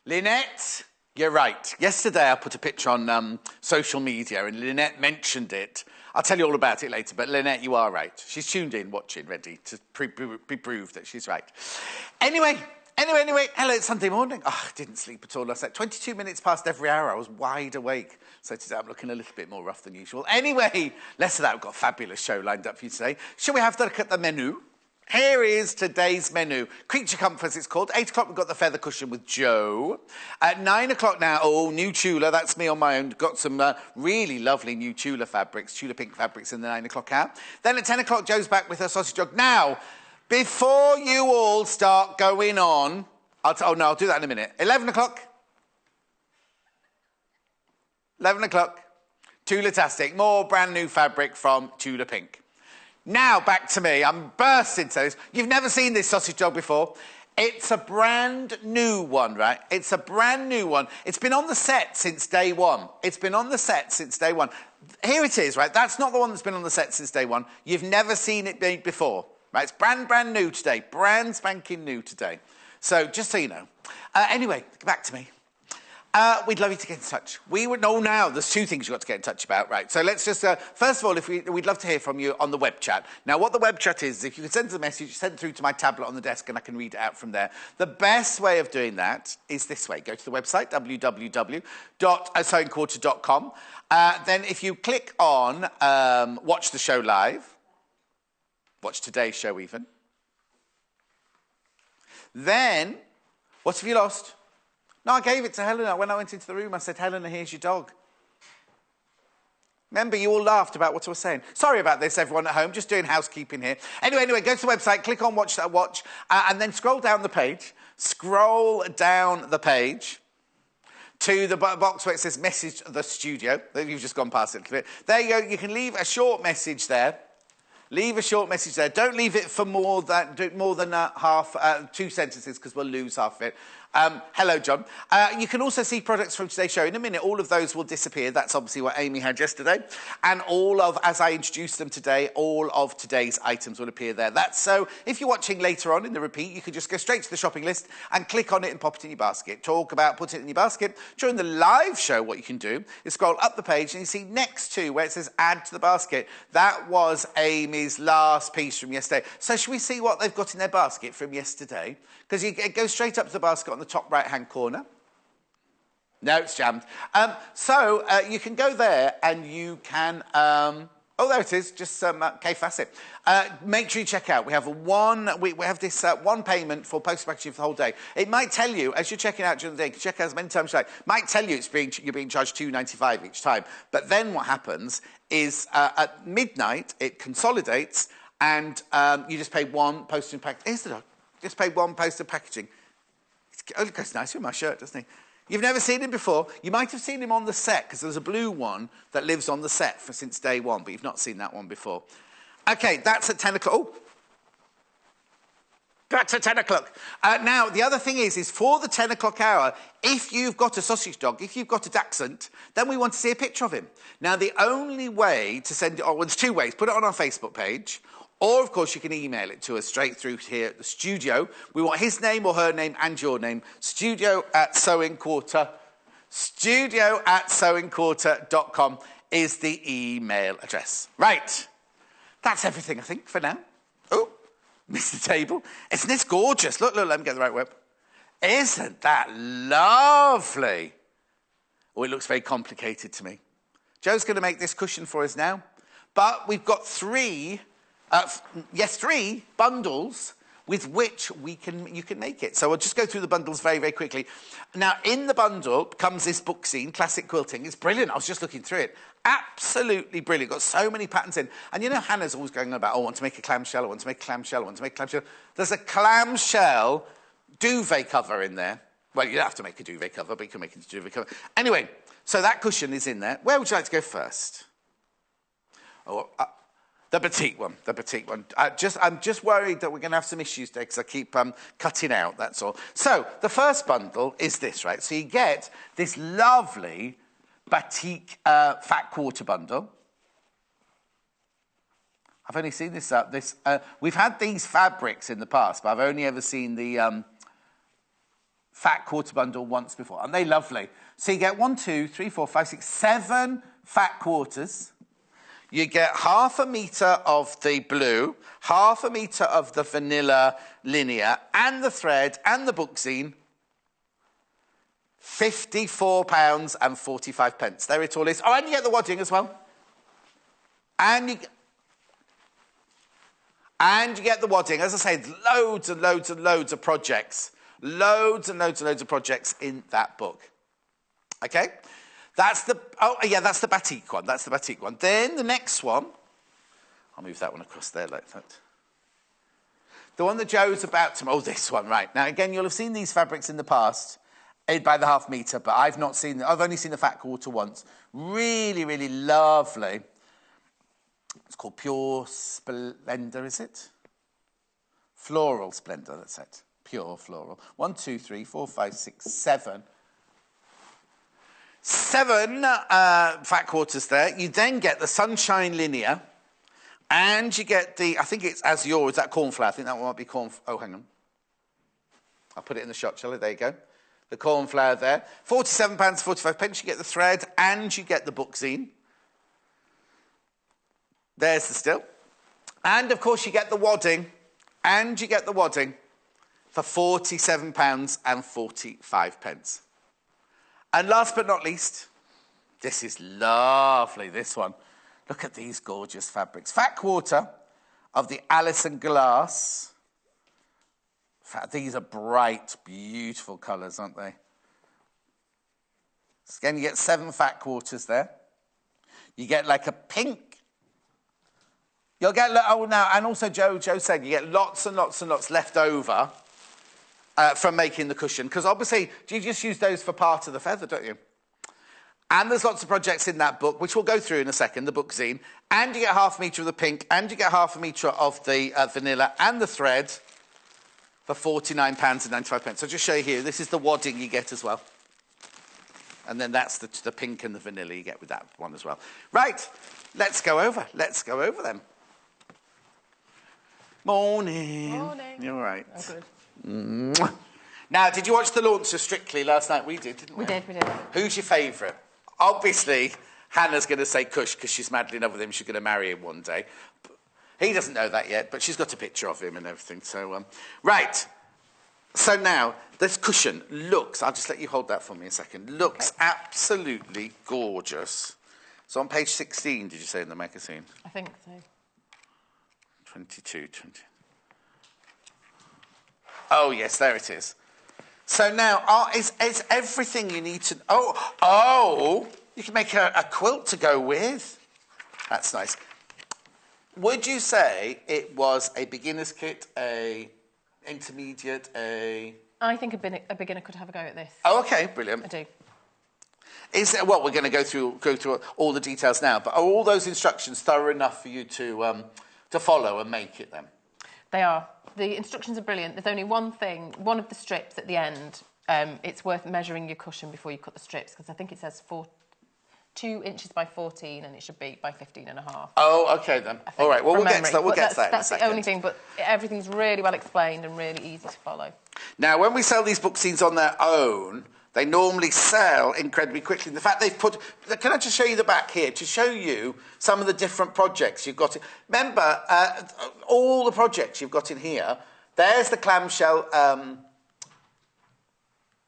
Lynette, you're right. Yesterday I put a picture on social media and Lynette mentioned it. I'll tell you all about it later, but Lynette, you are right. She's tuned in, watching, ready to be proved that she's right. Anyway, hello, it's Sunday morning. Oh, I didn't sleep at all last night. 22 minutes past every hour, I was wide awake. So today I'm looking a little bit more rough than usual. Anyway, less of that, we've got a fabulous show lined up for you today. Shall we have a look at the menu? Here is today's menu. Creature Comforts, it's called. 8 o'clock, we've got the feather cushion with Jo. At 9 o'clock now, new Tula. That's me on my own. Got some really lovely new Tula fabrics, Tula Pink fabrics in the 9 o'clock hour. Then at 10 o'clock, Jo's back with her sausage dog. Now, before you all start going on, I'll do that in a minute. 11 o'clock. 11 o'clock. Tula Tastic. More brand new fabric from Tula Pink. Now, back to me. I'm bursting to this. You've never seen this sausage dog before. It's a brand new one, right? It's a brand new one. It's been on the set since day one. It's been on the set since day one. Here it is, right? That's not the one that's been on the set since day one. You've never seen it made before, right? It's brand new today. Brand spanking new today. So, just so you know. Anyway, back to me. We'd love you to get in touch. Now, there's two things you've got to get in touch about, right? So let's just, first of all, we'd love to hear from you on the web chat. Now, what the web chat is, if you can send us a message, send it through to my tablet on the desk and I can read it out from there. The best way of doing that is this way. Go to the website, www.sewingquarter.com. Then if you click on Watch the Show Live, watch today's show even, then, what have you lost? No, I gave it to Helena. When I went into the room, I said, Helena, here's your dog. Remember, you all laughed about what I was saying. Sorry about this, everyone at home. Just doing housekeeping here. Anyway, go to the website, click on Watch, and then scroll down the page. Scroll down the page to the box where it says Message the Studio. You've just gone past it a little bit. There you go. You can leave a short message there. Leave a short message there. Don't leave it for more than 2 sentences because we'll lose half of it. Hello, John. You can also see products from today's show. In a minute, all of those will disappear. That's obviously what Amy had yesterday. And as I introduced them today, all of today's items will appear there. That's so, if you're watching later on in the repeat, you can just go straight to the shopping list and click on it and pop it in your basket. Talk about putting it in your basket. During the live show, what you can do is scroll up the page and you see next to where it says add to the basket. That was Amy's last piece from yesterday. So should we see what they've got in their basket from yesterday? Because it goes straight up to the basket on the top right-hand corner. No, it's jammed. So you can go there and you can... there it is, just some K-Facet. Make sure you check out. We have this one payment for postal packaging for the whole day. It might tell you, as you're checking out during the day, you can check out as many times as you like, might tell you you're being charged $2.95 each time. But then what happens is at midnight, it consolidates and you just pay one postal packaging. Here's the dog. Just pay one postal packaging. It goes nice with my shirt, doesn't he? You've never seen him before. You might have seen him on the set, because there's a blue one that lives on the set since day one, but you've not seen that one before. OK, that's at 10 o'clock. Oh, that's at 10 o'clock. Now, the other thing is for the 10 o'clock hour, if you've got a sausage dog, if you've got a Dachshund, then we want to see a picture of him. Now, the only way to send it, there's two ways. Put it on our Facebook page. Or, of course, you can email it to us straight through here at the studio. We want his name or her name and your name. studio@sewingquarter.com is the email address. Right. That's everything, I think, for now. Oh, missed the table. Isn't this gorgeous? Look, let me get the right web. Isn't that lovely? Oh, it looks very complicated to me. Jo's going to make this cushion for us now. But we've got three bundles with which you can make it. So I'll just go through the bundles very, very quickly. Now, in the bundle comes this book scene, Classic Quilting. It's brilliant. I was just looking through it. Absolutely brilliant. Got so many patterns in. And you know, Hannah's always going on about, I want to make a clamshell, I want to make a clamshell, I want to make a clamshell. There's a clamshell duvet cover in there. Well, you don't have to make a duvet cover, but you can make it a duvet cover. Anyway, so that cushion is in there. Where would you like to go first? The petite one, I'm just worried that we're going to have some issues there because I keep cutting out, that's all. So, the first bundle is this, right? So you get this lovely batik fat quarter bundle. I've only seen this, we've had these fabrics in the past, but I've only ever seen the fat quarter bundle once before. Aren't they lovely? So you get 1, 2, 3, 4, 5, 6, 7 fat quarters. You get half a metre of the blue, half a metre of the vanilla linear, and the thread, and the book zine. £54.45. There it all is. Oh, and you get the wadding as well. And you get the wadding. As I say, loads and loads and loads of projects. Loads and loads and loads of projects in that book. Okay? That's the batik one. That's the batik one. Then the next one, I'll move that one across there like that. The one that Jo's about to... Oh, this one, right. Now, again, you'll have seen these fabrics in the past by the half metre, but I've only seen the fat quarter once. Really, really lovely. It's called Pure Splendor, is it? Floral Splendor, that's it. Pure Floral. 1, 2, 3, 4, 5, 6, 7. 7 fat quarters there. You then get the Sunshine Linear, and you get the, I think it's Azure, is that cornflower? I think that one might be corn... Oh, hang on. I'll put it in the shot, shall I? There you go. The cornflower there. £47.45. You get the thread, and you get the book zine. There's the still. And, of course, you get the wadding, and you get the wadding for £47.45. And last but not least, this is lovely, this one. Look at these gorgeous fabrics. Fat quarter of the Alison Glass. These are bright, beautiful colours, aren't they? So again, you get 7 fat quarters there. You get like a pink. You'll get, oh, now, and also Jo said you get lots and lots and lots left over from making the cushion, because obviously you just use those for part of the feather, don't you? And there's lots of projects in that book, which we'll go through in a second, the book zine. And you get half a metre of the pink, and you get half a metre of the vanilla and the thread for £49.95. So I'll just show you here. This is the wadding you get as well. And then that's the pink and the vanilla you get with that one as well. Right, let's go over. Let's go over them. Morning. Morning. You're all right. Oh, good. Mwah. Now, did you watch the launch of Strictly last night? We did, didn't we? We did. Who's your favourite? Obviously, Hannah's going to say Kush because she's madly in love with him. She's going to marry him one day. He doesn't know that yet, but she's got a picture of him and everything. So, right. So now, this cushion looks... I'll just let you hold that for me a second. Looks absolutely gorgeous. So on page 16, did you say, in the magazine? I think so. 22, 20... Oh, yes, there it is. So now, is everything you need to... Oh, you can make a quilt to go with. That's nice. Would you say it was a beginner's kit, a intermediate, a... I think a beginner could have a go at this. Oh, OK, brilliant. I do. Is there, well, we're going to go through all the details now, but are all those instructions thorough enough for you to follow and make it then? They are. The instructions are brilliant. There's only one thing, one of the strips at the end. It's worth measuring your cushion before you cut the strips, because I think it says 2 inches by 14 and it should be by 15.5. Oh, OK then. All right, well, we'll get to that. We'll get to that in a second. That's the only thing, but everything's really well explained and really easy to follow. Now, when we sell these book scenes on their own, they normally sell incredibly quickly. The fact they've put... Can I just show you the back here to show you some of the different projects you've got? Remember, all the projects you've got in here, there's the clamshell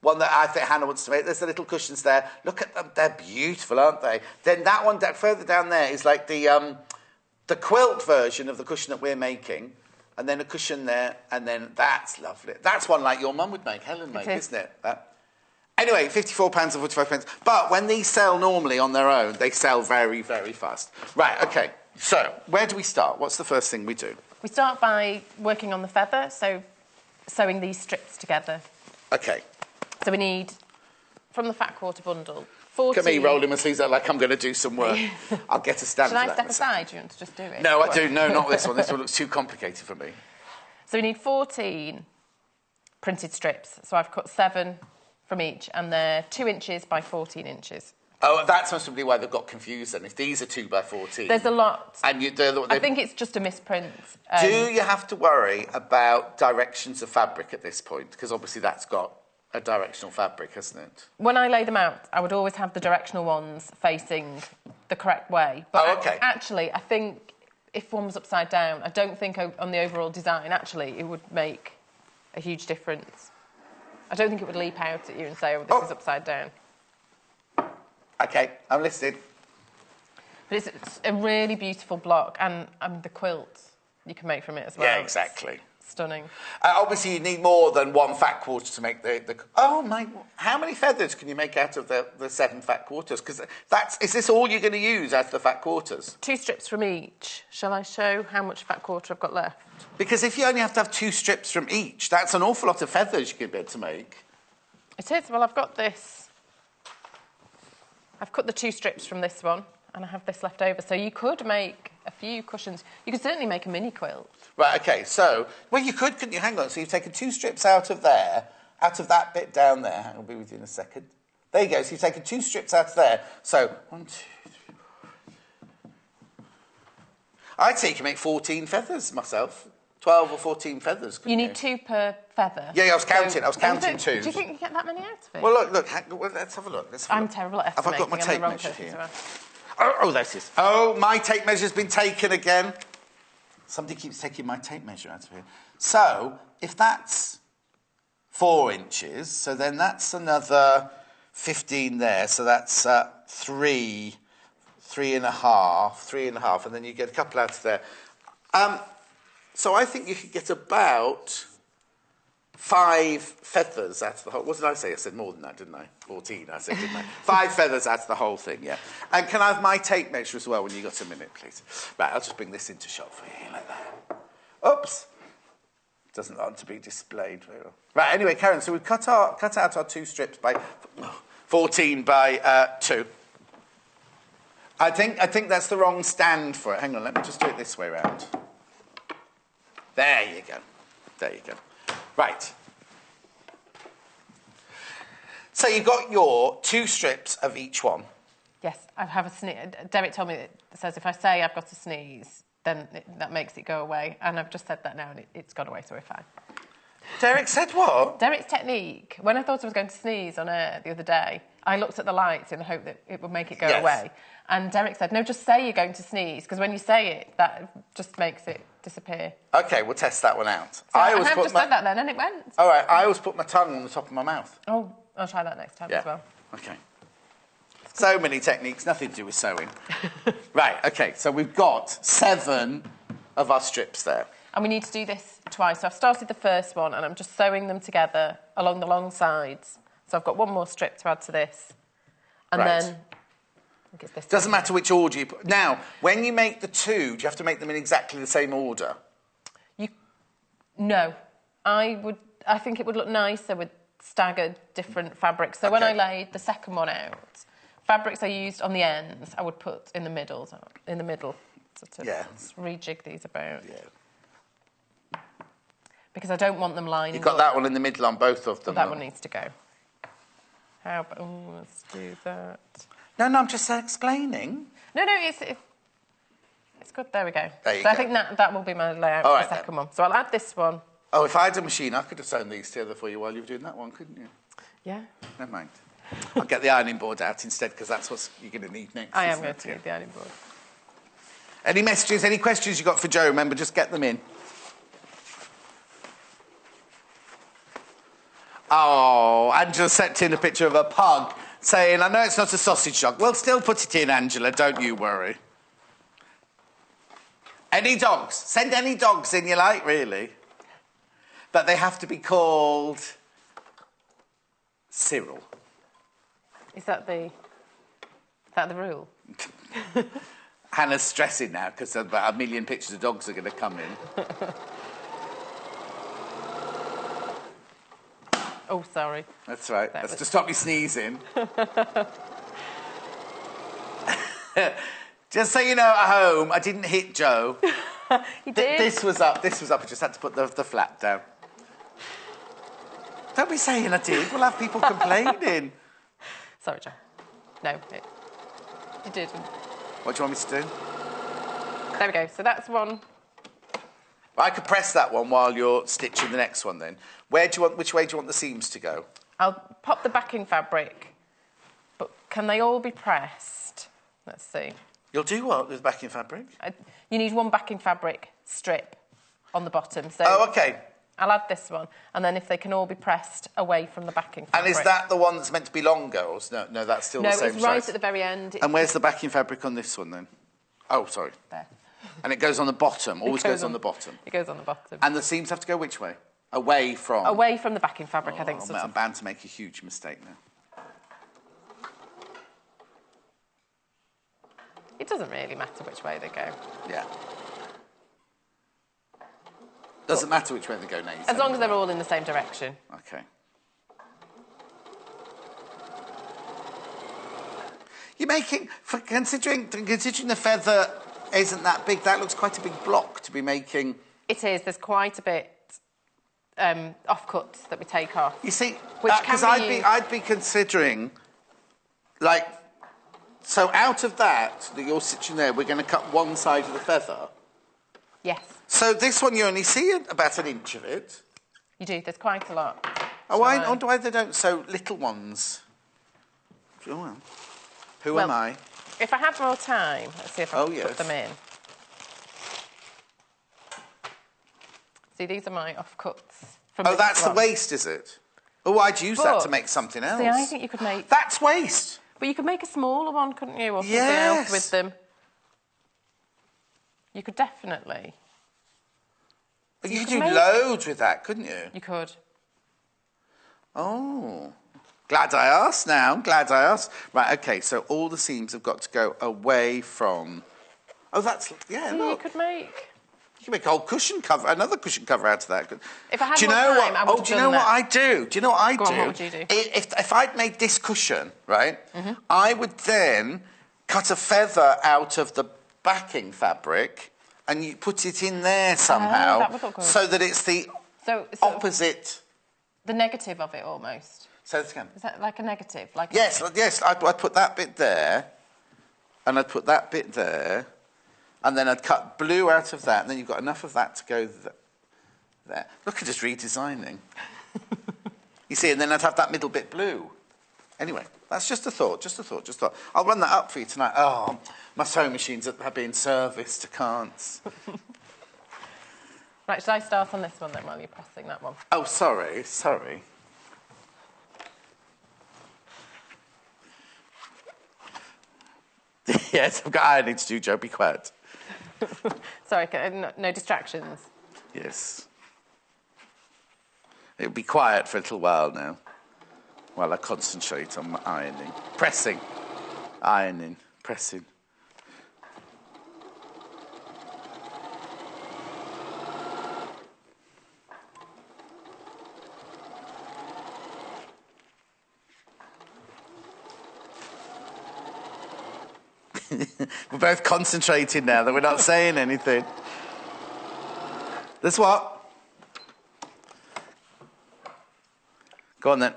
one that I think Hannah wants to make. There's the little cushions there. Look at them. They're beautiful, aren't they? Then that one further down there is like the quilt version of the cushion that we're making. And then a cushion there, and then that's lovely. That's one like your mum would make, Helen make, isn't it? Anyway, £54.45. But when these sell normally on their own, they sell very, very fast. Right, OK. So, where do we start? What's the first thing we do? We start by working on the feather, so sewing these strips together. OK. So we need, from the fat quarter bundle, 14... Look at me rolling my sleeves out like I'm going to do some work. I'll get a stand for that. Should I step aside? Do you want to just do it? No, I do. No, not this one. This one looks too complicated for me. So we need 14 printed strips. So I've cut 7... from each, and they're 2 inches by 14 inches. Oh, that's possibly why they've got confused then, if these are 2 by 14. There's a lot. And I think it's just a misprint. Do you have to worry about directions of fabric at this point? Because obviously that's got a directional fabric, hasn't it? When I lay them out, I would always have the directional ones facing the correct way. But actually, I think if one was upside down, I don't think on the overall design, actually, it would make a huge difference. I don't think it would leap out at you and say, oh, this is upside down. OK, I'm listening. But it's a really beautiful block, and the quilt you can make from it as well. Yeah, exactly. It's stunning. Obviously, you need more than one fat quarter to make the... Oh, my... How many feathers can you make out of the 7 fat quarters? Because is this all you're going to use out of the fat quarters? 2 strips from each. Shall I show how much fat quarter I've got left? Because if you only have to have 2 strips from each, that's an awful lot of feathers you could be able to make. It is. Well, I've got this. I've cut the 2 strips from this one, and I have this left over. So you could make a few cushions. You could certainly make a mini quilt. Right, OK, so... Well, you could, couldn't you? Hang on. So you've taken 2 strips out of there, out of that bit down there. I'll be with you in a second. There you go. So you've taken 2 strips out of there. So, 1, 2, 3, 4... I'd say you can make 14 feathers myself. 12 or 14 feathers, you need 2 per feather. Yeah, I was counting. I was counting 2. Do you think you get that many out of it? Well, look, let's have a look. I'm terrible at estimating. Have I got my tape measure here? Oh, there it is. Oh, my tape measure's been taken again. Somebody keeps taking my tape measure out of here. So, if that's 4 inches, so then that's another 15 there. So that's 3, 3.5, and then you get a couple out of there. So I think you could get about 5 feathers out of the whole... What did I say? I said more than that, didn't I? 14, I said, didn't I? 5 feathers out of the whole thing, yeah. And can I have my tape measure as well when you got a minute, please? Right, I'll just bring this into shot for you, like that. Oops. Doesn't want to be displayed very well. Right, anyway, Karen, so we've cut out our 2 strips by 14 by 2. I think that's the wrong stand for it. Hang on, let me just do it this way round. There you go. There you go. Right. So you've got your 2 strips of each one. Yes, I have a sneeze. Derek told me it says if I say I've got a sneeze, then that makes it go away. And I've just said that now, and it's gone away, so we're fine. Derek said what? Derek's technique. When I thought I was going to sneeze on air the other day, I looked at the lights in the hope that it would make it go away. And Derek said, no, just say you're going to sneeze, because when you say it, that just makes it disappear. OK, we'll test that one out. So I have just said that then, and it went. All right, I always put my tongue on the top of my mouth. Oh, I'll try that next time as well. OK. So many techniques, nothing to do with sewing. Right, OK, so we've got 7 of our strips there. And we need to do this twice. So I've started the first one, and I'm just sewing them together along the long sides. So I've got 1 more strip to add to this. And then... I think it's this Doesn't matter which order you put. Now, when you make the 2, do you have to make them in exactly the same order? No. I think it would look nicer with staggered different fabrics. So when I laid the second one out, fabrics I used on the ends, I would put in the middle. So let's rejig these about. Yeah. Because I don't want them lining You've got that one in the middle on both of them. That one needs to go. How about... Oh, let's do that. No, I'm just explaining. No, it's good. There we go. There you go. I think that will be my layout for the second one. So I'll add this one. Oh, if I had a machine, I could have sewn these together for you while you were doing that one, couldn't you? Yeah. Never mind. I'll get the ironing board out instead, because that's what you're going to need next. I am going to need the ironing board. Any messages, any questions you got for Jo? Remember, just get them in. Oh, Angela sent in a picture of a pug saying, I know it's not a sausage dog. Well, still put it in, Angela, don't you worry. Any dogs? Send any dogs in you like, really. But they have to be called Cyril. Is that the rule? Hannah's stressing now because about 1 million pictures of dogs are going to come in. Oh, sorry. That's right. That's to stop me sneezing. Just so you know, at home, I didn't hit Jo. You did? This was up. I just had to put the flap down. Don't be saying I did. We'll have people complaining. Sorry, Jo. No, you didn't. What do you want me to do? There we go. So that's one. I could press that one while you're stitching the next one then. Which way do you want the seams to go? I'll pop the backing fabric, but can they all be pressed? Let's see. You'll do what with backing fabric? You need one backing fabric strip on the bottom. So oh, okay. I'll add this one, and then if they can all be pressed away from the backing fabric. And is that the one that's meant to be longer? Or no, that's still the same size? No, it's right at the very end. And where's the backing fabric on this one then? Oh, sorry. There. And it goes on the bottom, always goes on the bottom. It goes on the bottom. And the seams have to go which way? Away from? Away from the backing fabric, I think. I'm bound to make a huge mistake now. It doesn't really matter which way they go. Yeah. Doesn't matter which way they go now. As long as they're all in the same direction. Okay. You're making, considering the feather isn't that big, that looks quite a big block to be making. It is. There's quite a bit offcuts that we take off. You see, which because I'd be considering, like, so out of that you're stitching there, we're going to cut one side of the feather. Yes. So this one you only see about an inch of it. You do. There's quite a lot. Oh, I wonder why they don't sew little ones. Oh, well. Who am I? If I had more time, let's see if I can put them in. See, these are my offcuts. Oh, that's the waist, is it? Oh, I'd use that to make something else. See, I think you could make... That's waist! But you could make a smaller one, couldn't you? Or something else with them. You could definitely. But you could do loads with that, couldn't you? You could. Oh. Glad I asked now. Glad I asked. Right, OK, so all the seams have got to go away from... Oh, that's... Yeah, look. You could make... You can make a whole cushion cover, another cushion cover out of that. If I had more time, I would have done that. Do you know what I do? Do you know what I do? Go on, what would you do? If I'd made this cushion, right, I would then cut a feather out of the backing fabric and you put it in there somehow that would look good. So that it's the opposite... The negative of it, almost. Say this again. Is that like a negative? Like yes, I'd put that bit there and I'd put that bit there. And then I'd cut blue out of that, and then you've got enough of that to go there. Look at us redesigning. You see, and then I'd have that middle bit blue. Anyway, that's just a thought. I'll run that up for you tonight. Oh, my sewing machines are being serviced. I can't. Right, should I start on this one then while you're pressing that one? Oh, sorry. Yes, I've got ironing to do, Jo. Be quiet. Sorry, no distractions. Yes. It'll be quiet for a little while now, while I concentrate on my ironing. Pressing. Ironing. Pressing. We're both concentrated now that we're not saying anything. This what? Go on then.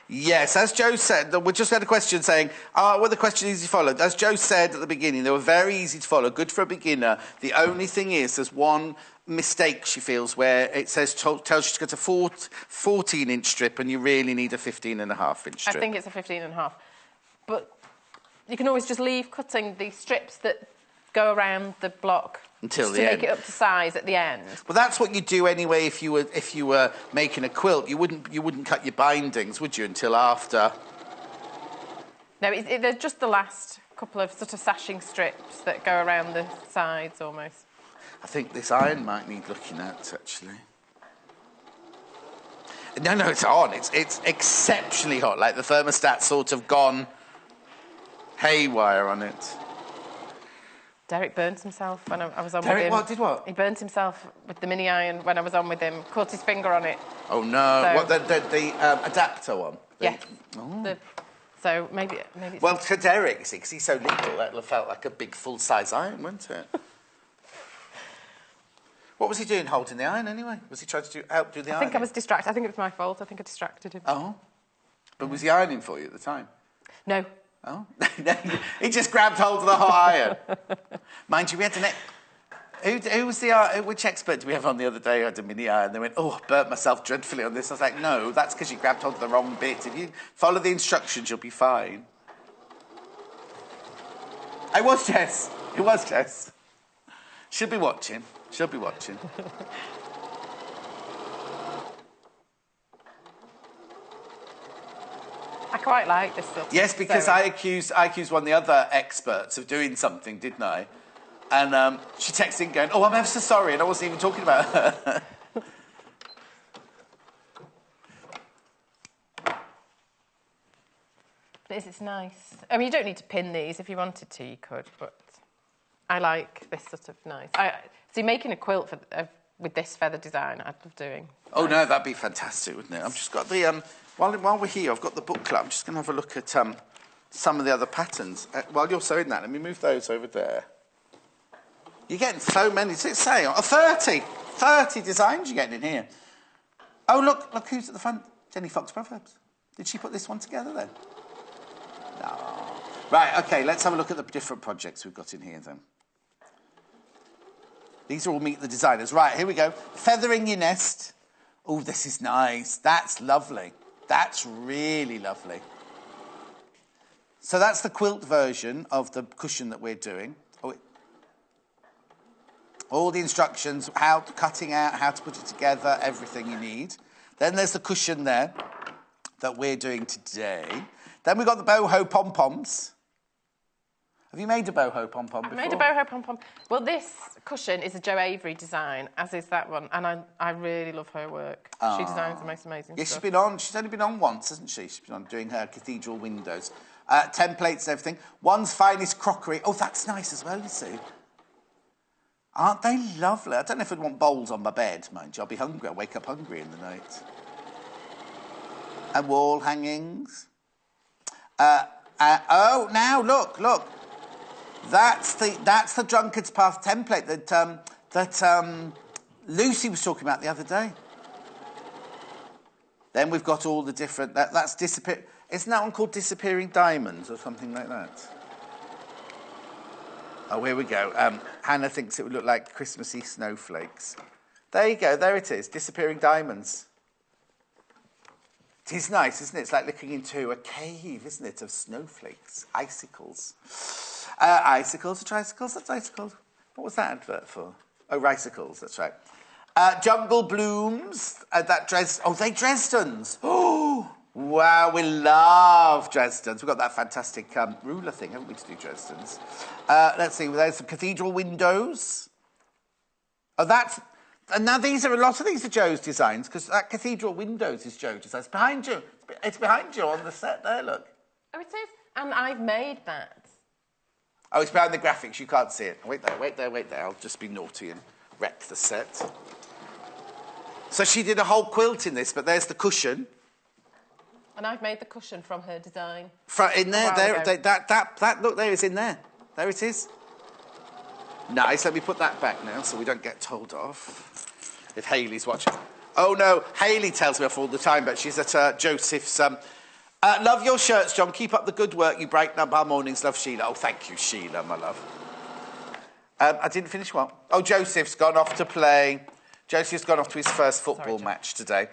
Yes, as Jo said, we just had a question saying, were the questions easy to follow? As Jo said at the beginning, they were very easy to follow, good for a beginner. The only thing is, there's one mistake she feels where it says, tells you to get a 14-inch strip and you really need a 15.5-inch strip. I think it's a 15.5. But you can always just leave cutting the strips that go around the block until the end. To make it up to size at the end. Well, that's what you'd do anyway if you were making a quilt. You wouldn't cut your bindings, would you, until after? No, they're just the last couple of sort of sashing strips that go around the sides almost. I think this iron might need looking at, actually. No, it's on. It's exceptionally hot. Like the thermostat's sort of gone haywire on it. Derek burnt himself when I was on with him. Derek what? Did what? He burnt himself with the mini iron when I was on with him. Caught his finger on it. Oh no! So, what the adapter one? Yeah. So maybe. Well, to Derek, you see, because he's so little, that felt like a big full-size iron, wouldn't it? What was he doing, holding the iron anyway? Was he trying to outdo the iron? I think I was distracted. I think it was my fault. I think I distracted him. Oh. But was he ironing for you at the time? No. Oh. He just grabbed hold of the hot iron. Mind you, we had Who was the which expert did we have on the other day? I had a mini eye and they went, oh, I burnt myself dreadfully on this. I was like, no, that's because you grabbed onto the wrong bit. If you follow the instructions, you'll be fine. It was Jess. It was Jess. She'll be watching. She'll be watching. I quite like this stuff. Yes, because I accused one of the other experts of doing something, didn't I? And she texted in going, oh, I'm ever so sorry, and I wasn't even talking about her. This is nice. I mean, you don't need to pin these. If you wanted to, you could, but I like this sort of nice. See, making a quilt with this feather design, I'd love doing. Oh, no, that'd be fantastic, wouldn't it? I've just got the... While we're here, I've got the booklet. I'm just going to have a look at some of the other patterns. While you're sewing that, let me move those over there. You're getting so many. Does it say? 30! 30 designs you're getting in here. Oh, look who's at the front. Jenny Fox Proverbs. Did she put this one together then? No. Right, OK, let's have a look at the different projects we've got in here then. These are all Meet the Designers. Right, here we go. Feathering Your Nest. Oh, this is nice. That's lovely. That's really lovely. So that's the quilt version of the cushion that we're doing. All the instructions, cutting out, how to put it together, everything you need. Then there's the cushion there that we're doing today. Then we've got the boho pom-poms. Have you made a boho pom-pom before? I've made a boho pom-pom. Well, this cushion is a Jo Avery design, as is that one, and I really love her work. She designs the most amazing stuff. She's only been on once, hasn't she? She's been on doing her cathedral windows. Templates and everything. One's Finest Crockery. Oh, that's nice as well, you see. Aren't they lovely? I don't know if I'd want bowls on my bed, mind you. I'll be hungry. I'll wake up hungry in the night. And wall hangings. Oh, now, look. That's the Drunkard's Path template that Lucy was talking about the other day. Then we've got all the different... That's disappear. Isn't that one called Disappearing Diamonds or something like that? Oh, here we go. Hannah thinks it would look like Christmassy snowflakes. There you go. There it is. Disappearing Diamonds. It is nice, isn't it? It's like looking into a cave, isn't it, of snowflakes, icicles. Icicles or tricycles? That's icicles. What was that advert for? Oh, ricicles, that's right. Jungle Blooms. That Dresden. Oh, they Dresdens. Oh, wow, we love Dresdens. We've got that fantastic ruler thing, haven't we, to do Dresdens. Let's see, there's some cathedral windows. Oh, that's... And now a lot of these are Jo's designs, because that cathedral windows is Jo's design. It's behind you. It's behind you on the set there, look. Oh, it is? And I've made that. Oh, it's behind the graphics. You can't see it. Wait there. I'll just be naughty and wreck the set. So she did a whole quilt in this, but there's the cushion. And I've made the cushion from her design. In there, that look there is in there. There it is. Nice. Let me put that back now so we don't get told off. If Hayley's watching. Oh, no. Hayley tells me off all the time, but she's at Joseph's... love your shirts, John. Keep up the good work. You brighten up our mornings. Love, Sheila. Oh, thank you, Sheila, my love. I didn't finish what? Oh, Joseph's gone off to play... Joseph's gone off to his first football match today.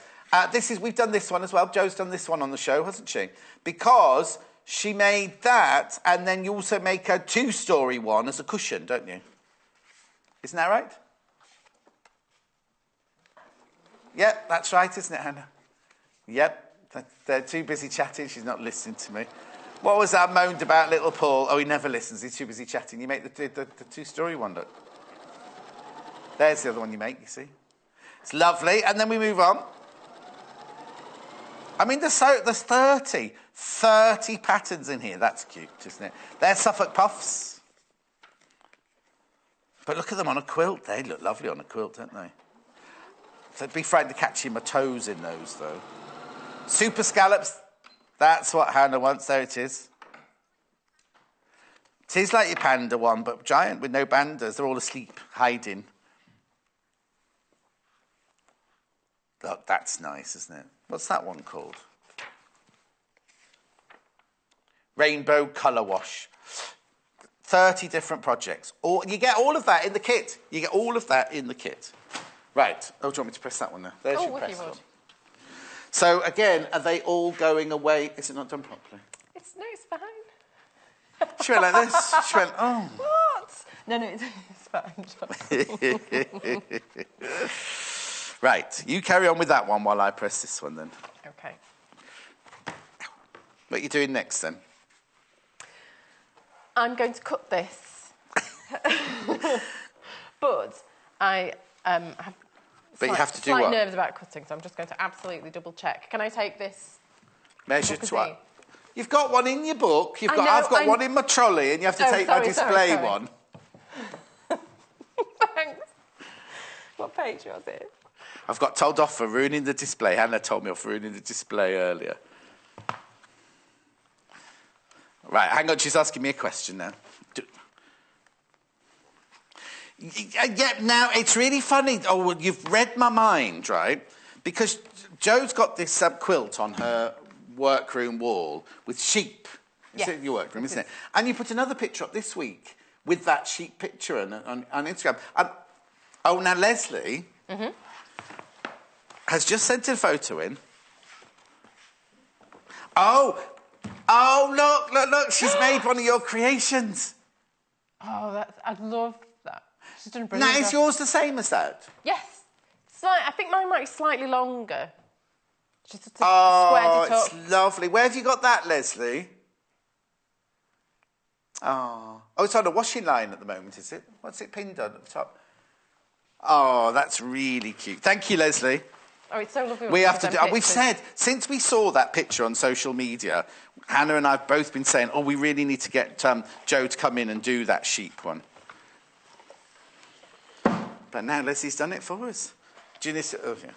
We've done this one as well. Jo's done this one on the show, hasn't she? Because she made that, and then you also make a two-story one as a cushion, don't you? Isn't that right? Yep, that's right, isn't it, Hannah? Yep, they're too busy chatting. She's not listening to me. What was that moaned about, little Paul? Oh, he never listens. He's too busy chatting. You make the two-story one, look. There's the other one you make, you see. It's lovely. And then we move on. I mean, there's 30 patterns in here. That's cute, isn't it? There's Suffolk Puffs. But look at them on a quilt. They look lovely on a quilt, don't they? So I'd be frightened of catching my toes in those, though. Super Scallops. That's what Hannah wants. There it is. It is like your panda one, but giant with no bandas. They're all asleep, hiding. Look, that's nice, isn't it? What's that one called? Rainbow Colour Wash. 30 different projects. You get all of that in the kit. You get all of that in the kit. Right. Oh, do you want me to press that one there? There's your press one. So, again, are they all going away? Is it not done properly? No, it's fine. She went like this. She went, oh. What? No, it's fine. Right. You carry on with that one while I press this one then. Okay. What are you doing next then? I'm going to cut this. But I have you have to do what? slight nerves about cutting, so I'm just going to absolutely double check. Can I take this? Measure to what? You've got one in your book. I've got one in my trolley, and you have to take my display one. Thanks. What page was it? I've got told off for ruining the display. Hannah told me off for ruining the display earlier. Right, hang on. She's asking me a question now. Yeah, now it's really funny. Oh, well, you've read my mind, right? Because Jo's got this quilt on her workroom wall with sheep. It's in your workroom, isn't it? And you put another picture up this week with that sheep picture on Instagram. Oh, now Leslie has just sent a photo in. Oh, look, she's made one of your creations. Oh, I love that. She's done a brilliant job. Now, is yours the same as that? Yes. I think mine might be slightly longer. Just squared it up. It's lovely. Where have you got that, Leslie? Oh, it's on a washing line at the moment, is it? What's it pinned on at the top? Oh, that's really cute. Thank you, Leslie. Oh, it's so lovely. We've said, since we saw that picture on social media, Hannah and I have both been saying, we really need to get Jo to come in and do that sheep one. But now Leslie's done it for us. Do you need to... Oh, yeah.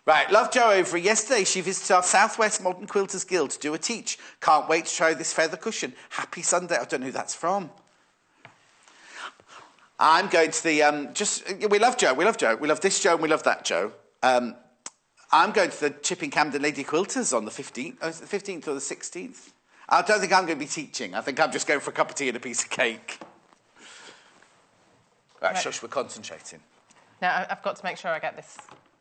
Right, love Jo Avery. Yesterday she visited our Southwest Modern Quilters Guild to do a teach. Can't wait to try this feather cushion. Happy Sunday. I don't know who that's from. I'm going to the... we love Jo. We love this Jo and we love that Jo. I'm going to the Chipping Camden Lady Quilters on the 15th. Oh, is it the 15th or the 16th? I don't think I'm going to be teaching. I think I'm just going for a cup of tea and a piece of cake. Right, shush, we're concentrating. Now, I've got to make sure I get this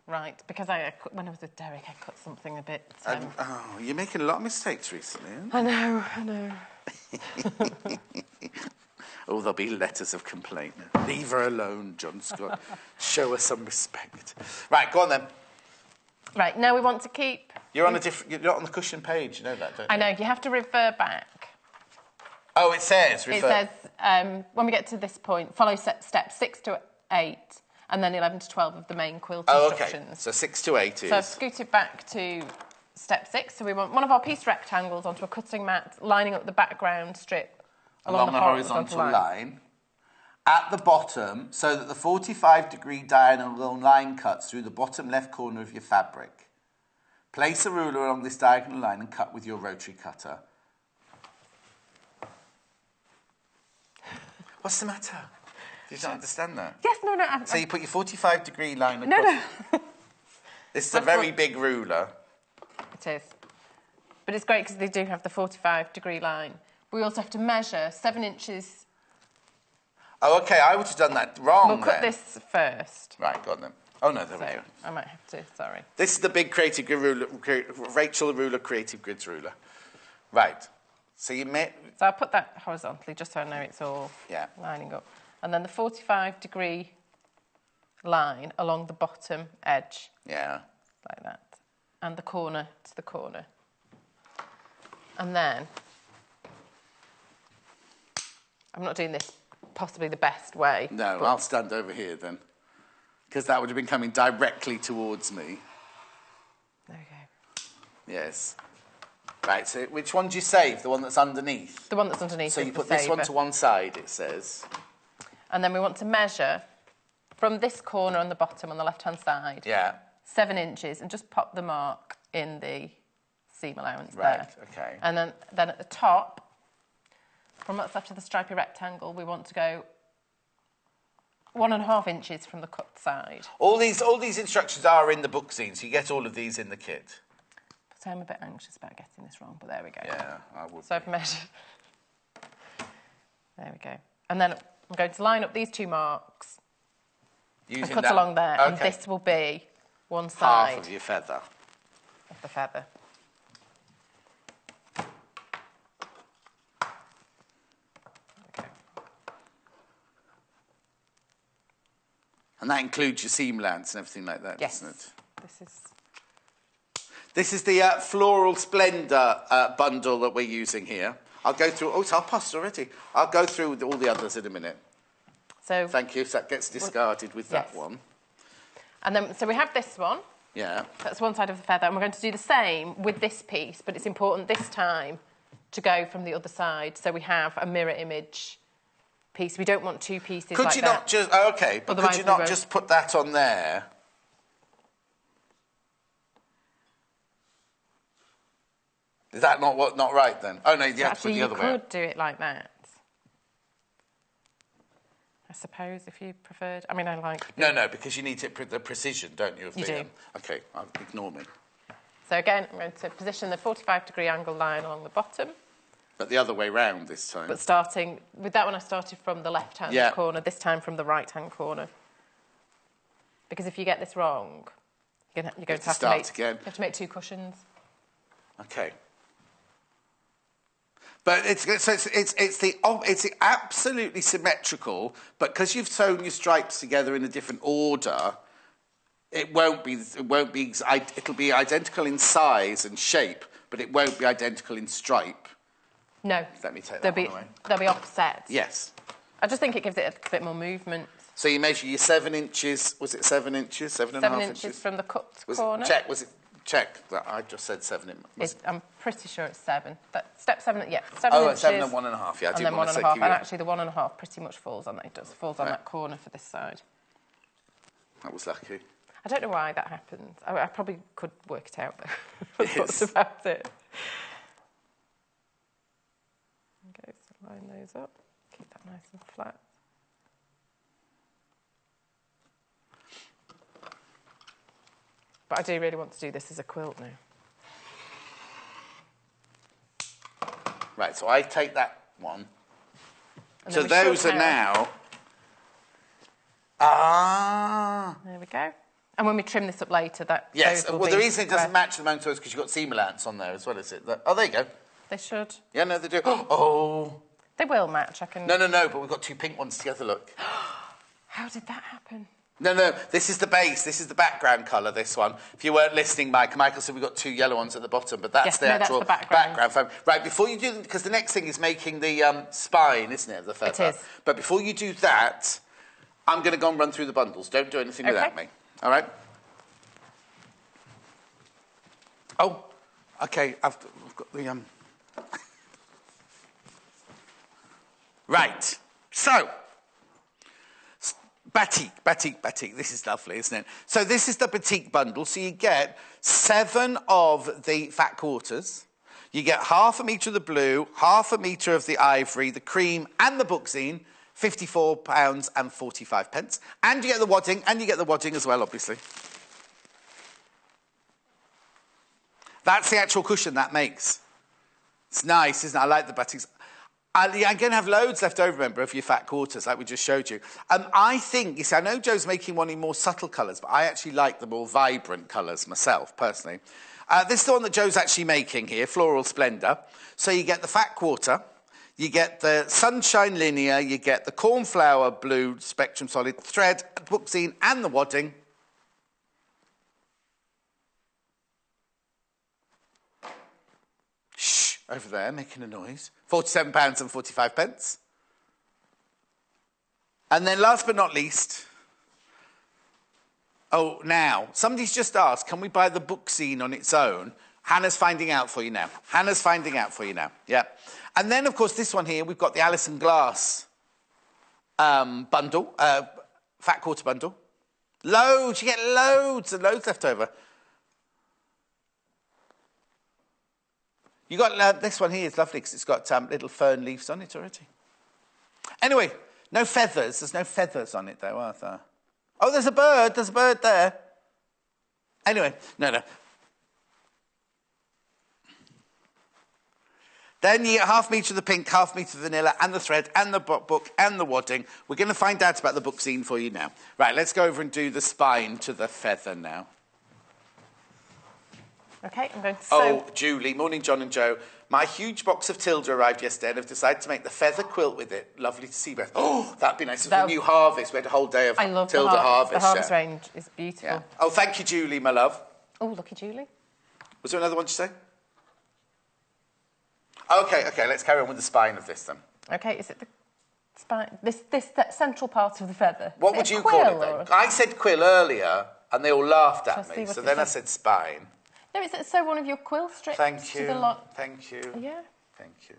right, because when I was with Derek, I cut something a bit... you're making a lot of mistakes recently, aren't you? I know. Oh, there'll be letters of complaint now. Leave her alone, John Scott. Show her some respect. Right, go on then. Right, now we want to keep... You're on you're not on the cushion page, you know that, don't you? I know, you have to refer back. Oh, it says refer. It says, when we get to this point, follow steps 6 to 8, and then 11 to 12 of the main quilt instructions. Okay, so 6 to 8 is... So I've scooted back to step 6, so we want one of our piece rectangles onto a cutting mat, lining up the background strip along the horizontal line. At the bottom, so that the 45-degree diagonal line cuts through the bottom left corner of your fabric. Place a ruler along this diagonal line and cut with your rotary cutter. What's the matter? Do you not understand that? Yes, no. So you put your 45-degree line across... No. This is a very big ruler. It is. But it's great because they do have the 45-degree line. We also have to measure 7 inches... Oh, OK, I would have done that wrong. We'll cut this first. Right, go on then. Oh, no, there we go. I might have to, sorry. This is the big Creative Grid ruler, Rachel ruler, Creative Grids ruler. Right. So you may... So I'll put that horizontally just so I know it's all lining up. And then the 45-degree line along the bottom edge. Yeah. Like that. And the corner to the corner. And then... I'm not doing this possibly the best way. No, I'll stand over here then. Because that would have been coming directly towards me. Okay. Yes. Right, so which one do you save? The one that's underneath? The one that's underneath. So you put this one to one side, it says. And then we want to measure from this corner on the bottom on the left-hand side. Yeah. 7 inches, and just pop the mark in the seam allowance there. Right, OK. And then at the top, from what's left of the stripy rectangle, we want to go 1.5 inches from the cut side. All these instructions are in the book zine, so you get all of these in the kit. So I'm a bit anxious about getting this wrong, but there we go. Yeah, I would. So I've measured. There we go. And then I'm going to line up these 2 marks. And cut along there, and this will be one side. Half of your feather. Of the feather. Okay. And that includes your seam allowance and everything like that, yes. doesn't it? This is the Floral Splendor bundle that we're using here. I'll go through... Oh, it's half past already. I'll go through all the others in a minute. So thank you. So that gets discarded with that one. And then, so we have this one. Yeah. That's one side of the feather. And we're going to do the same with this piece, but it's important this time to go from the other side. So we have a mirror image piece. We don't want 2 pieces like that. Could you not just... Oh, OK, but could you not just put that on there? Is that not right, then? Oh, no, you have to put the other way. You could do it like that. I suppose, if you preferred. I mean, I like... No, because you need the precision, don't you? You do. OK, ignore me. So, again, I'm going to position the 45-degree angle line along the bottom. But the other way round this time. But starting... With that one, I started from the left-hand corner, this time from the right-hand corner. Because if you get this wrong, you're going to have to make... again. You have to make 2 cushions. OK. But it's absolutely symmetrical, but because you've sewn your stripes together in a different order, it'll be identical in size and shape, but it won't be identical in stripe. No. Let me take that one away. They'll be offset. Yes. I just think it gives it a bit more movement. So you measure your 7 inches. Was it 7 inches? 7.5 inches? 7 inches from the cut corner. Check. I just said 7. I'm pretty sure it's 7. But step 7, 7 inches. 7 and 1.5. Yeah, I and then 1.5. And actually, the 1.5 pretty much falls on that. It does falls on that corner for this side. That was lucky. I don't know why that happened. I probably could work it out though. What's about it? Okay, so line those up. Keep that nice and flat. But I do really want to do this as a quilt now. Right, so I take that one. So those are now... There we go. And when we trim this up later, that... Yes, well, the reason it doesn't match the moment is because you've got seam allowance on there as well, is it? Oh, there you go. They should. Yeah, no, they do. Oh! They will match, I can... No, but we've got 2 pink ones together, look. How did that happen? No, this is the base. This is the background colour, this one. If you weren't listening, Michael said we've got 2 yellow ones at the bottom, but that's that's the background. Right, before you do... Because the next thing is making the spine, isn't it, of the feather? It is. But before you do that, I'm going to go and run through the bundles. Don't do anything without me. All right? Oh, OK, I've got the... Right, so... Batik. This is lovely, isn't it? So this is the batik bundle. So you get 7 of the fat quarters. You get half a metre of the blue, half a metre of the ivory, the cream and the buxine, £54.45. And you get the wadding, as well, obviously. That's the actual cushion that makes. It's nice, isn't it? I like the batiks. I'm going to have loads left over, remember, of your fat quarters, like we just showed you. I think, you see, I know Jo's making one in more subtle colours, but I actually like the more vibrant colours myself, personally. This is the one that Jo's actually making here, Floral Splendour. So you get the fat quarter, you get the sunshine linear, you get the cornflower blue spectrum solid thread, buxine, and the wadding. Shh, over there, making a noise. £47.45. And then last but not least... Oh, now, somebody's just asked, can we buy the buxine on its own? Hannah's finding out for you now. Yeah. And then, of course, this one here, we've got the Alison Glass bundle, fat quarter bundle. Loads, you get loads and loads left over. You got this one here is lovely because it's got little fern leaves on it already. Anyway, no feathers. There's no feathers on it, though, are there? Oh, there's a bird. There's a bird there. Anyway, no. Then you get half metre of the pink, half metre of vanilla, and the thread, and the book, and the wadding. We're going to find out about the book zine for you now. Right, let's go over and do the spine to the feather now. OK, I'm going to sew. Oh, Julie, morning, John and Jo. My huge box of Tilda arrived yesterday and I've decided to make the feather quilt with it. Lovely to see, Beth. Oh, that'd be nice. It's a new harvest. We had a whole day of Tilda harvest. The harvest range is beautiful. Yeah. Oh, thank you, Julie, my love. Oh, lucky Julie. Was there another one to say? OK, let's carry on with the spine of this then. OK, is it the spine, this central part of the feather? What would you call it then? I said quill earlier and they all laughed at me, so then I said spine. No, it's so one of your quill strips. Thank you. To the lot. Thank you. Yeah. Thank you.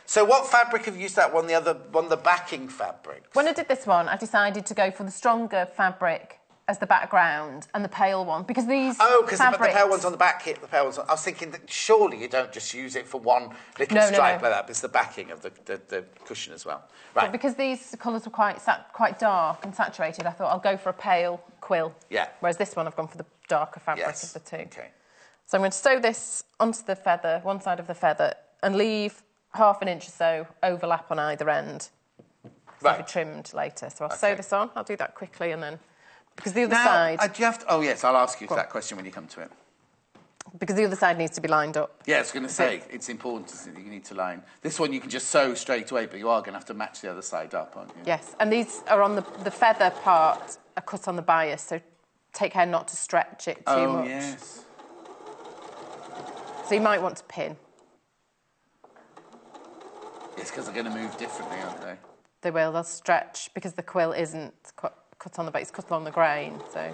So what fabric have you used that one? The backing fabric? When I did this one, I decided to go for the stronger fabric as the background and the pale one because these because the pale one's on the back here, the pale one's on... I was thinking that surely you don't just use it for one little stripe like that, but it's the backing of the cushion as well. Right. But because these colours were quite dark and saturated, I thought I'll go for a pale quill. Yeah. Whereas this one, I've gone for the darker fabric of the two. Okay. So I'm going to sew this onto the feather, one side of the feather, and leave ½ an inch or so overlap on either end. So it'll be trimmed later. So I'll sew this on. I'll do that quickly and then... Because the other side... do you have to... Oh, yes, I'll ask you that question when you come to it. Because the other side needs to be lined up. Yeah, I was going to say, it's important that you need to line. This one you can just sew straight away, but you are going to have to match the other side up, aren't you? Yes, and these are on the feather part, are cut on the bias, so take care not to stretch it too much. Oh, yes. So you might want to pin. It's because they're going to move differently, aren't they? They will, they'll stretch, because the quill isn't cut on the base, it's cut along the grain, so...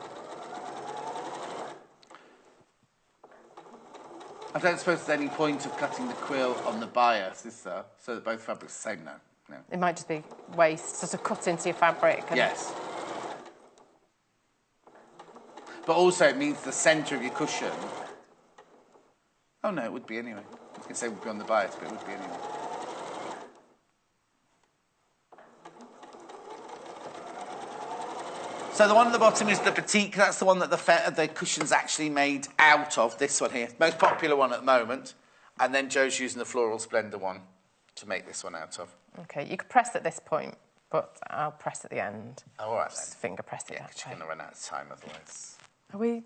I don't suppose there's any point of cutting the quill on the bias, is there? So that both fabrics are the same now? No. It might just be waste, sort of cut into your fabric. And... Yes. But also it means the centre of your cushion... Oh, no, it would be anyway. I was going to say it would be on the bias, but it would be anyway. So the one at the bottom is the Petite. That's the one that the cushion's actually made out of. This one here. Most popular one at the moment. And then Jo's using the Floral Splendor one to make this one out of. OK, you could press at this point, but I'll press at the end. Oh, all right, just finger press it. Yeah, because you're going to run out of time otherwise.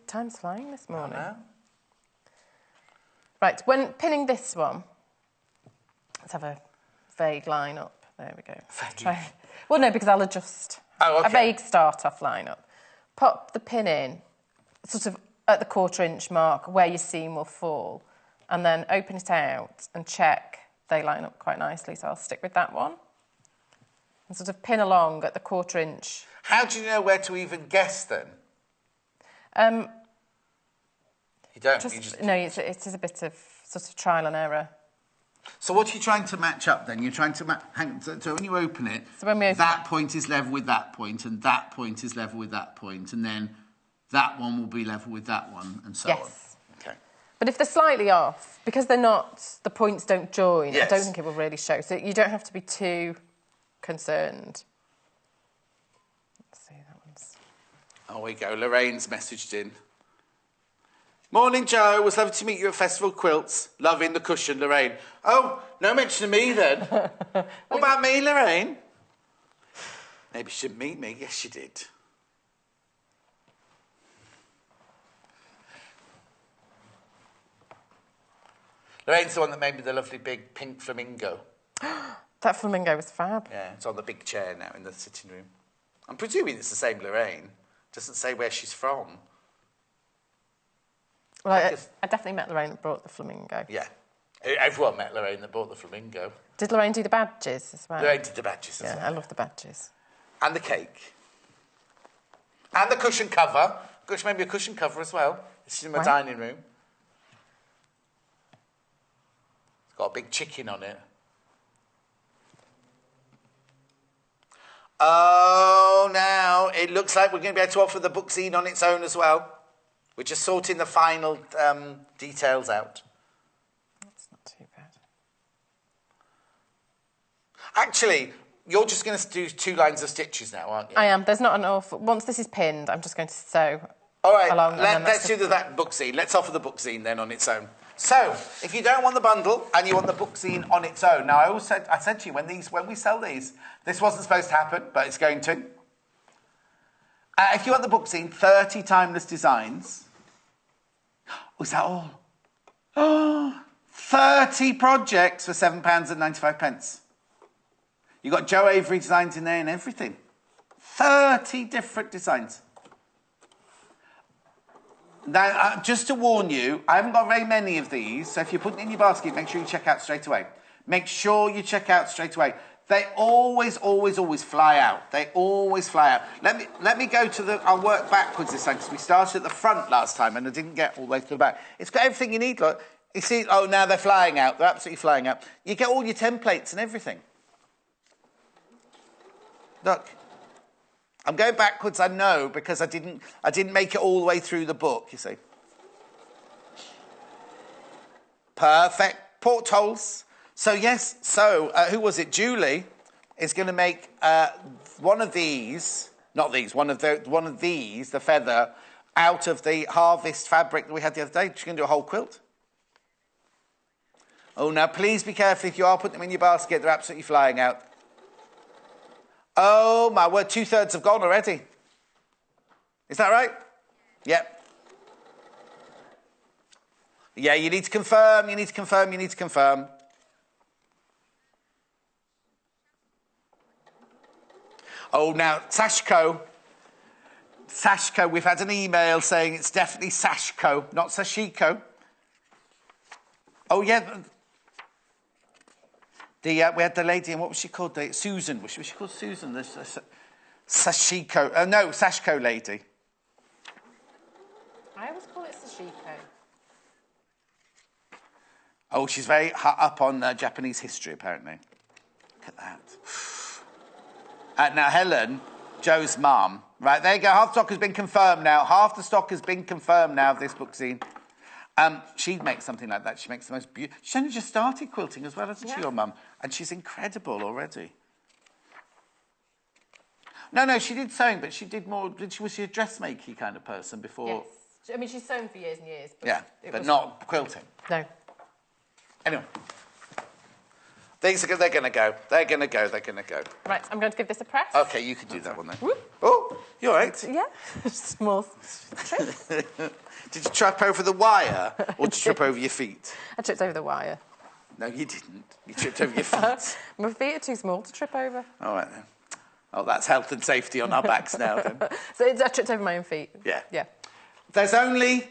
Time's flying this morning. No. Right, when pinning this one, let's have a vague line up. There we go. Well, no, because I'll adjust. Oh, OK. A vague start-off line up. Pop the pin in, sort of at the 1/4 inch mark where your seam will fall, and then open it out and check they line up quite nicely. So I'll stick with that one. And sort of pin along at the 1/4 inch. How do you know where to even guess then? You don't? No, it is a bit of sort of trial and error. So what are you trying to match up then? You're trying to so when you open it, that point is level with that point, and that point is level with that point, and then that one will be level with that one, and so on. Yes. Okay. But if they're slightly off, because they're not, the points don't join, I don't think it will really show. So you don't have to be too concerned. Let's see, that one's... Oh, we go. Lorraine's messaged in. Morning, Jo. It was lovely to meet you at Festival Quilts. Loving the cushion, Lorraine. Oh, no mention of me then. What about me, Lorraine? Maybe she didn't meet me. Yes, she did. Lorraine's the one that made me the lovely big pink flamingo. That flamingo was fab. Yeah, it's on the big chair now in the sitting room. I'm presuming it's the same Lorraine. Doesn't say where she's from. Well, I definitely met Lorraine that brought the flamingo. Yeah. Everyone met Lorraine that brought the flamingo. Did Lorraine do the badges as well? Lorraine did the badges as well. Yeah, I love the badges. And the cake. And the cushion cover. She made me a cushion cover as well. It's in my dining room. It's got a big chicken on it. Oh, now it looks like we're going to be able to offer the book zine on its own as well. We're just sorting the final details out. That's not too bad. Actually, you're just going to do 2 lines of stitches now, aren't you? I am. There's not an awful... Once this is pinned, I'm just going to sew all right, along. let's do that book zine. Let's offer the book zine then on its own. So, if you don't want the bundle and you want the book zine on its own, now I said to you when we sell these, this wasn't supposed to happen, but it's going to. If you want the book zine, 30 timeless designs. Oh, is that all? Oh, 30 projects for £7.95. You've got Jo Avery designs in there and everything. 30 different designs. Now, just to warn you, I haven't got very many of these, so if you put it in your basket, make sure you check out straight away. Make sure you check out straight away. They always fly out. They always fly out. Let me go to the... I'll work backwards this time, because we started at the front last time, and I didn't get all the way to the back. It's got everything you need, look. You see, oh, now they're flying out. They're absolutely flying out. You get all your templates and everything. Look. I'm going backwards, I know, because I didn't make it all the way through the book, you see. Perfect portholes. So, yes, who was it? Julie is going to make one of these, not these, one of these, the feather, out of the harvest fabric that we had the other day. She's going to do a whole quilt. Oh, now, please be careful. If you are putting them in your basket, they're absolutely flying out. Oh, my word, 2/3 have gone already. Is that right? Yep. Yeah, you need to confirm, you need to confirm, you need to confirm. Oh, now, Sashko, we've had an email saying it's definitely Sashko, not Sashiko. Oh, yeah. We had the lady, and what was she called? Susan. Was she called Susan? Sashiko. No, Sashko lady. I always call it Sashiko. Oh, she's very hot up on Japanese history, apparently. Look at that. Now, Helen, Joe's mum. Right, there you go. Half the stock has been confirmed now. Half the stock has been confirmed now of this book zine. She makes something like that. She makes the most beautiful... She's only just started quilting as well, hasn't she, your mum? And she's incredible already. No, she did sewing, but she did more... Was she a dressmaking kind of person before? Yes. I mean, she's sewn for years and years. But yeah, but not quilting. No. Anyway. They're going to go. They're going to go. They're going to go. Right, I'm going to give this a press. OK, you can do that one then. Whoop. Oh, you all right? Yeah. Small trip. Did you trip over the wire or did you trip over your feet? I tripped over the wire. No, you didn't. You tripped over your feet. My feet are too small to trip over. All right, then. Oh, that's health and safety on our backs now, then. So I tripped over my own feet. Yeah. Yeah. There's only...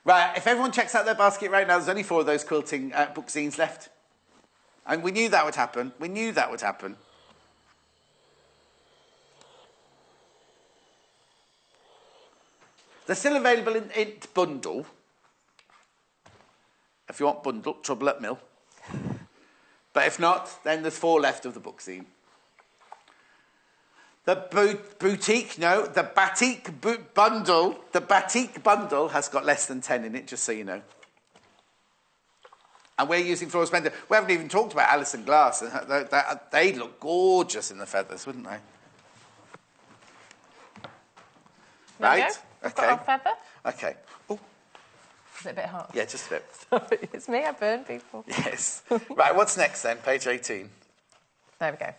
Right, if everyone checks out their basket right now, there's only 4 of those quilting book zines left. And we knew that would happen. We knew that would happen. They're still available in bundle. If you want bundle, trouble at mill. But if not, then there's 4 left of the book zine. The boutique, no, the batik bundle, the batik bundle has got less than 10 in it, just so you know. And we're using Floral Trend. We haven't even talked about Alison Glass. They'd look gorgeous in the feathers, wouldn't they? There right? We go. We've got our feather. OK. Oh. Is it a bit hot? Yeah, just a bit. Sorry, it's me, I burn people. Yes. Right, what's next then? Page 18. There we go.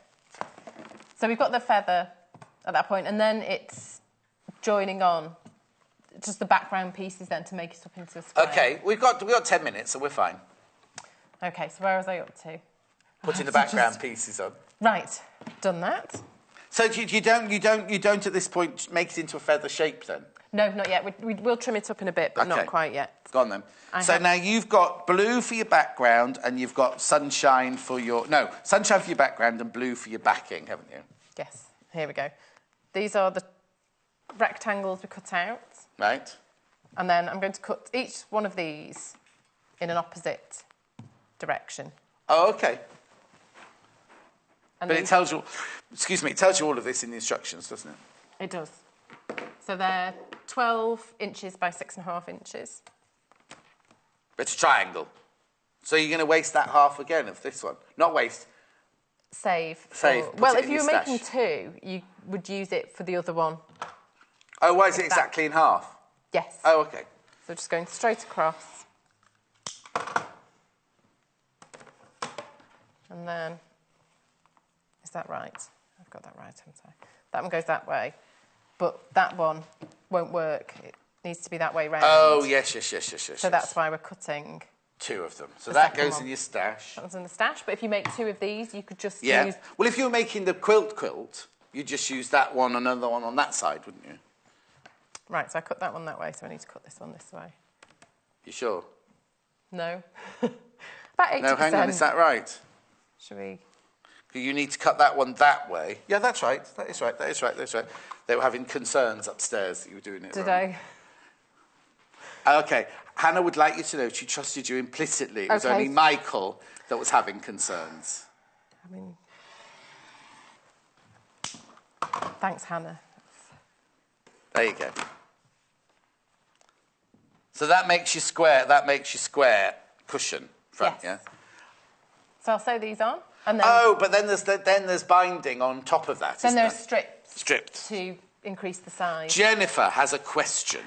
So we've got the feather at that point, and then it's joining on just the background pieces then to make it up into a square. OK, we've got 10 minutes, so we're fine. OK, so where was I up to? Putting the background pieces on. Right, done that. So you don't at this point make it into a feather shape then? No, not yet. We'll trim it up in a bit, but not quite yet. Go on then. Now you've got blue for your background and you've got sunshine for your... No, sunshine for your background and blue for your backing, haven't you? Yes, here we go. These are the rectangles we cut out. Right. And then I'm going to cut each one of these in an opposite direction. Oh, OK. And but it tells you... Excuse me, it tells you all of this in the instructions, doesn't it? It does. So they're 12 inches by 6.5 inches. It's a triangle. So you're going to waste that half again of this one? Not waste. Save. Well, if you were making 2, you would use it for the other one. Oh, why is it exactly in half? Yes. Oh, OK. So just going straight across. And then, is that right? I've got that right, haven't I? That one goes that way, but that one won't work. It needs to be that way round. Oh, yes. So that's why we're cutting 2 of them. So that goes in your stash. That was in the stash, but if you make 2 of these, you could just use... use... Well, if you were making the quilt, you'd just use that one, another one on that side, wouldn't you? Right, so I cut that one that way, so I need to cut this one this way. You sure? No. About 80%. No, hang on, is that right? Should we... You need to cut that one that way. Yeah, that's right. That is right. They were having concerns upstairs that you were doing it wrong. Did I? OK. Hannah would like you to know she trusted you implicitly. It was only Michael that was having concerns. I mean... Thanks, Hannah. There you go. So that makes you square. That makes you square cushion front, yes. Yeah? So I'll sew these on. And then but then there's binding on top of that. Then there's strips. Strips. To increase the size. Jennifer has a question.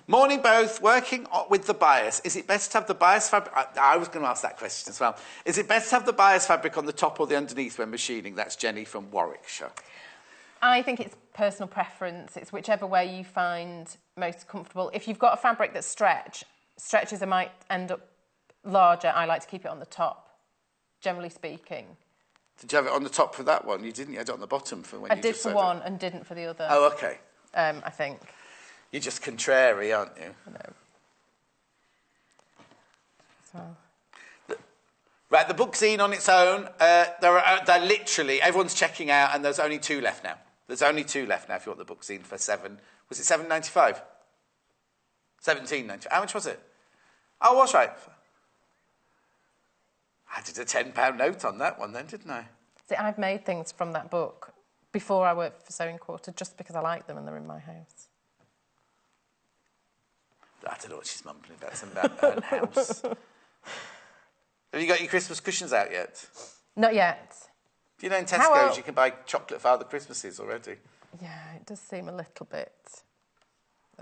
Morning both, working with the bias. Is it best to have the bias fabric... I was going to ask that question as well. Is it best to have the bias fabric on the top or the underneath when machining? That's Jenny from Warwickshire. I think it's personal preference. It's whichever way you find most comfortable. If you've got a fabric that stretches might end up larger. I like to keep it on the top. Generally speaking. Did you have it on the top for that one? You didn't. You had it on the bottom for when I did for one and didn't for the other. Oh, OK. I think. You're just contrary, aren't you? No. So. Right, the book zine on its own, they're literally, everyone's checking out and there's only 2 left now. There's only 2 left now if you want the book zine for was it $7.95? $17.95. How much was it? Oh, I was right. I did a £10 note on that one then, didn't I? See, I've made things from that book before I worked for Sewing Quarter just because I like them and they're in my house. I don't know what she's mumbling about, something about her house. Have you got your Christmas cushions out yet? Not yet. Do you know in Tesco's you can buy chocolate Father Christmases already? Yeah, it does seem a little bit...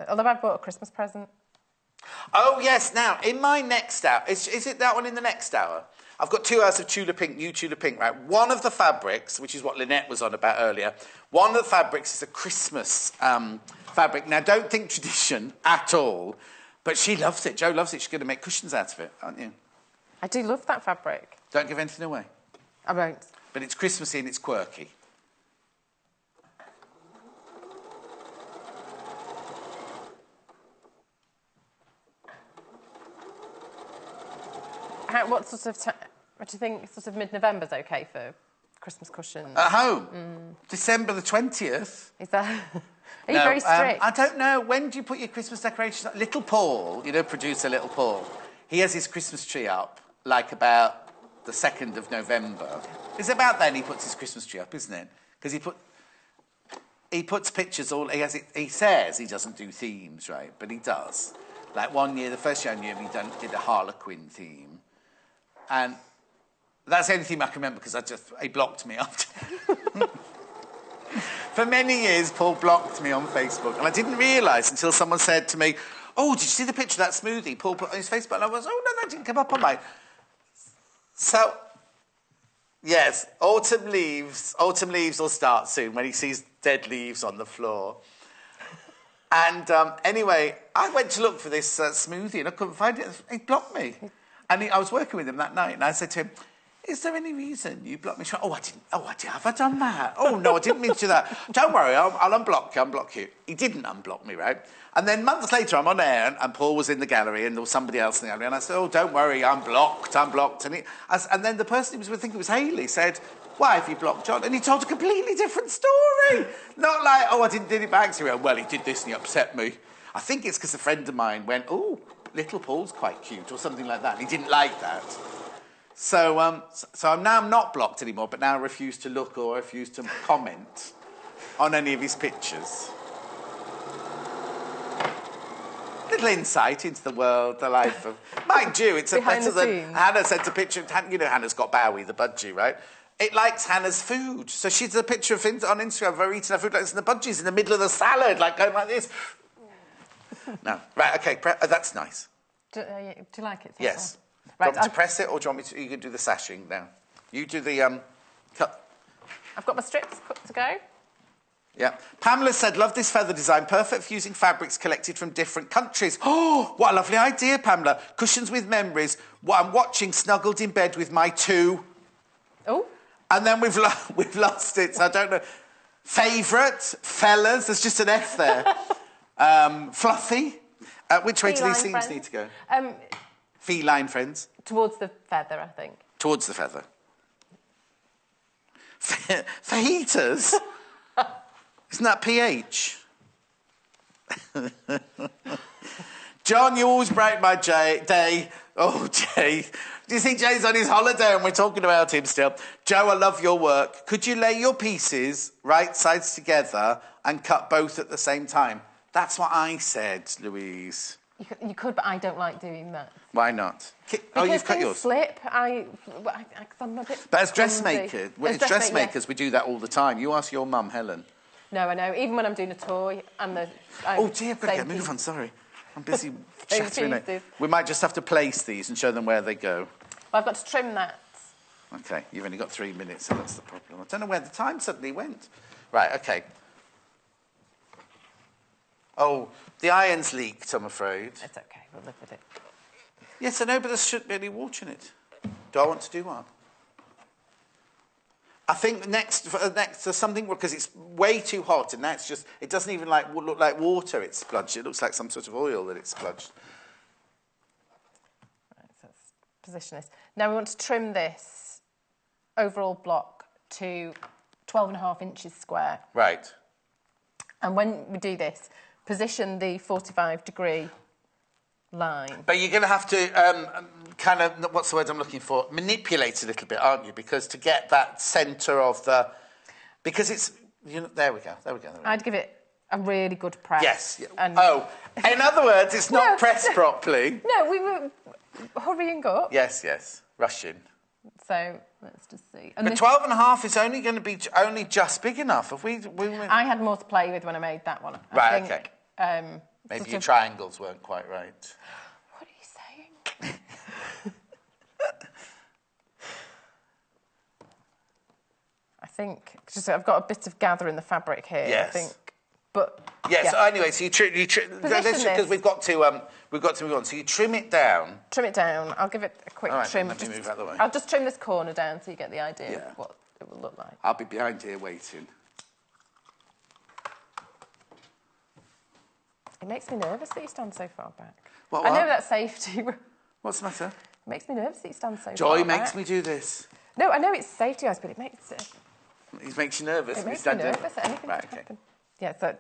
Although I bought a Christmas present. Oh, yes. Now, in my next hour... Is it that one in the next hour? I've got 2 hours of Tula Pink, new Tula Pink, right? One of the fabrics, which is what Lynette was on about earlier, one of the fabrics is a Christmas fabric. Now, don't think tradition at all, but she loves it. Jo loves it. She's going to make cushions out of it, aren't you? I do love that fabric. Don't give anything away. I won't. But it's Christmassy and it's quirky. What do you think sort of mid-November's okay for Christmas cushions? At home? December the 20th. Is that... Are you very strict? I don't know. When do you put your Christmas decorations up? Little Paul, you know, producer Little Paul, he has his Christmas tree up, like about the 2nd of November. It's about then he puts his Christmas tree up, isn't it? Because he puts pictures all... He says he doesn't do themes, right? But he does. Like one year, the first year I knew him, did a Harlequin theme. And that's the only theme I can remember because he blocked me after. For many years, Paul blocked me on Facebook. And I didn't realise until someone said to me, oh, did you see the picture of that smoothie Paul put on his Facebook? And I was, oh, no, that didn't come up on mine. So, yes, autumn leaves will start soon when he sees dead leaves on the floor. And anyway, I went to look for this smoothie and I couldn't find it. He blocked me. And I was working with him that night and I said to him, is there any reason you blocked me? She went, oh, I didn't. Have I done that? Oh, no, I didn't mean to do that. Don't worry, I'll unblock you. He didn't unblock me, right? And then months later, I'm on air and Paul was in the gallery and there was somebody else in the gallery. And I said, oh, don't worry, I'm blocked. And then the person he was with, I think it was Hayley, said, why have you blocked John? And he told a completely different story. Not like, oh, I did it back to you. Well, he did this and he upset me. I think it's because a friend of mine went, oh, little Paul's quite cute or something like that. And he didn't like that. So I'm not blocked anymore, but now I refuse to look or refuse to comment on any of his pictures. Little insight into the world, the life of... Mind you, it's better than... Hannah sent a picture... You know Hannah's got Bowie, the budgie, right? It likes Hannah's food. So she's a picture on Instagram of her eating her food like this, and the budgie's in the middle of the salad, like going like this. No. Right, OK, that's nice. Do you like it? Yes. Right, do you want me to press it, or do you want me to... You can do the sashing now. You do the cut. I've got my strips cut to go. Yeah. Pamela said, love this feather design. Perfect for using fabrics collected from different countries. Oh, what a lovely idea, Pamela. Cushions with memories. What I'm watching snuggled in bed with my two... Oh. And then we've lost it, so I don't know. Favourite, fellas, there's just an F there. Fluffy. Which way do these seams need to go? Feline friends. Towards the feather, I think. Towards the feather. Fajitas? Isn't that PH? John, you always break my day. Oh, Jay. Do you think Jay's on his holiday and we're talking about him still? Joe, I love your work. Could you lay your pieces right sides together and cut both at the same time? That's what I said, Louise. You could, but I don't like doing that. Why not? Because you've cut yours. Slip. I'm a bit. But as dressmakers, we do that all the time. You ask your mum, Helen. No, I know. Even when I'm doing a toy and the... oh, dear, I've got to get a move on, sorry. I'm busy chattering it. We might just have to place these and show them where they go. Well, I've got to trim that. OK, you've only got 3 minutes, so that's the problem. I don't know where the time suddenly went. Right, OK. Oh, the iron's leaked, I'm afraid. It's OK, we'll live with it. Yes, I know, but there shouldn't be any water in it. Do I want to do one? I think next there's something, because it's way too hot, and that's just, it doesn't even look like water it's spludged. It looks like some sort of oil that it's spludged. Right, so let's position this. Now we want to trim this overall block to 12.5 inches square. Right. And when we do this, position the 45-degree line. But you're going to have to kind of, what's the word I'm looking for? Manipulate a little bit, aren't you? Because to get that centre of the... Because it's... there we go. I'd give it a really good press. Yes. And in other words, it's not pressed properly. No, we were hurrying up. Yes, rushing. So let's just see. And but 12.5 is only going to be only just big enough. Have we... I had more to play with when I made that one. Right, OK. Maybe your triangles weren't quite right. What are you saying? I think just I've got a bit of gather in the fabric here. Yes. I think, but yes. Yeah. So anyway, so you trim because we've got to move on. So you trim it down. Trim it down. I'll give it a quick trim. Let me move out the way. I'll just trim this corner down so you get the idea of what it will look like. I'll be behind here waiting. It makes me nervous that you stand so far back. What? I know that's safety. What's the matter? It makes me nervous that you stand so far back. Joy makes me do this. No, I know it's safety-wise, but it makes it... It makes you nervous. It makes me nervous that anything could happen. Yeah, so...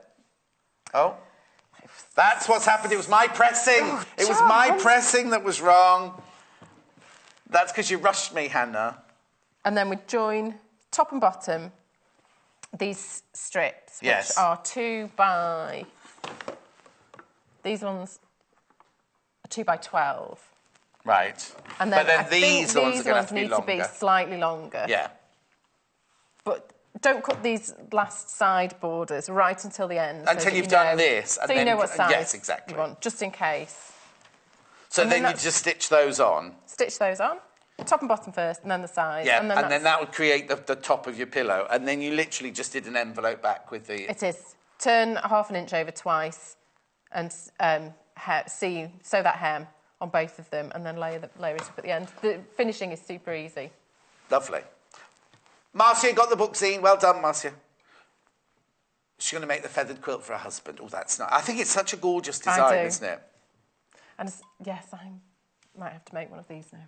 Oh. That's what's happened. It was my pressing. Oh, it was my pressing that was wrong. That's because you rushed me, Hannah. And then we join top and bottom these strips, which are 2 by... These ones are 2 by 12. Right. And then, but then these ones are going to need to be slightly longer. Yeah. But don't cut these last side borders right until the end. Until you've done this. So you know what size exactly. you want, just in case. So then you just stitch those on. Stitch those on. Top and bottom first, and then the sides. Yeah, and then that would create the top of your pillow. And then you literally just did an envelope back with the... It is. Turn 1/2 inch over twice and sew that hem on both of them and then layer it up at the end. The finishing is super easy. Lovely. Marcia got the book zine. Well done, Marcia. She's going to make the feathered quilt for her husband. Oh, that's nice. I think it's such a gorgeous design, isn't it? And yes, I might have to make one of these now.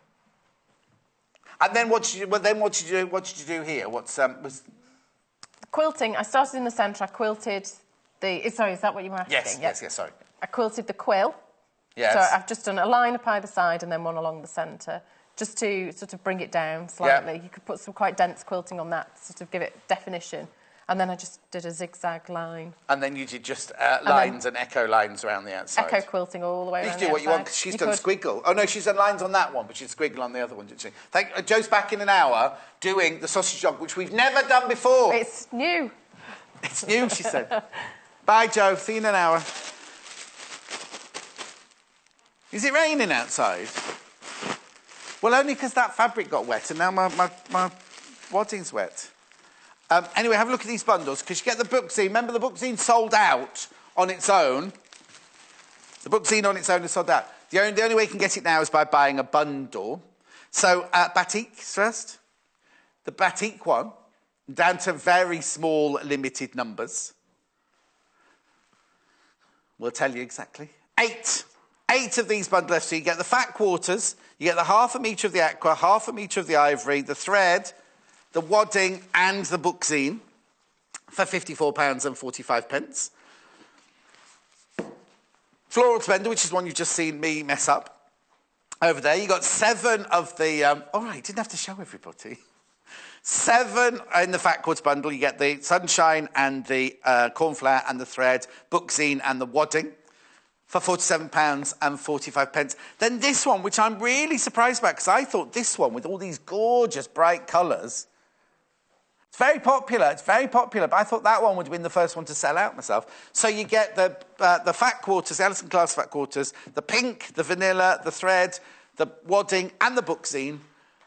And then what did you do here? Quilting. I started in the centre. I quilted the... Sorry, is that what you were asking? Yes, sorry. I quilted the quill. Yes. So I've just done a line up either side and then one along the centre, just to sort of bring it down slightly. Yeah. You could put some quite dense quilting on that to sort of give it definition. And then I just did a zigzag line. And then you did just lines and echo lines around the outside. Echo quilting all the way around the outside. You do what you want, because she's done squiggle. Oh, no, she's done lines on that one, but she's squiggle on the other one, didn't she? Jo's back in an hour doing the sausage dog, which we've never done before. It's new. It's new, she said. Bye, Jo. See you in an hour. Is it raining outside? Well, only because that fabric got wet and now my wadding's wet. Anyway, have a look at these bundles, because you get the book zine. Remember, the book zine sold out on its own. The book zine on its own is sold out. The only way you can get it now is by buying a bundle. So, batik first. The batik one, down to very small, limited numbers. We'll tell you exactly. 8 of these bundles left. So you get the fat quarters, you get the half a metre of the aqua, half a metre of the ivory, the thread, the wadding and the book zine for £54.45. Floral Trend, which is one you've just seen me mess up over there. You got 7 of the... all right, didn't have to show everybody. 7 in the fat quarter bundle. You get the sunshine and the cornflower and the thread, book zine and the wadding for £47.45. Then this one, which I'm really surprised about, because I thought this one, with all these gorgeous bright colours, it's very popular, but I thought that one would have been the first one to sell out myself. So you get the fat quarters, the Alison Class fat quarters, the pink, the vanilla, the thread, the wadding and the book zine,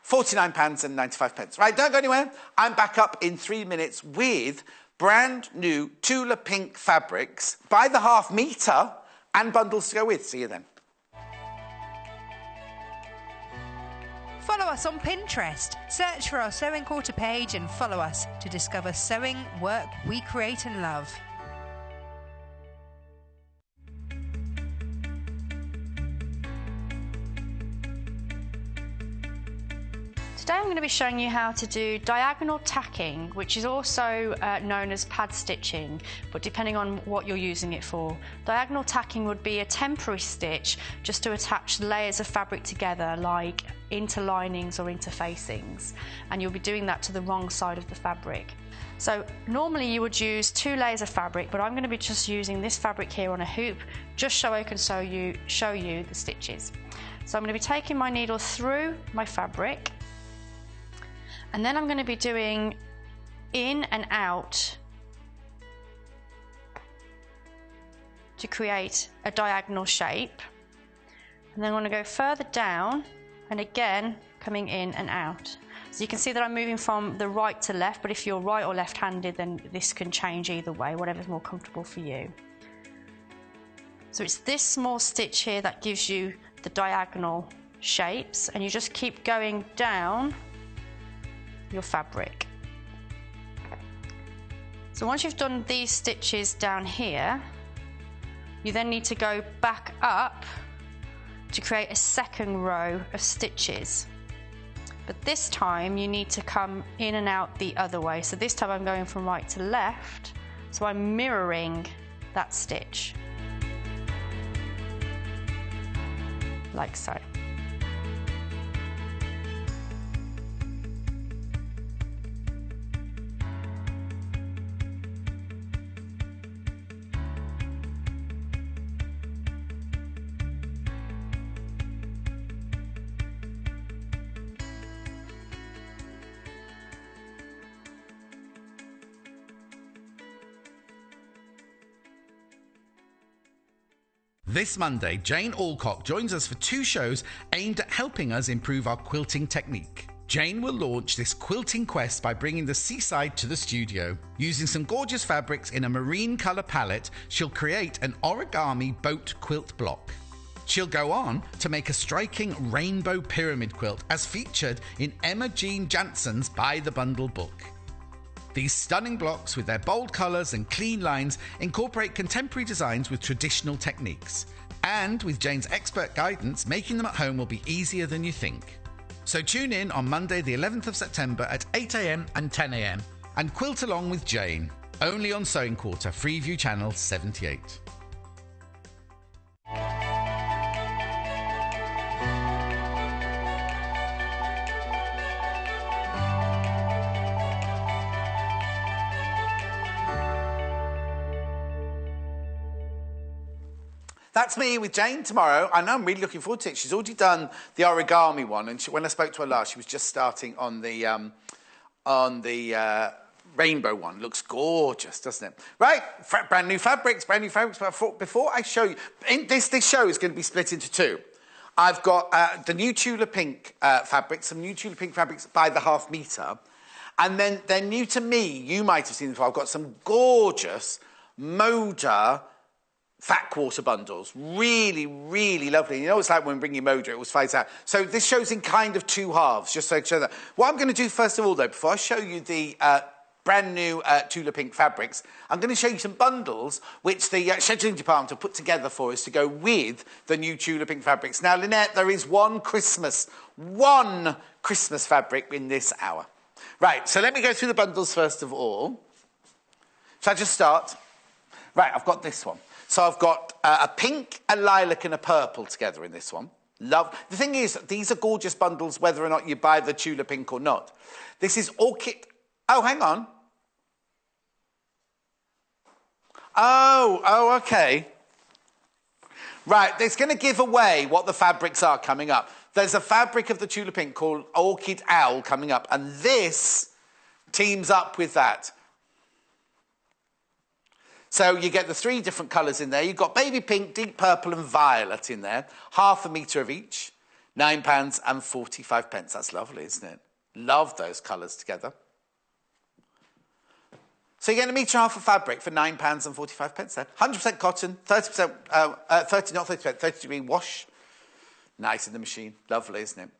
£49.95. Right, don't go anywhere. I'm back up in 3 minutes with brand new Tula Pink fabrics by the half metre and bundles to go with. See you then. Follow us on Pinterest. Search for our Sewing Quarter page and follow us to discover sewing work we create and love. Today I'm going to be showing you how to do diagonal tacking, which is also known as pad stitching, but depending on what you're using it for. Diagonal tacking would be a temporary stitch just to attach layers of fabric together, like interlinings or interfacings, and you'll be doing that to the wrong side of the fabric. So normally you would use 2 layers of fabric, but I'm going to be just using this fabric here on a hoop, just so I can show you the stitches. So I'm going to be taking my needle through my fabric, and then I'm going to be doing in and out to create a diagonal shape. And then I'm going to go further down and again coming in and out. So you can see that I'm moving from the right to left, but if you're right or left-handed, then this can change either way, whatever's more comfortable for you. So it's this small stitch here that gives you the diagonal shapes, and you just keep going down your fabric. So once you've done these stitches down here, you then need to go back up to create a second row of stitches. But this time you need to come in and out the other way. So this time I'm going from right to left, so I'm mirroring that stitch, like so. This Monday, Jane Alcock joins us for 2 shows aimed at helping us improve our quilting technique. Jane will launch this quilting quest by bringing the seaside to the studio. Using some gorgeous fabrics in a marine colour palette, she'll create an origami boat quilt block. She'll go on to make a striking rainbow pyramid quilt as featured in Emma Jean Jansen's By the Bundle book. These stunning blocks, with their bold colours and clean lines, incorporate contemporary designs with traditional techniques. And with Jane's expert guidance, making them at home will be easier than you think. So tune in on Monday the 11th of September at 8 AM and 10 AM and quilt along with Jane, only on Sewing Quarter, Freeview Channel 78. That's me with Jane tomorrow. I know, I'm really looking forward to it. She's already done the origami one, and when I spoke to her last, she was just starting on the rainbow one. Looks gorgeous, doesn't it? Right, brand new fabrics. But before I show you, this show is going to be split into 2. I've got the new Tula Pink fabrics, some new Tula Pink fabrics by the half metre. And then they're new to me. You might have seen them before. I've got some gorgeous Moda fat quarter bundles. Really, really lovely. You know, it's like when we bring you Moda, it was fades out. So this shows in kind of two halves, just so I can show that. What I'm going to do first of all, though, before I show you the brand new Tula Pink fabrics, I'm going to show you some bundles which the scheduling department have put together for us to go with the new Tula Pink fabrics. Now, Lynette, there is one Christmas fabric in this hour. Right, so let me go through the bundles first of all. Shall I just start? Right, I've got this one. So I've got a pink, a lilac and a purple together in this one. Love. The thing is, these are gorgeous bundles whether or not you buy the Tula Pink or not. This is orchid... Oh, hang on. Oh, okay. Right, it's going to give away what the fabrics are coming up. There's a fabric of the Tula Pink called Orchid Owl coming up, and this teams up with that. So you get the three different colours in there. You've got baby pink, deep purple and violet in there. Half a metre of each. £9.45. That's lovely, isn't it? Love those colours together. So you get a metre and a half of fabric for £9.45 then. 100% cotton, 30-degree wash. Nice in the machine. Lovely, isn't it?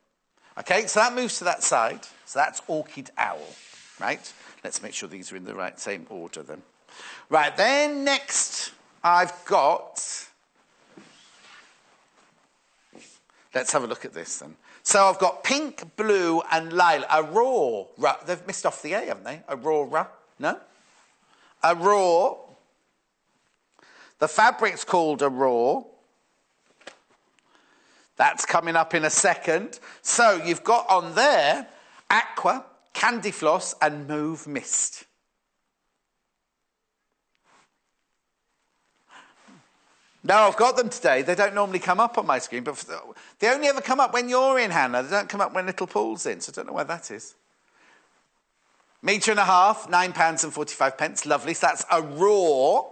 Okay, so that moves to that side. So that's Orchid Owl, right? Let's make sure these are in the right same order then. Right, then next I've got... Let's have a look at this then. So I've got pink, blue and lilac. Aurora. They've missed off the A, haven't they? Aurora. No? Aurora. The fabric's called Aurora. That's coming up in a second. So you've got on there Aqua, Candy Floss and Mauve Mist. No, I've got them today. They don't normally come up on my screen, but they only ever come up when you're in, Hannah. They don't come up when little Paul's in, so I don't know where that is. Metre and a half, £9.45. Lovely. So that's Aurora.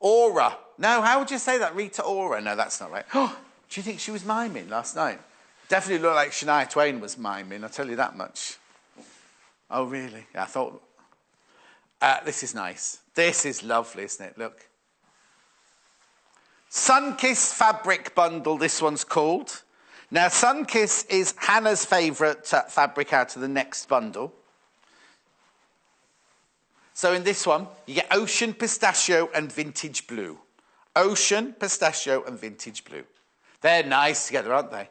Aura. No, how would you say that? Rita Ora. No, that's not right. Oh, do you think she was miming last night? Definitely looked like Shania Twain was miming, I'll tell you that much. Oh, really? Yeah, I thought... this is nice. This is lovely, isn't it? Look. Sunkiss fabric bundle, this one's called. Now, Sunkiss is Hannah's favourite fabric out of the next bundle. So in this one, you get Ocean, Pistachio and Vintage Blue. Ocean, Pistachio and Vintage Blue. They're nice together, aren't they?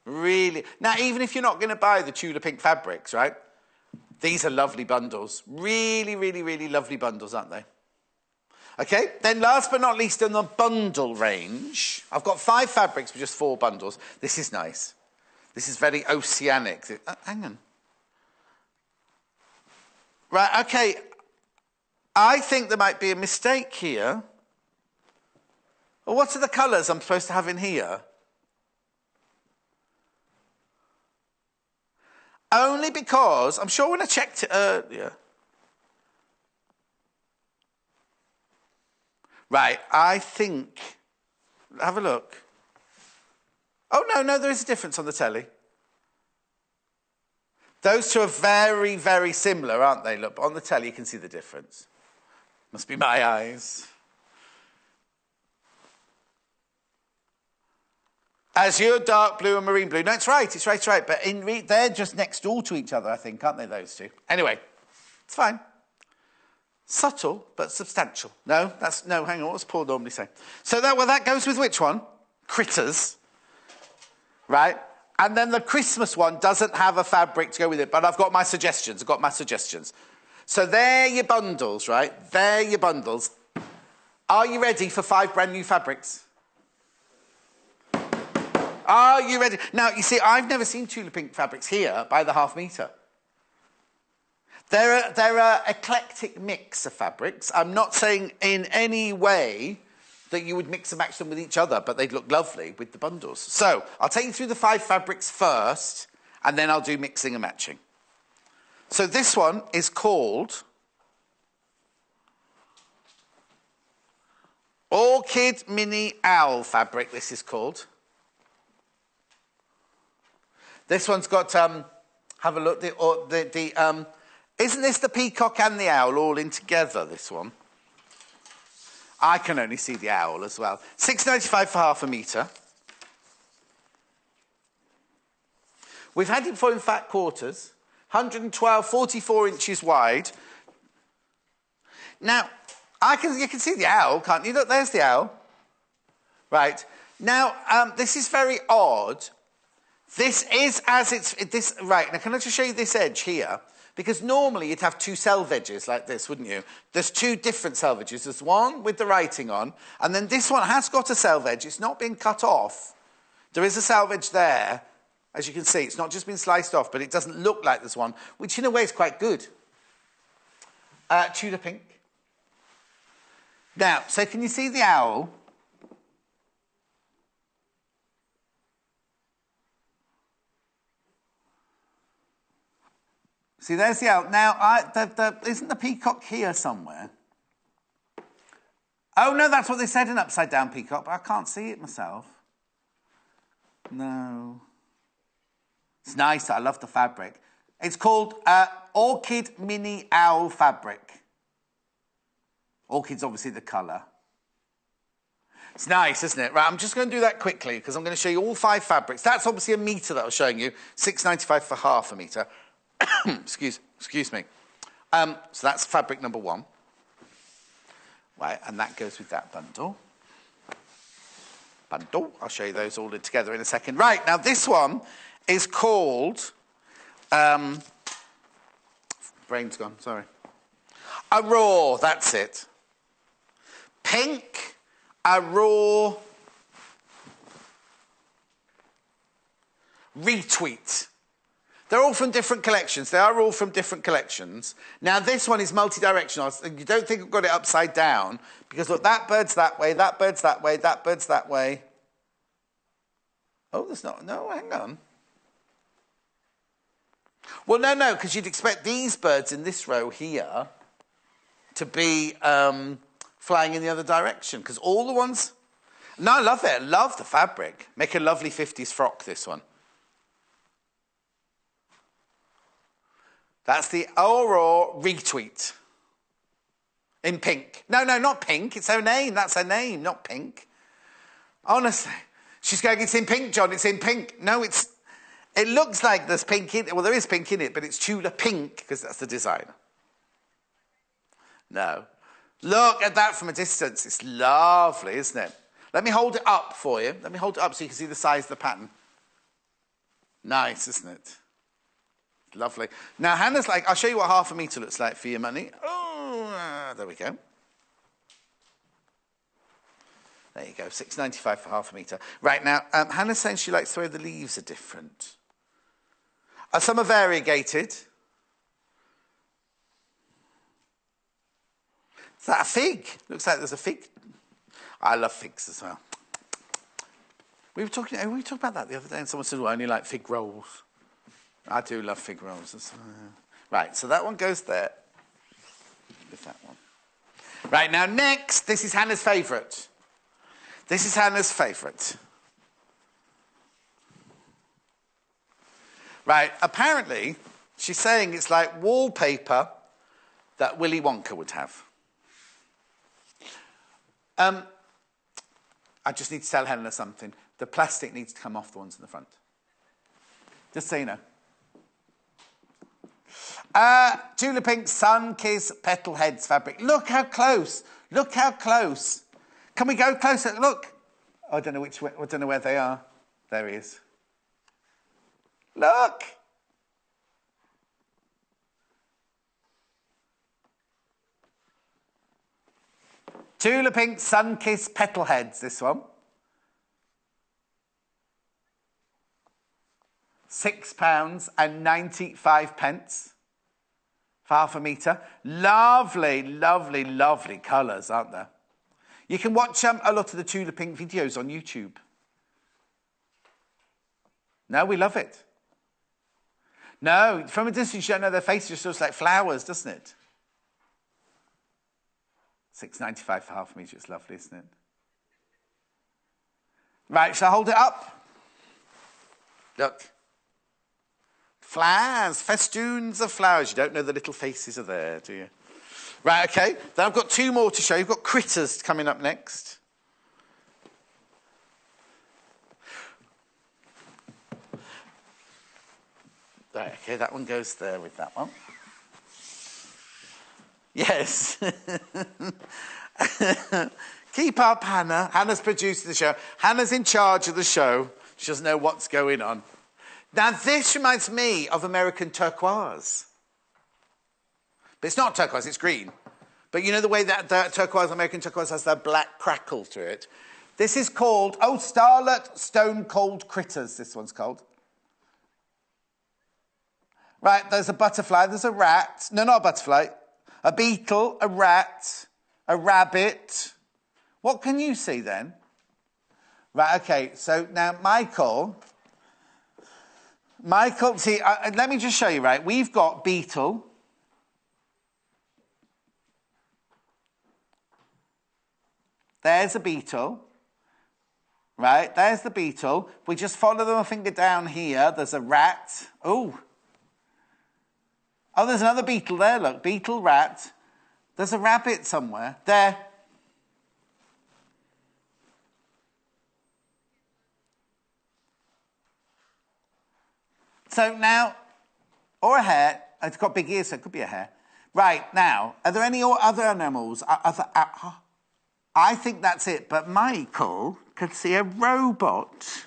Really. Now, even if you're not going to buy the Tula Pink fabrics, right? These are lovely bundles. Really, really, really lovely bundles, aren't they? Okay, then last but not least in the bundle range, I've got 5 fabrics for just 4 bundles. This is nice. This is very oceanic. Hang on. Right, okay. I think there might be a mistake here. Well, what are the colours I'm supposed to have in here? Only because, I'm sure when I checked it earlier... Right, I think... Have a look. Oh, no, there is a difference on the telly. Those two are very, very similar, aren't they? Look, on the telly you can see the difference. Must be my eyes. Azure, dark blue and marine blue. No, it's right. But they're just next door to each other, I think, aren't they, those two? Anyway, it's fine. Subtle, but substantial. No, hang on, what does Paul normally say? So that goes with which one? Critters. Right? And then the Christmas one doesn't have a fabric to go with it, but I've got my suggestions. So they're your bundles, right? They're your bundles. Are you ready for 5 brand new fabrics? Are you ready? Now, you see, I've never seen Tula Pink fabrics here by the half metre. They're an eclectic mix of fabrics. I'm not saying in any way that you would mix and match them with each other, but they'd look lovely with the bundles. So I'll take you through the 5 fabrics first, and then I'll do mixing and matching. So this one is called Orchid Mini Owl fabric, this is called. This one's got, have a look, isn't this the peacock and the owl all in together, this one? I can only see the owl as well. £6.95 for half a metre. We've had it before in fat quarters. 112, 44 inches wide. Now, you can see the owl, can't you? Look, there's the owl. Right. Now, this is very odd. This is as it's... Right, now can I just show you this edge here? Because normally you'd have two selve edges like this, wouldn't you? There's two different selve edges. There's one with the writing on, and then this one has got a selve edge. It's not been cut off. There is a selve edge there. As you can see, it's not just been sliced off, but it doesn't look like there's one, which in a way is quite good. Tula Pink. Now, so can you see the owl? See, there's the owl. Now, isn't the peacock here somewhere? Oh, no, that's what they said in Upside Down Peacock, but I can't see it myself. No. It's nice. I love the fabric. It's called Orchid Mini Owl Fabric. Orchid's obviously the colour. It's nice, isn't it? Right, I'm just going to do that quickly because I'm going to show you all 5 fabrics. That's obviously a metre that I was showing you. £6.95 for half a metre. excuse me. So that's fabric number 1. Right, and that goes with that bundle. I'll show you those all together in a second. Right, now this one is called... brain's gone, sorry. Aurora, that's it. Pink, Aurora, Retweet. They're all from different collections. They are all from different collections. Now, this one is multi-directional. You don't think I've got it upside down, because, look, that bird's that way, that bird's that way, that bird's that way. Oh, there's not... No, hang on. Well, no, because you'd expect these birds in this row here to be flying in the other direction, because all the ones... No, I love it. I love the fabric. Make a lovely 50s frock, this one. That's the Aurora Retweet. In pink. No, not pink. It's her name. That's her name, not pink. Honestly. She's going, it's in pink, John. It's in pink. No, it's... It looks like there's pink in it. Well, there is pink in it, but it's Tula Pink, because that's the designer. No. Look at that from a distance. It's lovely, isn't it? Let me hold it up for you. Let me hold it up so you can see the size of the pattern. Nice, isn't it? Lovely. Now, Hannah's like, I'll show you what half a metre looks like for your money. Oh, there we go. There you go, £6.95 for half a metre. Right, now, Hannah's saying she likes the way the leaves are different. Some are variegated. Is that a fig? Looks like there's a fig. I love figs as well. We were talking about that the other day, and someone said, well, I only like fig rolls. I do love fig rolls as well. Right, so that one goes there. With that one. Right, now next, this is Hannah's favourite. This is Hannah's favourite. Right, apparently, she's saying it's like wallpaper that Willy Wonka would have. I just need to tell Hannah something. The plastic needs to come off the ones in the front. Just so you know. Tula Pink Sun Kiss Petal Heads fabric. Look how close. Look how close. Can we go closer? Look. Oh, I don't know which way. I don't know where they are. There he is. Look. Tula Pink Sun Kiss Petal Heads, this one. £6.95 for half a metre. Lovely, lovely, lovely colours, aren't there? You can watch a lot of the Tula Pink videos on YouTube. No, we love it. No, from a distance, you don't know their faces, just looks like flowers, doesn't it? £6.95 for half a metre, it's lovely, isn't it? Right, shall I hold it up? Look. Flowers, festoons of flowers. You don't know the little faces are there, do you? Right, okay. Then I've got two more to show you. I've got critters coming up next. Right, okay, that one goes there with that one. Yes. Keep up, Hannah. Hannah's producing the show. Hannah's in charge of the show. She doesn't know what's going on. Now, this reminds me of American turquoise. But it's not turquoise, it's green. But you know the way that turquoise, American turquoise, has that black crackle to it? This is called, Starlet Stone Cold Critters, this one's called. Right, there's a butterfly, there's a rat. No, not a butterfly. A beetle, a rat, a rabbit. What can you see then? Right, okay, so now Michael, see, let me just show you, right? We've got beetle. There's a beetle. Right, there's the beetle. We just follow the finger down here. There's a rat. Oh, there's another beetle there, look. Beetle, rat. There's a rabbit somewhere. There. So now, or a hare. It's got big ears, so it could be a hare. Right, now, are there any other animals? I think that's it, but Michael could see a robot.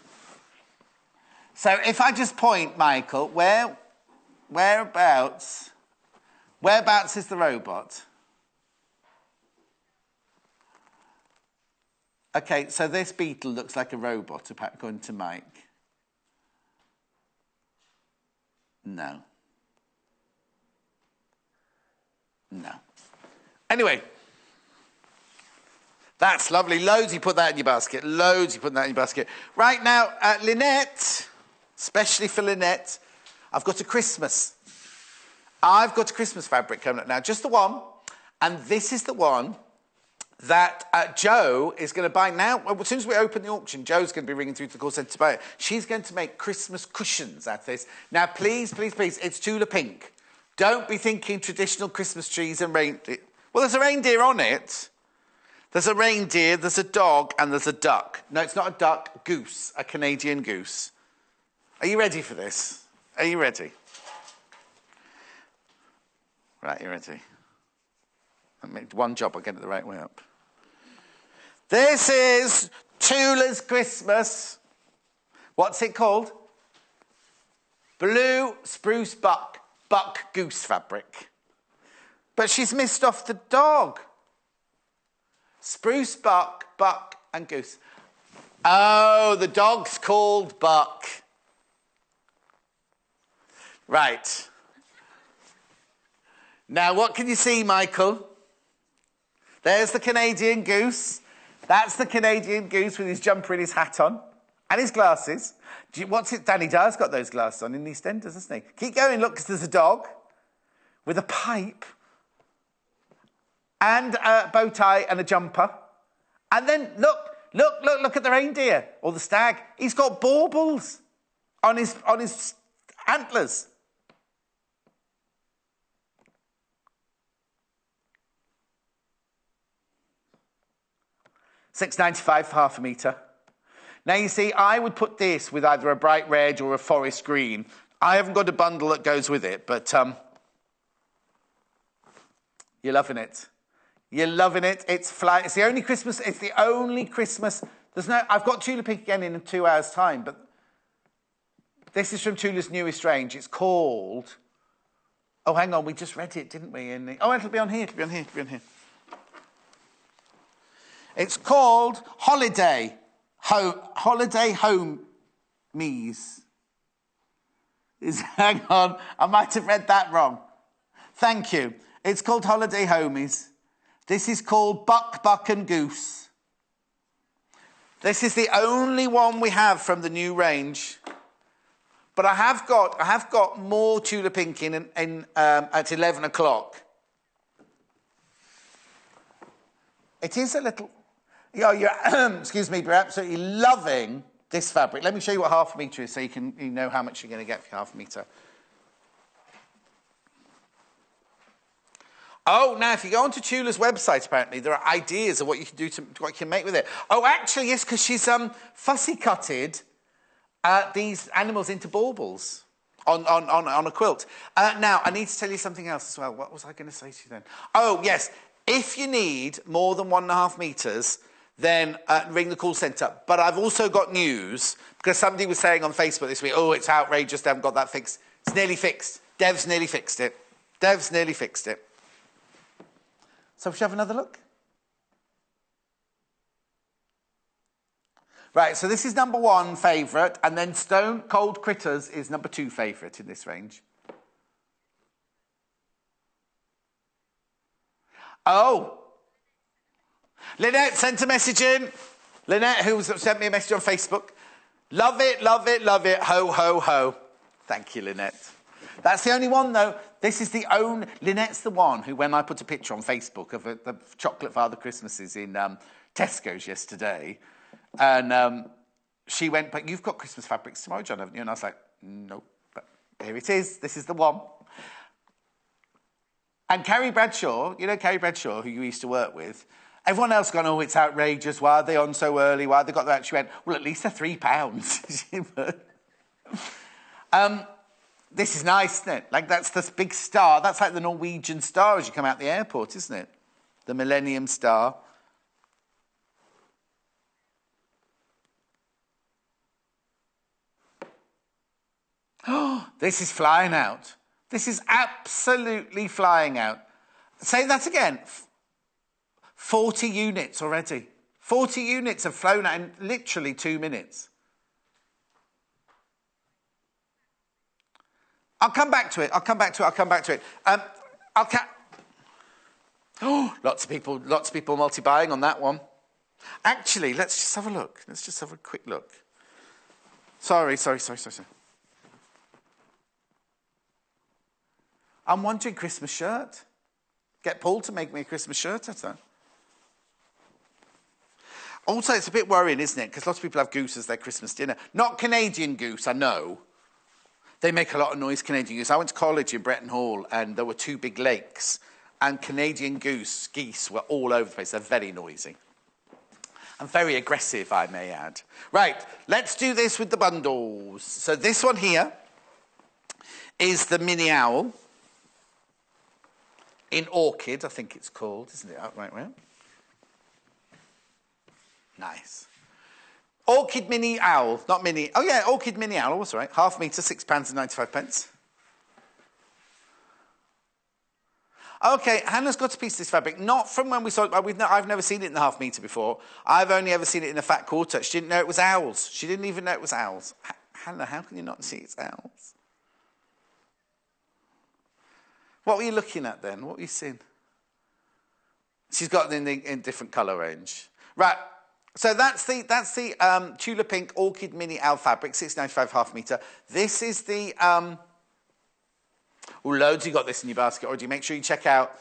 So if I just point, Michael, whereabouts is the robot? Okay, so this beetle looks like a robot, according to Mike. No. No. Anyway, that's lovely. Loads you put that in your basket. Loads you put that in your basket. Right now, Lynette, especially for Lynette, I've got a Christmas fabric coming up now. Just the one. And this is the one that Jo is going to buy now. Well, as soon as we open the auction, Jo's going to be ringing through to the call centre to buy it. She's going to make Christmas cushions out of this. Now, please, please, please, it's Tula Pink. Don't be thinking traditional Christmas trees and reindeer. Well, there's a reindeer on it. There's a reindeer, there's a dog, and there's a duck. No, it's not a duck, goose, a Canadian goose. Are you ready for this? Are you ready? Right, you ready? I made one job, I'll get it the right way up. This is Tula's Christmas. What's it called? Blue spruce buck goose fabric. But she's missed off the dog. Spruce buck, and goose. Oh, the dog's called Buck. Right. Now, what can you see, Michael? There's the Canadian goose. That's the Canadian goose with his jumper and his hat on. And his glasses. Danny Dyer's got those glasses on in EastEnders, hasn't he? Keep going, look, because there's a dog with a pipe and a bow tie and a jumper. And then, look at the reindeer or the stag. He's got baubles on his antlers. $6.95 for half a metre. Now, you see, I would put this with either a bright red or a forest green. I haven't got a bundle that goes with it, but you're loving it. You're loving it. It's the only Christmas. It's the only Christmas. I've got Tula Pink again in 2 hours' time, but this is from Tula's newest range. It's called. Oh, hang on. We just read it, didn't we? It'll be on here. It'll be on here. It's called Holiday Home Me's. Hang on. I might have read that wrong. Thank you. It's called Holiday Homies. This is called Buck and Goose. This is the only one we have from the new range. But I have got more Tula Pink in at 11 o'clock. It is a little. You're excuse me, you're absolutely loving this fabric. Let me show you what half a metre is so you know how much you're going to get for half a metre. Oh, now if you go onto Tula's website, apparently there are ideas of what you can do what you can make with it. Oh, actually, yes, because she's fussy cutted these animals into baubles on a quilt. Now, I need to tell you something else as well. What was I going to say to you then? Oh, yes. If you need more than 1.5 metres, then ring the call centre. But I've also got news, because somebody was saying on Facebook this week, oh, it's outrageous, they haven't got that fixed. It's nearly fixed. Dev's nearly fixed it. Dev's nearly fixed it. So should we have another look? Right, so this is number 1 favourite, and then Stone Cold Critters is number 2 favourite in this range. Oh! Lynette sent a message in. Lynette, who sent me a message on Facebook. Love it, love it, love it. Ho, ho, ho. Thank you, Lynette. That's the only one, though. This is the only... Lynette's the one who, when I put a picture on Facebook of the chocolate Father Christmases in Tesco's yesterday, and she went, but you've got Christmas fabrics tomorrow, John, haven't you? And I was like, nope, but here it is. This is the one. And Carrie Bradshaw, you know Carrie Bradshaw, who you used to work with, everyone else gone, oh, it's outrageous. Why are they on so early? Why have they got that? She went, well, at least they're £3. This is nice, isn't it? Like, that's this big star. That's like the Norwegian star as you come out the airport, isn't it? The Millennium Star. Oh, this is flying out. This is absolutely flying out. Say that again. 40 units already. 40 units have flown out in literally 2 minutes. I'll come back to it. Oh, lots of people multi-buying on that one. Actually, let's just have a look. Let's just have a quick look. Sorry. I'm wanting a Christmas shirt. Get Paul to make me a Christmas shirt, I thought. Also, it's a bit worrying, isn't it? Because lots of people have goose as their Christmas dinner. Not Canadian goose, I know. They make a lot of noise, Canadian goose. I went to college in Bretton Hall, and there were 2 big lakes, and Canadian geese were all over the place. They're very noisy. And very aggressive, I may add. Right, let's do this with the bundles. So this one here is the mini owl in orchid, I think it's called, isn't it? Right round. Nice. Orchid mini owl, not mini. Oh yeah, orchid mini owl. That's right. £1/2 metre, £6.95. Okay, Hannah's got a piece of this fabric, not from when we saw it. I've never seen it in the £1/2 metre before. I've only ever seen it in a fat quarter. She didn't know it was owls. She didn't even know it was owls. Hannah, how can you not see it's owls? What were you looking at then? What were you seeing? She's got it in different colour range. Right. So that's the Tula Pink Orchid Mini Owl fabric, £6.95 £1/2 metre. This is the... loads you got this in your basket already. Make sure you check out.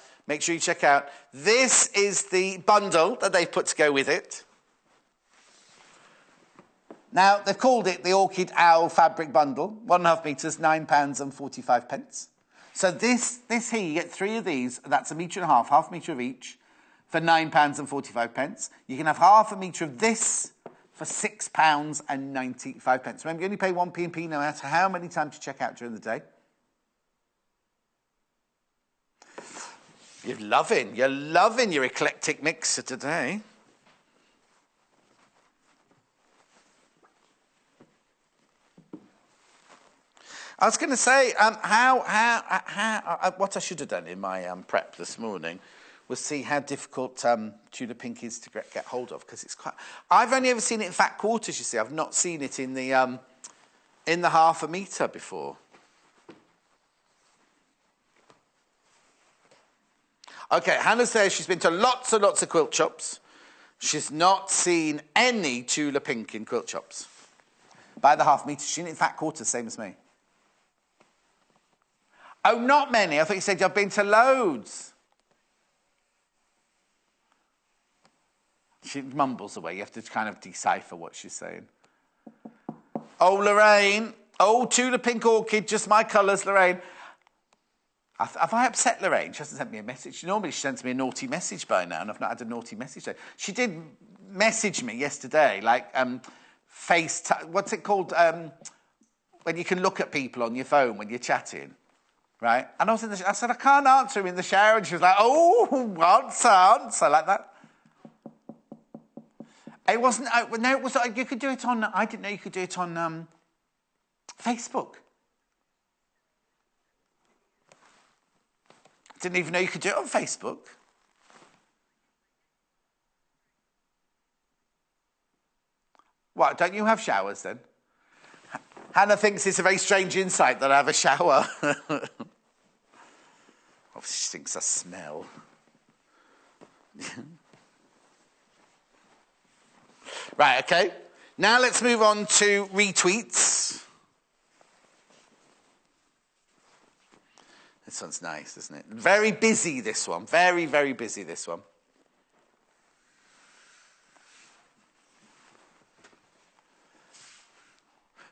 This is the bundle that they've put to go with it. Now, they've called it the Orchid Owl Fabric Bundle. 1.5 metres, £9.45. So this here, you get 3 of these. That's 1.5 metres, £1/2 metre of each, for £9.45. You can have £1/2 metre of this for £6.95. Remember, you only pay 1 p&p no matter how many times you check out during the day. You're loving your eclectic mixer today. I was going to say, what I should have done in my prep this morning was see how difficult Tula Pink is to get hold of, because it's quite... I've only ever seen it in fat quarters, you see. I've not seen it in the £1/2 metre before. Okay, Hannah says she's been to lots and lots of quilt shops. She's not seen any Tula Pink in quilt shops. By the £1/2 metre, she's seen it in fat quarters, same as me. Oh, not many. I thought you said I've been to loads. She mumbles away. You have to kind of decipher what she's saying. Oh, Lorraine. Oh, Tula Pink Orchid, just my colours, Lorraine. Have I upset Lorraine? She hasn't sent me a message. Normally she sends me a naughty message by now, and I've not had a naughty message today. She did message me yesterday, like what's it called? When you can look at people on your phone when you're chatting, right? And I said, I can't answer him in the shower. And she was like, oh, answer, like that. It wasn't, no, it was, you could do it on, I didn't know you could do it on Facebook. Didn't even know you could do it on Facebook. What, don't you have showers then? Hannah thinks it's a very strange insight that I have a shower. Obviously she thinks I smell. Right, okay. Now let's move on to retweets. This one's nice, isn't it? Very busy, this one. Very, very busy, this one.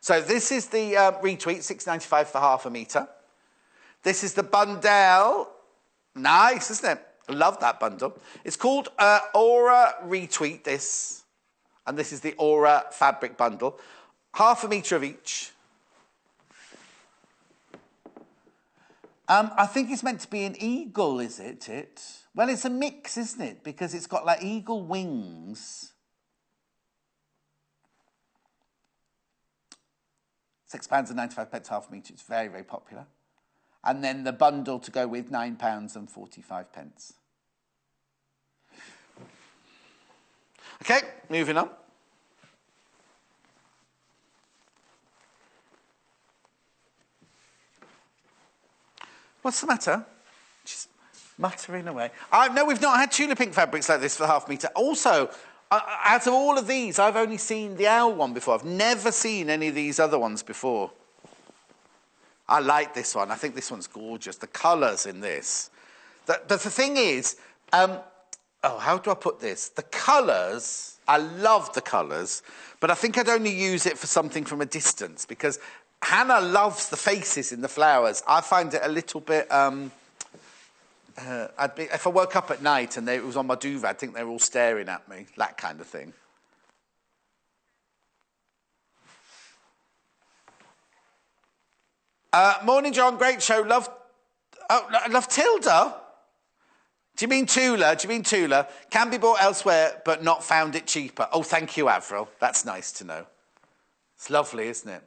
So this is the retweet, $6.95 for half a metre. This is the bundle. Nice, isn't it? I love that bundle. It's called Aura Retweet, this. And this is the Aura fabric bundle. Half a metre of each. I think it's meant to be an eagle, is it? Well, it's a mix, isn't it? Because it's got like eagle wings. £6.95 half a metre. It's very, very popular. And then the bundle to go with, £9.45. Okay, moving on. What's the matter? She's muttering away. No, we've not had Tula Pink fabrics like this for half a metre. Also, out of all of these, I've only seen the owl one before. I've never seen any of these other ones before. I like this one. I think this one's gorgeous. The colours in this. But the thing is, how do I put this? The colours, I love the colours, but I think I'd only use it for something from a distance because Hannah loves the faces in the flowers. I find it a little bit... if I woke up at night and it was on my duvet, I'd think they were all staring at me, that kind of thing. Morning, John. Great show. Love Tilda. Do you mean Tula? Can be bought elsewhere, but not found it cheaper. Oh, thank you, Avril. That's nice to know. It's lovely, isn't it?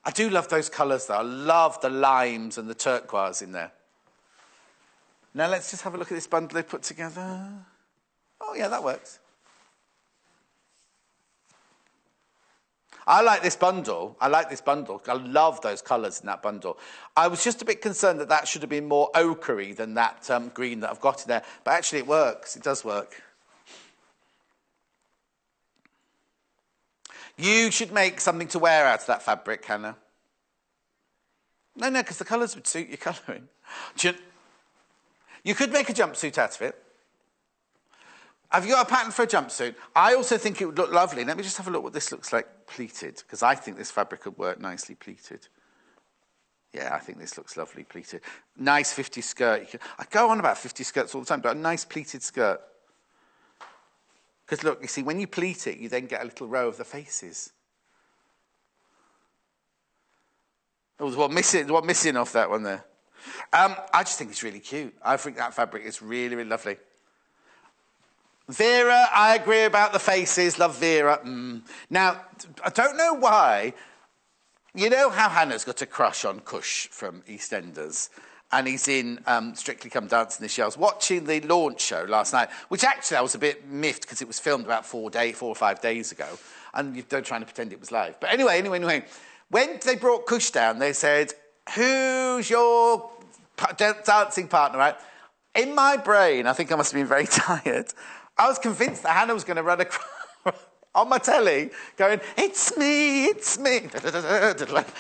I do love those colours, though. I love the limes and the turquoise in there. Now, let's just have a look at this bundle they put together. Oh, yeah, that works. I like this bundle. I love those colours in that bundle. I was just a bit concerned that should have been more ochre-y than that green that I've got in there. But actually, it works. It does work. You should make something to wear out of that fabric, Hannah. No, because the colours would suit your colouring. You could make a jumpsuit out of it. Have you got a pattern for a jumpsuit? I also think it would look lovely. Let me just have a look what this looks like pleated, because I think this fabric would work nicely pleated. Yeah, I think this looks lovely pleated. Nice 50 skirt. I go on about 50 skirts all the time, but a nice pleated skirt. Because look, you see, when you pleat it, you then get a little row of the faces. Oh, there's one missing off that one there. I just think it's really cute. I think that fabric is really, really lovely. Vera, I agree about the faces. Love Vera. Now, I don't know why. You know how Hannah's got a crush on Kush from EastEnders? And he's in Strictly Come Dancing this year. I was watching the launch show last night, which actually I was a bit miffed because it was filmed about 4 or 5 days ago. And you're trying to pretend it was live. But anyway. When they brought Kush down, they said, who's your dancing partner, right? In my brain, I think I must have been very tired. I was convinced that Hannah was going to run across on my telly going, it's me.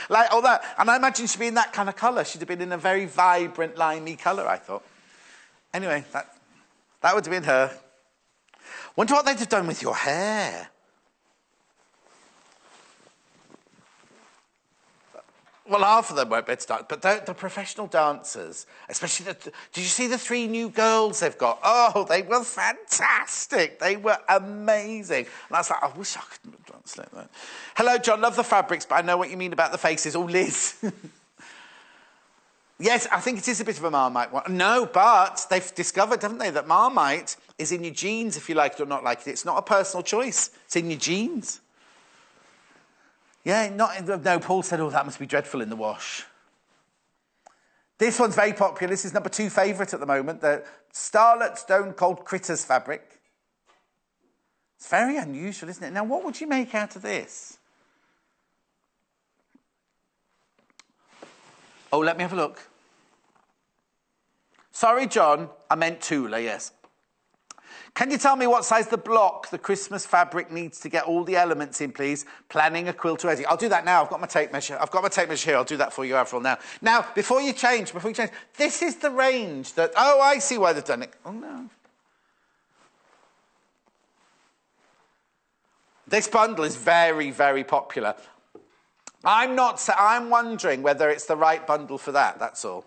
Like all that. And I imagine she'd be in that kind of colour. She'd have been in a very vibrant, limey colour, I thought. Anyway, that would have been her. Wonder what they'd have done with your hair. Well, half of them won't be able to dance, but the professional dancers, especially did you see the 3 new girls they've got? Oh, they were fantastic. They were amazing. And I was like, I wish I could dance like that. Hello, John, love the fabrics, but I know what you mean about the faces. Oh, Liz. Yes, I think it is a bit of a Marmite one. No, but they've discovered, haven't they, that Marmite is in your genes if you like it or not like it. It's not a personal choice. It's in your genes. Yeah, no, Paul said, oh, that must be dreadful in the wash. This one's very popular. This is number 2 favourite at the moment, the Starlet Stone Cold Critters fabric. It's very unusual, isn't it? Now, what would you make out of this? Oh, let me have a look. Sorry, John, I meant Tula, yes. Can you tell me what size the block the Christmas fabric needs to get all the elements in, please? Planning a quilt ready. I'll do that now. I've got my tape measure. I've got my tape measure here. I'll do that for you, Avril, now. Now, before you change, this is the range that... Oh, I see why they've done it. Oh, no. This bundle is very, very popular. I'm wondering whether it's the right bundle for that, that's all.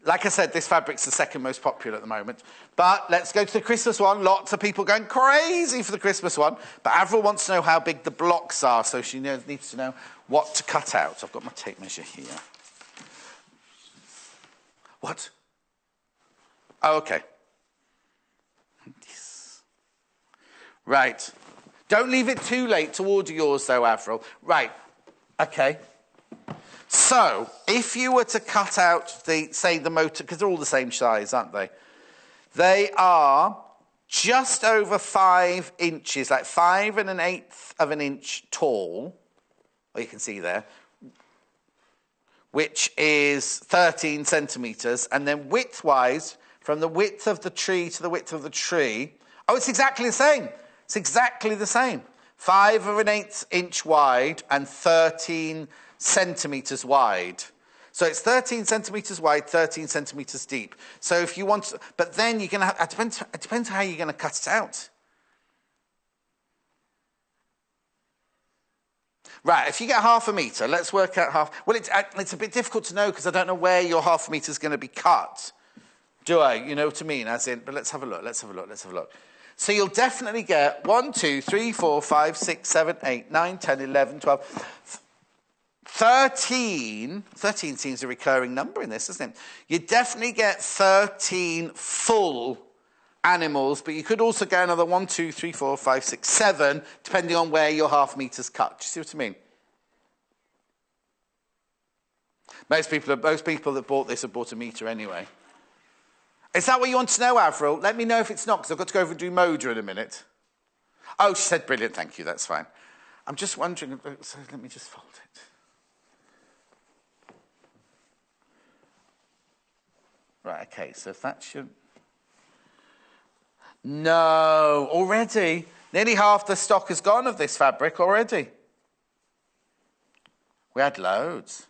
Like I said, this fabric's the 2nd most popular at the moment. But let's go to the Christmas one. Lots of people going crazy for the Christmas one. But Avril wants to know how big the blocks are, so she needs to know what to cut out. I've got my tape measure here. What? Oh, OK. Yes. Right. Don't leave it too late to order yours, though, Avril. Right. OK. So, if you were to cut out the motor, because they're all the same size, aren't they? They are just over 5 inches, like 5 1/8 of an inch tall. Well, you can see there, which is 13 centimetres. And then width-wise, from the width of the tree to the width of the tree, oh, it's exactly the same. It's exactly the same. 5 1/8 inch wide and 13 centimetres wide. So it's 13 centimetres wide, 13 centimetres deep. So if you want to, but then you're going to have, it depends how you're going to cut it out. Right, if you get 1/2 metre, let's work out half. Well, it's a bit difficult to know because I don't know where your 1/2 metre is going to be cut. Do I? You know what I mean? As in, but let's have a look, let's have a look, let's have a look. So you'll definitely get 1, 2, 3, 4, 5, 6, 7, 8, 9, 10, 11, 12... 13 seems a recurring number in this, doesn't it? You definitely get 13 full animals, but you could also get another 1, 2, 3, 4, 5, 6, 7, depending on where your 1/2 metre's cut. Do you see what I mean? Most people that bought this have bought a metre anyway. Is that what you want to know, Avril? Let me know if it's not, because I've got to go over and do Moda in a minute. Oh, she said brilliant, thank you, that's fine. I'm just wondering, so let me just fold it. Right, OK, so if that should... No, already. Nearly half the stock has gone of this fabric already. We had loads.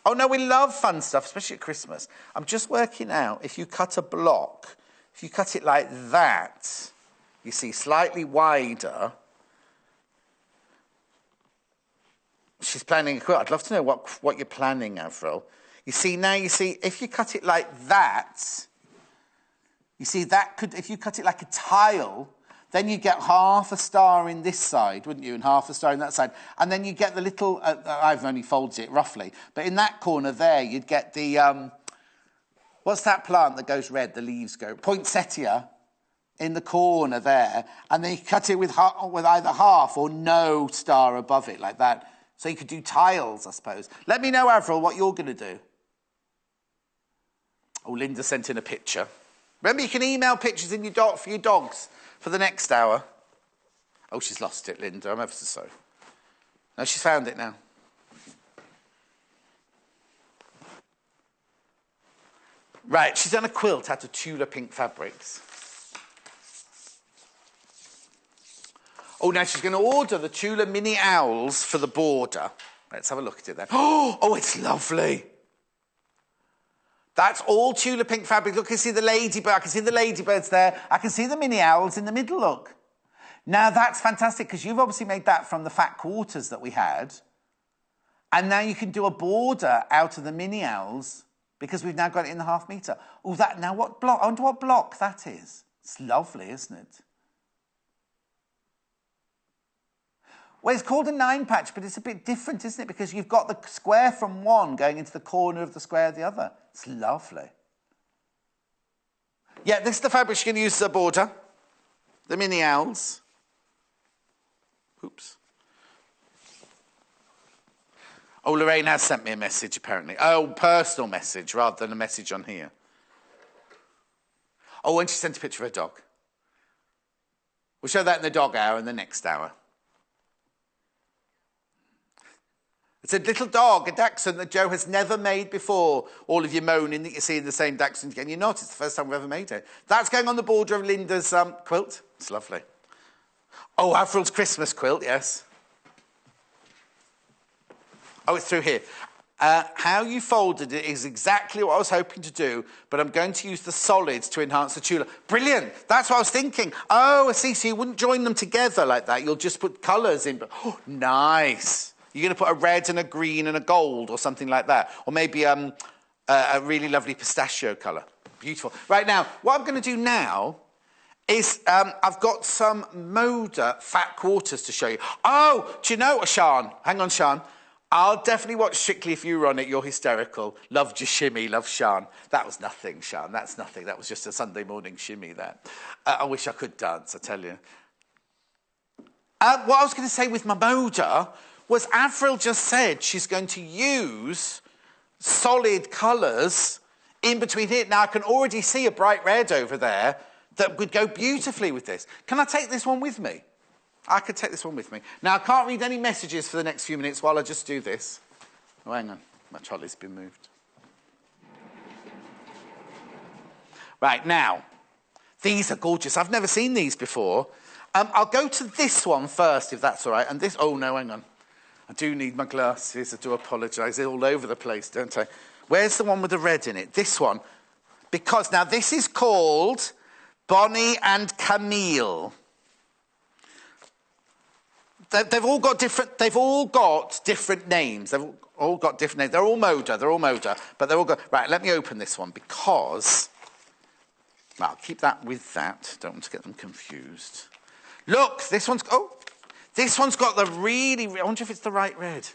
Oh, no, we love fun stuff, especially at Christmas. I'm just working out, if you cut a block, if you cut it like that, you see, slightly wider... She's planning a quilt. I'd love to know what you're planning, Avril. You see, now you see, if you cut it like that, you see, that could, if you cut it like a tile, then you get 1/2 star in this side, wouldn't you, and 1/2 star in that side. And then you get the little, I've only folded it roughly, but in that corner there, you'd get the, what's that plant that goes red, the leaves go? Poinsettia in the corner there. And then you cut it with either 1/2 or no star above it, like that. So you could do tiles, I suppose. Let me know, Avril, what you're going to do. Oh, Linda sent in a picture. Remember, you can email pictures in for your dogs for the next hour. Oh, she's lost it, Linda. I'm ever so sorry. No, she's found it now. Right, she's done a quilt out of Tula Pink fabrics. Oh, now she's going to order the Tula mini owls for the border. Let's have a look at it then. Oh, it's lovely. That's all Tula Pink fabric. Look, I can see the ladybird. I can see the ladybirds there. I can see the mini owls in the middle, look. Now, that's fantastic, because you've obviously made that from the fat quarters that we had. And now you can do a border out of the mini owls because we've now got it in the 1/2 metre. Oh, that, now what block, I wonder what block that is. It's lovely, isn't it? Well, it's called a 9 patch, but it's a bit different, isn't it? Because you've got the square from one going into the corner of the square of the other. It's lovely. Yeah, this is the fabric you're going to use as a border. The mini owls. Oops. Oh, Lorraine has sent me a message, apparently. Oh, personal message rather than a message on here. Oh, and she sent a picture of her dog. We'll show that in the dog hour and the next hour. It's a little dog, a Dachshund that Jo has never made before. All of you moaning that you're seeing the same Dachshund again. You're not. It's the first time we've ever made it. That's going on the border of Linda's quilt. It's lovely. Oh, Avril's Christmas quilt, yes. Oh, it's through here. How you folded it is exactly what I was hoping to do, but I'm going to use the solids to enhance the Tula. Brilliant. That's what I was thinking. Oh, I see. So you wouldn't join them together like that. You'll just put colours in. Oh, nice. You're going to put a red and a green and a gold or something like that. Or maybe a really lovely pistachio colour. Beautiful. Right, now, what I'm going to do now is I've got some Moda fat quarters to show you. Oh, do you know what, Sian? Hang on, Sian. I'll definitely watch Strictly if you were on it. You're hysterical. Loved your shimmy. Love Sian. That was nothing, Sian. That's nothing. That was just a Sunday morning shimmy, that. I wish I could dance, I tell you. What I was going to say with my Moda was Avril just said she's going to use solid colours in between here. Now, I can already see a bright red over there that would go beautifully with this. Can I take this one with me? I could take this one with me. Now, I can't read any messages for the next few minutes while I just do this. Oh, hang on. My trolley's been moved. Right, now, these are gorgeous. I've never seen these before. I'll go to this one first, if that's all right. And this... Oh, no, hang on. I do need my glasses. I do apologise. They're all over the place, don't I? Where's the one with the red in it? This one. Because now this is called Bonnie and Camille. They've all got different names. They've all got different names. They're all Moda, but they're all got... Right, let me open this one because... Well, I'll keep that with that. Don't want to get them confused. Look, this one's... Oh! This one's got the really... I wonder if it's the right red.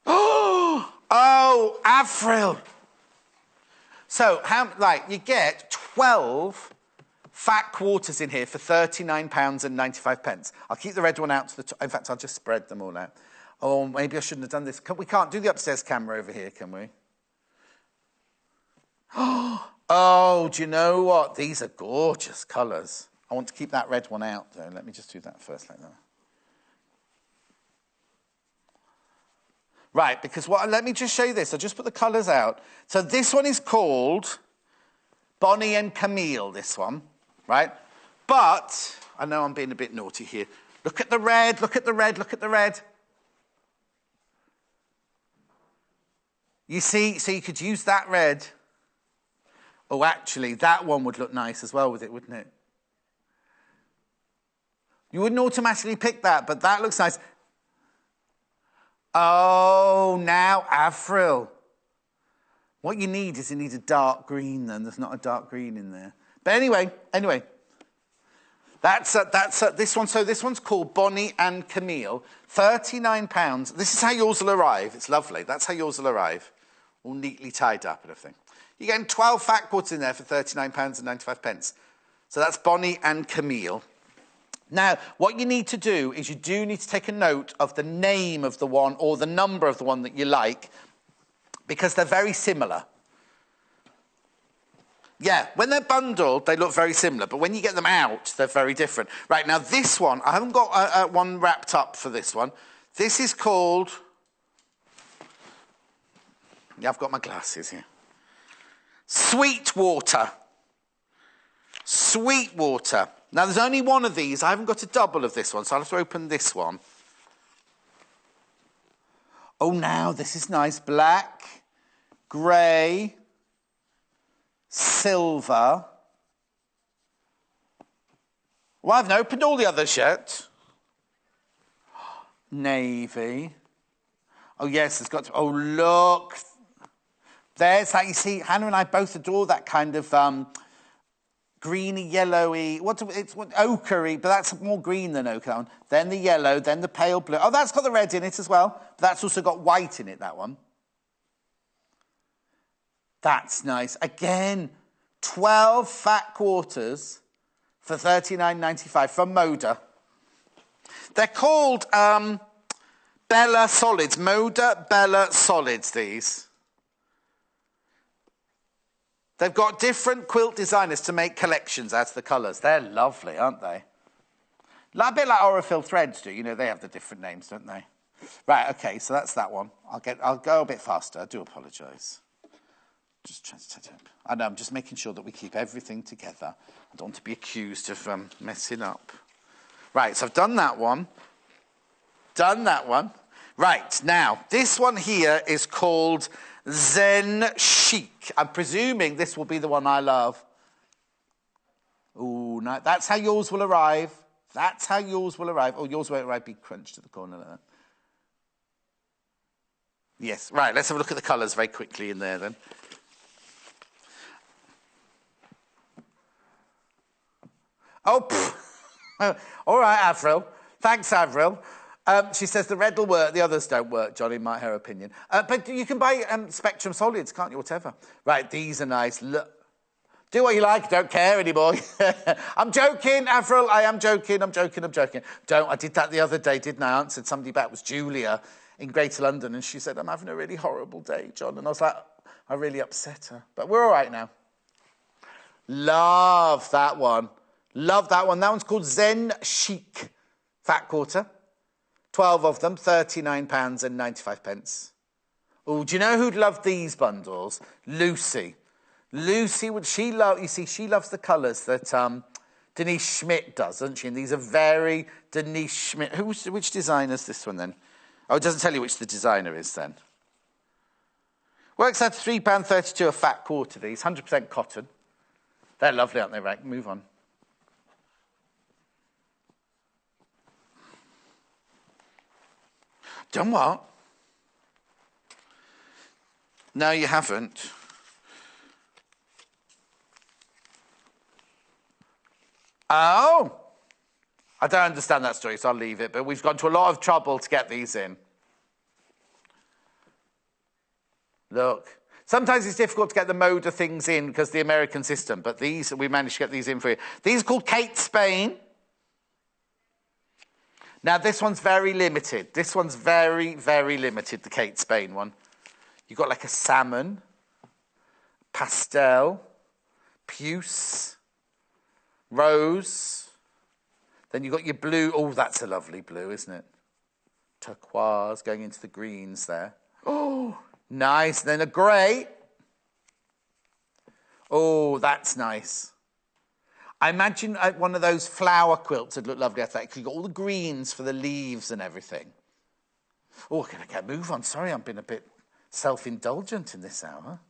Oh, Avril. So, you get 12 fat quarters in here for £39.95. I'll keep the red one out to the top. In fact, I'll just spread them all out. Oh, maybe I shouldn't have done this. We can't do the upstairs camera over here, can we? Oh, do you know what? These are gorgeous colours. I want to keep that red one out, though. Let me just do that first, like that. Right, because let me just show you this. I'll just put the colours out. So this one is called Bonnie and Camille, this one, right? But, I know I'm being a bit naughty here. Look at the red, look at the red, look at the red. You see, so you could use that red. Oh, actually, that one would look nice as well with it, wouldn't it? You wouldn't automatically pick that, but that looks nice. Oh, now Avril. What you need is a dark green then. There's not a dark green in there. But anyway. That's this one. So this one's called Bonnie and Camille. £39. This is how yours will arrive. It's lovely. That's how yours will arrive. All neatly tied up and everything. You're getting 12 fat quarters in there for £39.95. So that's Bonnie and Camille. Now, what you need to do is you do need to take a note of the name of the one or the number of the one that you like, because they're very similar. Yeah, when they're bundled, they look very similar, but when you get them out, they're very different. Right, now this one, I haven't got one wrapped up for this one. This is called... Yeah, I've got my glasses here. Sweetwater. Sweetwater. Now, there's only one of these. I haven't got a double of this one, so I'll have to open this one. Oh, now, this is nice. Black, grey, silver. Well, I haven't opened all the others yet. Navy. Oh, yes, it's got to... Oh, look. There's that. You see, Hannah and I both adore that kind of greeny, yellowy... It's ochre-y, but that's more green than ochre, that one. Then the yellow, then the pale blue. Oh, that's got the red in it as well. But that's also got white in it, that one. That's nice. Again, 12 fat quarters for $39.95 from Moda. They're called Bella Solids. Moda Bella Solids, these. They've got different quilt designers to make collections out of the colours. They're lovely, aren't they? A bit like Aurifil threads do. You know, they have the different names, don't they? Right, OK, so that's that one. I'll go a bit faster. I do apologise. Just trying to set up. I know, I'm just making sure that we keep everything together. I don't want to be accused of messing up. Right, so I've done that one. Done that one. Right, now, this one here is called Zen Chic. I'm presuming this will be the one I love. Ooh, no, that's how yours will arrive. That's how yours will arrive. Oh, yours won't arrive, be crunched to the corner like that. Yes, right, let's have a look at the colours very quickly in there then. Oh, all right, Avril. Thanks, Avril. She says the red will work, the others don't work, John, in her opinion. But you can buy Spectrum Solids, can't you, whatever. Right, these are nice. Look. Do what you like, don't care anymore. I'm joking, Avril, I am joking, I'm joking. I did that the other day, didn't I? I answered somebody back, it was Julia in Greater London, and she said, I'm having a really horrible day, John. And I was like, I really upset her. But we're all right now. Love that one. Love that one. That one's called Zen Chic. Fat quarter. 12 of them, £39.95. Oh, do you know who'd love these bundles? Lucy. Lucy would, she loves the colours that Denise Schmidt does, doesn't she? And these are very Denise Schmidt. Which designer's this one then? Oh, it doesn't tell you which the designer is then. Works out £3.32 a fat quarter, these. 100% cotton. They're lovely, aren't they? Right, move on. Done what? No, you haven't. Oh! I don't understand that story, so I'll leave it. But we've gone to a lot of trouble to get these in. Look. Sometimes it's difficult to get the Moda things in because of the American system, but these, we managed to get these in for you. These are called Kate Spain. Now, this one's very limited. This one's very, very limited, the Kate Spain one. You've got like a salmon, pastel, puce, rose. Then you've got your blue. Oh, that's a lovely blue, isn't it? Turquoise going into the greens there. Oh, nice. Then a grey. Oh, that's nice. I imagine one of those flower quilts would look lovely at that. You've got all the greens for the leaves and everything. Oh, can I get a move on? Sorry, I've been a bit self-indulgent in this hour.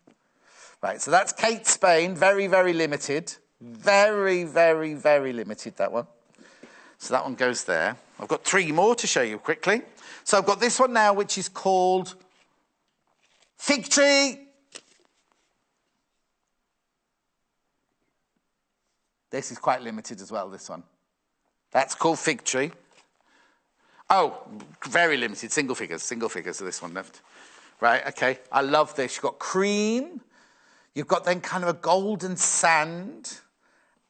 Right, so that's Kate Spain. Very, very limited. Very, very, very limited, that one. So that one goes there. I've got 3 more to show you quickly. So I've got this one now, which is called Fig Tree. This is quite limited as well, this one. That's called Fig Tree. Oh, very limited. Single figures of this one left. Right, okay. I love this. You've got cream. You've got then kind of a golden sand,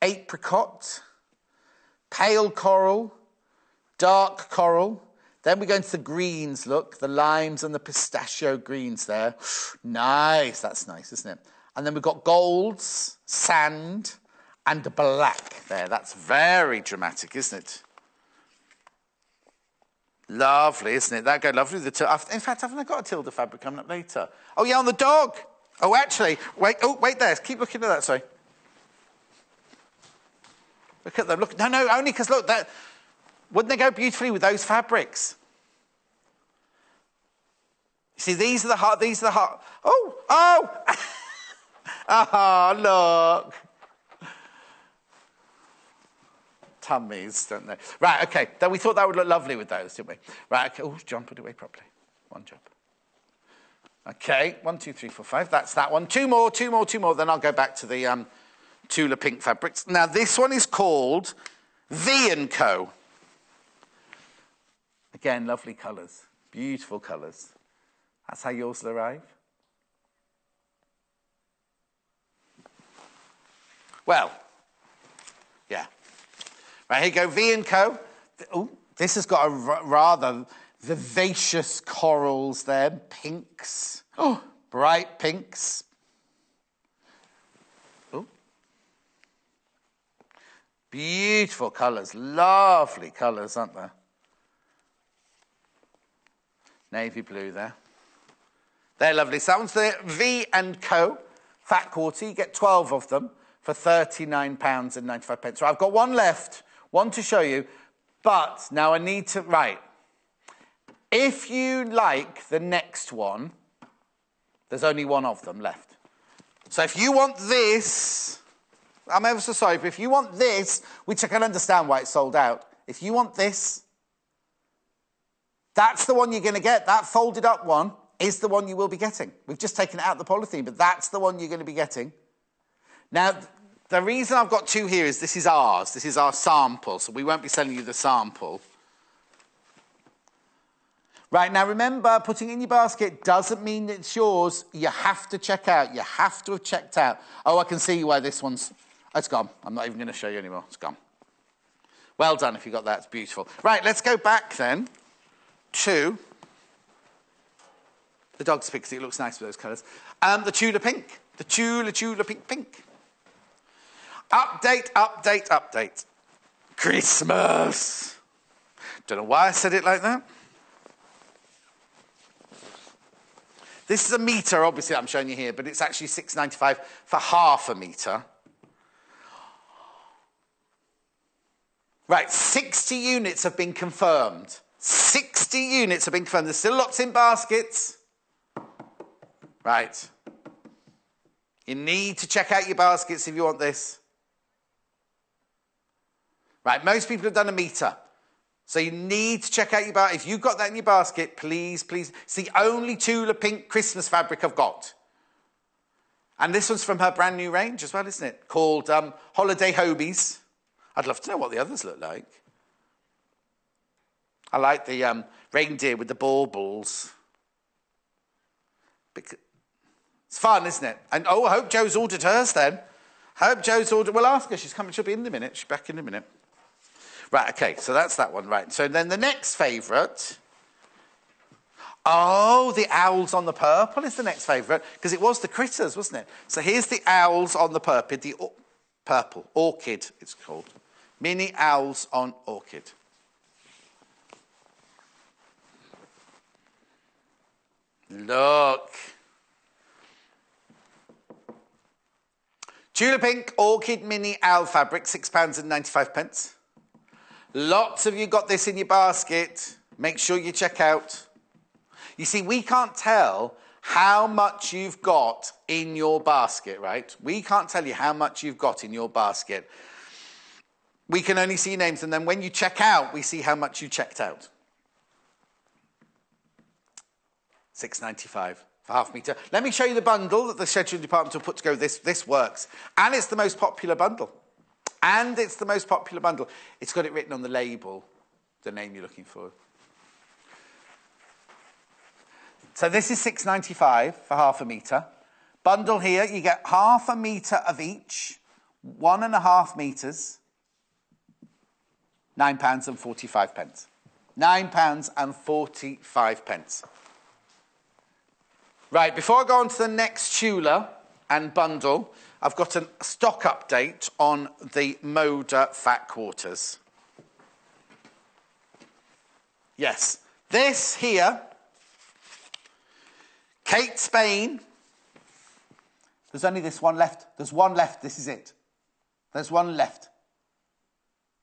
apricot, pale coral, dark coral. Then we go into the greens, look. The limes and the pistachio greens there. Nice. That's nice, isn't it? And then we've got golds, sand, and black there. That's very dramatic, isn't it? Lovely, isn't it? That go lovely. In fact, haven't I got a Tilda fabric coming up later? Oh, yeah, on the dog. Oh, actually, wait. Oh, wait there. Keep looking at that, sorry. Look at them. Look. No, only because, look, that, wouldn't they go beautifully with those fabrics? You see, these are the heart. Oh! Oh, look. Tummies, don't they? Right, okay. We thought that would look lovely with those, didn't we? Right, okay. Oh, John, put it away properly. One jump. Okay, 1, 2, 3, 4, 5. That's that one. Two more. Then I'll go back to the Tula Pink fabrics. Now, this one is called V & Co. Again, lovely colours. Beautiful colours. That's how yours will arrive. Well, yeah. Right, here you go, V & Co. Oh, this has got a rather vivacious corals there, pinks. Oh, bright pinks. Oh. Beautiful colours, lovely colours, aren't there? Navy blue there. They're lovely. So that one's the V & Co. Fat Quarter. You get 12 of them for £39.95. So I've got one left, one to show you, but now I need to, right. If you like the next one, there's only one of them left. So if you want this, I'm ever so sorry, but if you want this, which I can understand why it's sold out, if you want this, that's the one you're going to get. That folded up one is the one you will be getting. We've just taken it out of the polythene, but that's the one you're going to be getting. Now, the reason I've got two here is this is ours. This is our sample, so we won't be selling you the sample. Right, now remember, putting it in your basket doesn't mean that it's yours. You have to check out. You have to have checked out. Oh, I can see why this one's... Oh, it's gone. I'm not even going to show you anymore. It's gone. Well done if you got that. It's beautiful. Right, let's go back then to the dog's pixie. It looks nice with those colours. The Tula Pink. The Tula Pink. Update. Christmas. Don't know why I said it like that. This is a metre, obviously, that I'm showing you here, but it's actually £6.95 for half a metre. Right, 60 units have been confirmed. 60 units have been confirmed. There's still lots in baskets. Right. You need to check out your baskets if you want this. Right, most people have done a metre. So you need to check out your basket. If you've got that in your basket, please. It's the only Tula Pink Christmas fabric I've got. And this one's from her brand new range as well, isn't it? Called Holiday Hobies. I'd love to know what the others look like. I like the reindeer with the baubles. It's fun, isn't it? And oh, I hope Jo's ordered hers then. We'll ask her. She's coming. She'll be in a minute. She's back in a minute. Right, okay, so that's that one, right. So then the next favourite... Oh, the owls on the purple is the next favourite, because it was the critters, wasn't it? So here's the owls on the purple, orchid it's called. Mini owls on orchid. Look. Tula Pink Orchid Mini Owl fabric, £6.95. Lots of you got this in your basket. Make sure you check out. You see, we can't tell how much you've got in your basket, right? We can't tell you how much you've got in your basket. We can only see names, and then when you check out, we see how much you checked out. £6.95 for half metre. Let me show you the bundle that the scheduling department have put together. This works. And it's the most popular bundle. It's got it written on the label, the name you're looking for. So this is £6.95 for half a metre. Bundle here, you get half a metre of each, 1.5 metres, £9.45. £9.45. Right, before I go on to the next Tula and bundle, I've got a stock update on the Moda Fat Quarters. Yes, this here, Kate Spain. There's only this one left. There's one left. This is it. There's one left.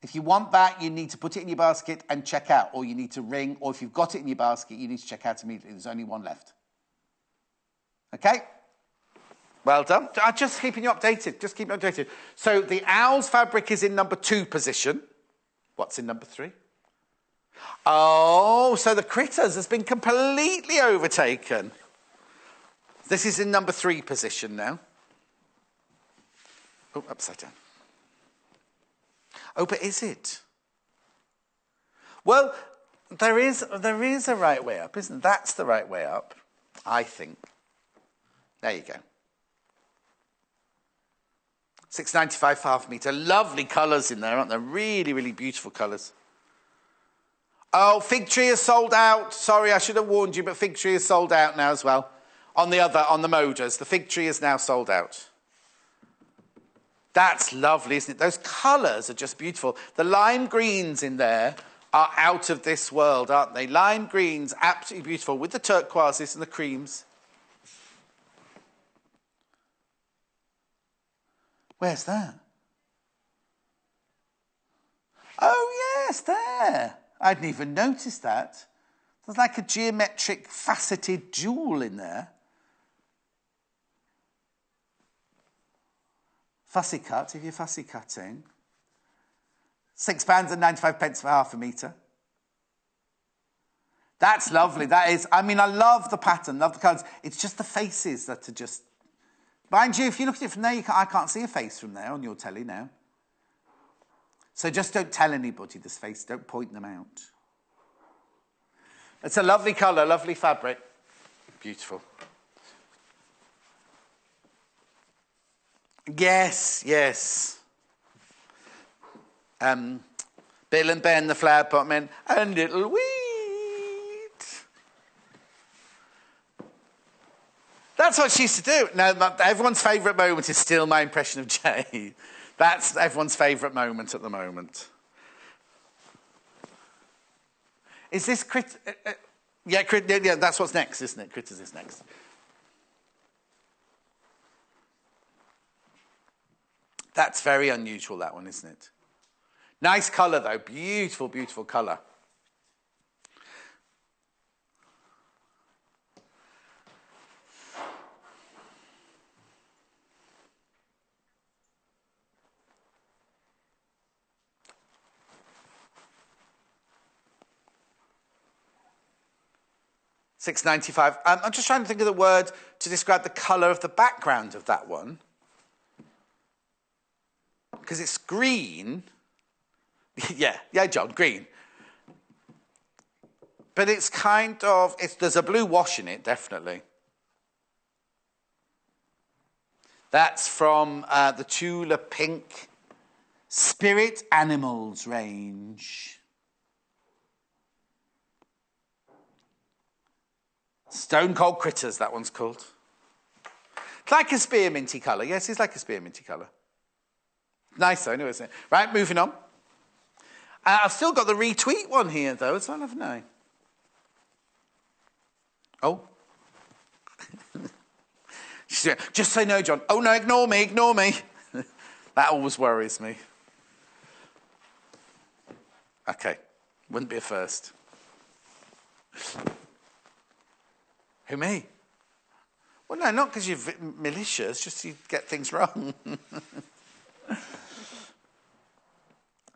If you want that, you need to put it in your basket and check out, or you need to ring, or if you've got it in your basket, you need to check out immediately. There's only one left. Okay? Well done. I'm just keeping you updated. So the owl's fabric is in number 2 position. What's in number 3? Oh, so the critters has been completely overtaken. This is in number 3 position now. Oh, upside down. Oh, but is it? Well, there is a right way up, isn't there? That's the right way up, I think. There you go. £6.95 for half a metre. Lovely colours in there, aren't there? Really, really beautiful colours. Oh, Fig Tree is sold out. Sorry, I should have warned you, but Fig Tree is sold out now as well. On the Modas, the Fig Tree is now sold out. That's lovely, isn't it? Those colours are just beautiful. The lime greens in there are out of this world, aren't they? Lime greens, absolutely beautiful, with the turquoises and the creams. Where's that? Oh, yes, there. I hadn't even noticed that. There's like a geometric faceted jewel in there. Fussy cut, if you're fussy cutting. £6.95 for half a metre. That's lovely. That is, I mean, I love the pattern, love the colours. It's just the faces that are just... Mind you, if you look at it from there, I can't see a face from there on your telly now. So just don't tell anybody this face. Don't point them out. It's a lovely colour, lovely fabric. Beautiful. Yes, yes. Bill and Ben, the flower pot men, and little weed. That's what she used to do. Now, everyone's favourite moment is still my impression of Jay. That's everyone's favourite moment at the moment. Is this yeah, that's what's next, isn't it? Critters is next. That's very unusual, that one, isn't it? Nice colour, though. Beautiful, beautiful colour. £6.95. I'm just trying to think of the word to describe the colour of the background of that one. Because it's green. yeah, John, green. But it's kind of, there's a blue wash in it, definitely. That's from the Tula Pink Spirit Animals range. Stone Cold Critters, that one's called. It's like a spearminty colour. Yes, it's like a spearminty colour. Nice though, isn't it? Right, moving on. I've still got the retweet one here, though, as well, haven't I? Oh. Just say no, John. Oh, no, ignore me, ignore me. That always worries me. Okay, wouldn't be a first. Who, me? Well, no, not because you're malicious, just you get things wrong.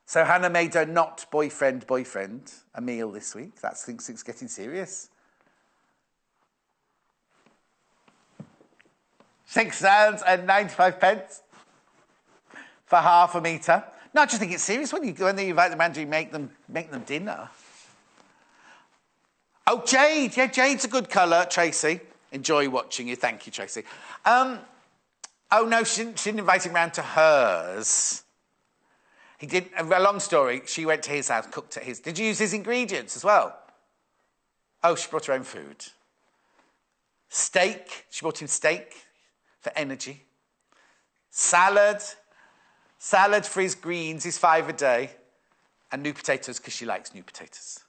So Hannah made her not boyfriend a meal this week. That's things getting serious. £6.95 for half a metre. No, I just think it's serious when you invite them around, you make them dinner. Oh, jade. Yeah, jade's a good colour, Tracy. Enjoy watching you. Thank you, Tracy. Oh, no, she didn't invite him round to hers. He did, a long story, she went to his house, cooked at his. Did you use his ingredients as well? Oh, she brought her own food. Steak, she brought him steak for energy. Salad for his greens, his 5 a day. And new potatoes, because she likes new potatoes.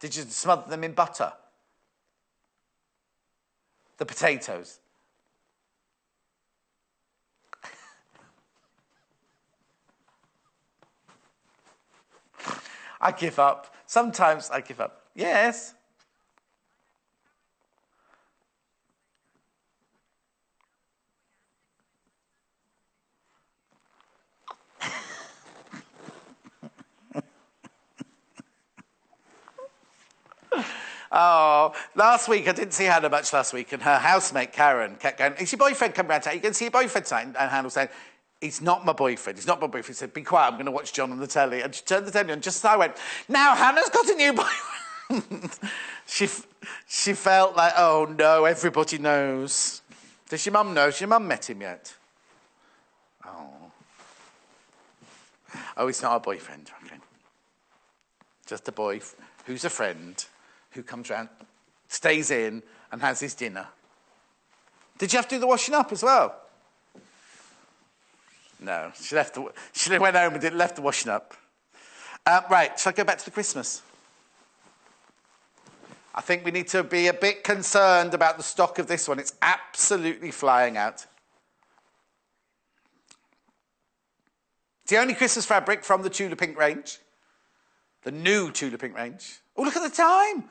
Did you smother them in butter? The potatoes. I give up. Sometimes I give up. Yes. Oh, last week, I didn't see Hannah much last week, and her housemate, Karen, kept going, is your boyfriend coming round tonight? You going to see your boyfriend tonight? And Hannah was saying, he's not my boyfriend. He's not my boyfriend. He said, be quiet, I'm going to watch John on the telly. And she turned the telly on just as I went, now Hannah's got a new boyfriend. She felt like, oh, no, everybody knows. Does your mum know? Has your mum met him yet? Oh, he's not a boyfriend. Okay. Just a boy who's a friend who comes round, stays in, and has his dinner. Did you have to do the washing up as well? No, she went home and left the washing up. Right, shall I go back to the Christmas? I think we need to be a bit concerned about the stock of this one. It's absolutely flying out. It's the only Christmas fabric from the Tula Pink range. The new Tula Pink range. Oh, look at the time.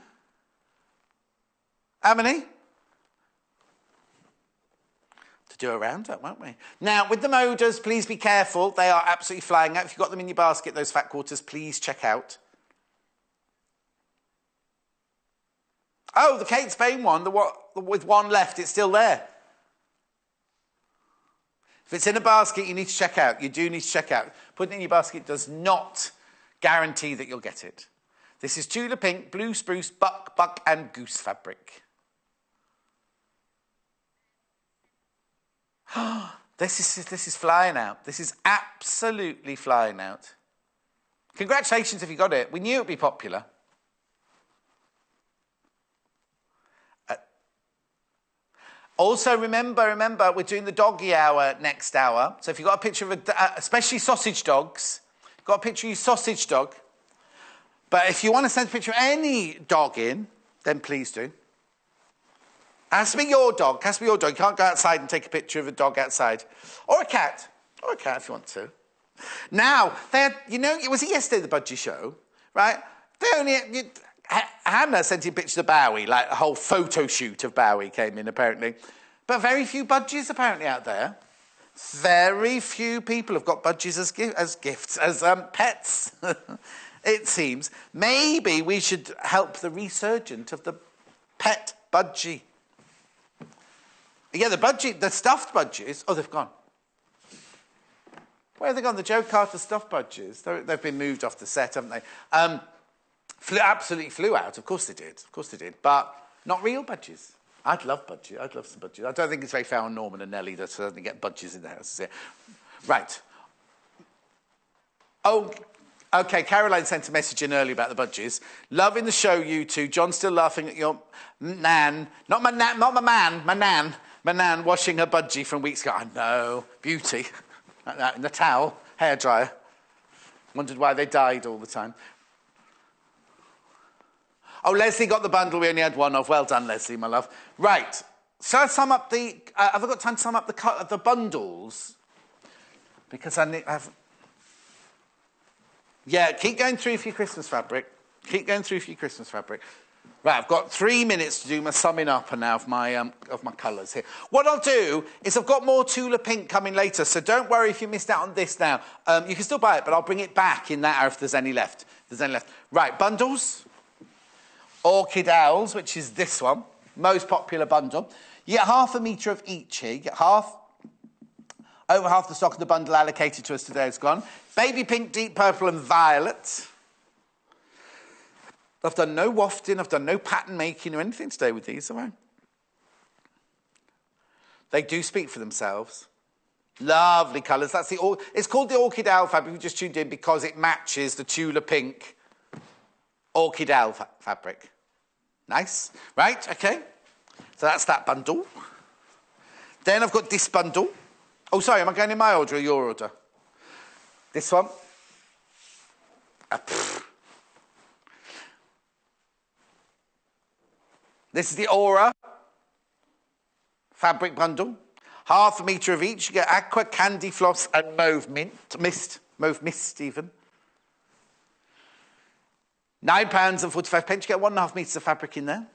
How many? To do a roundup, won't we? Now, with the moders, please be careful. They are absolutely flying out. If you've got them in your basket, those fat quarters, please check out. Oh, the Kate Spade one, with one left, it's still there. If it's in a basket, you need to check out. You do need to check out. Putting it in your basket does not guarantee that you'll get it. This is Tula Pink, Blue Spruce, Buck, and Goose fabric. This is flying out. This is absolutely flying out. Congratulations if you got it. We knew it would be popular. Also, remember, we're doing the doggy hour next hour. So if you've got a picture of especially sausage dogs, got a picture of your sausage dog. But if you want to send a picture of any dog in, then please do. It has to be your dog. It has to be your dog. You can't go outside and take a picture of a dog outside. Or a cat. Or a cat if you want to. Now, it was yesterday the Budgie show, right? Hannah sent in pictures of Bowie, like a whole photo shoot of Bowie came in, apparently. But very few budgies, apparently, out there. Very few people have got budgies as gifts, as pets, it seems. Maybe we should help the resurgence of the pet budgie. Yeah, the stuffed budgies. Oh, they've gone. Where have they gone? The Joe Carter stuffed budgies. They've been moved off the set, haven't they? Absolutely flew out. Of course they did. But not real budgies. I'd love budgies. I'd love some budgies. I don't think it's very fair on Norman and Nellie to suddenly get budgies in the house, is it? Right. Oh, okay. Caroline sent a message in earlier about the budgies. Loving the show, you two. John's still laughing at your nan. Not my nan. My nan washing her budgie from weeks ago. I know. Beauty. Like that in the towel. Hairdryer. Wondered why they died all the time. Oh, Leslie got the bundle we only had one of. Well done, Leslie, my love. Right. Shall I sum up have I got time to sum up the bundles? Because I have... Yeah, keep going through for your Christmas fabric. Right, I've got 3 minutes to do my summing up now of my colours here. What I'll do is I've got more Tula Pink coming later, so don't worry if you missed out on this now. You can still buy it, but I'll bring it back in that hour if there's any left. Right, bundles. Orchid Owls, which is this one, most popular bundle. You get 1/2 metre of each here. You get over half the stock of the bundle allocated to us today is gone. Baby pink, deep purple and violet. I've done no wafting, I've done no pattern making or anything today with these, have I? They do speak for themselves. Lovely colours. It's called the Orchid Owl fabric. We just tuned in because it matches the Tula Pink Orchid Owl fabric. Nice. Right, okay. So that's that bundle. Then I've got this bundle. Oh, sorry, am I going in my order or your order? This one. This is the Aura fabric bundle. 1/2 metre of each. You get aqua, candy floss and mauve mist. Mauve mist, even. £9.45. You get 1.5 metres of fabric in there.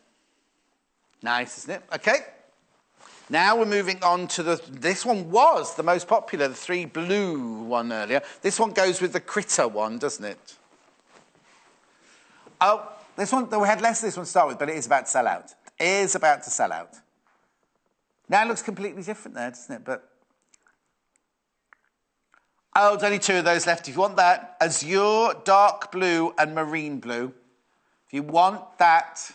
Nice, isn't it? Okay. Now we're moving on to this one was the most popular, the 3 blue one earlier. This one goes with the critter one, doesn't it? Oh, This one, we had less of this one to start with, but it is about to sell out. It is about to sell out. Now it looks completely different there, doesn't it? But oh, there's only 2 of those left. If you want that, azure, dark blue and marine blue. If you want that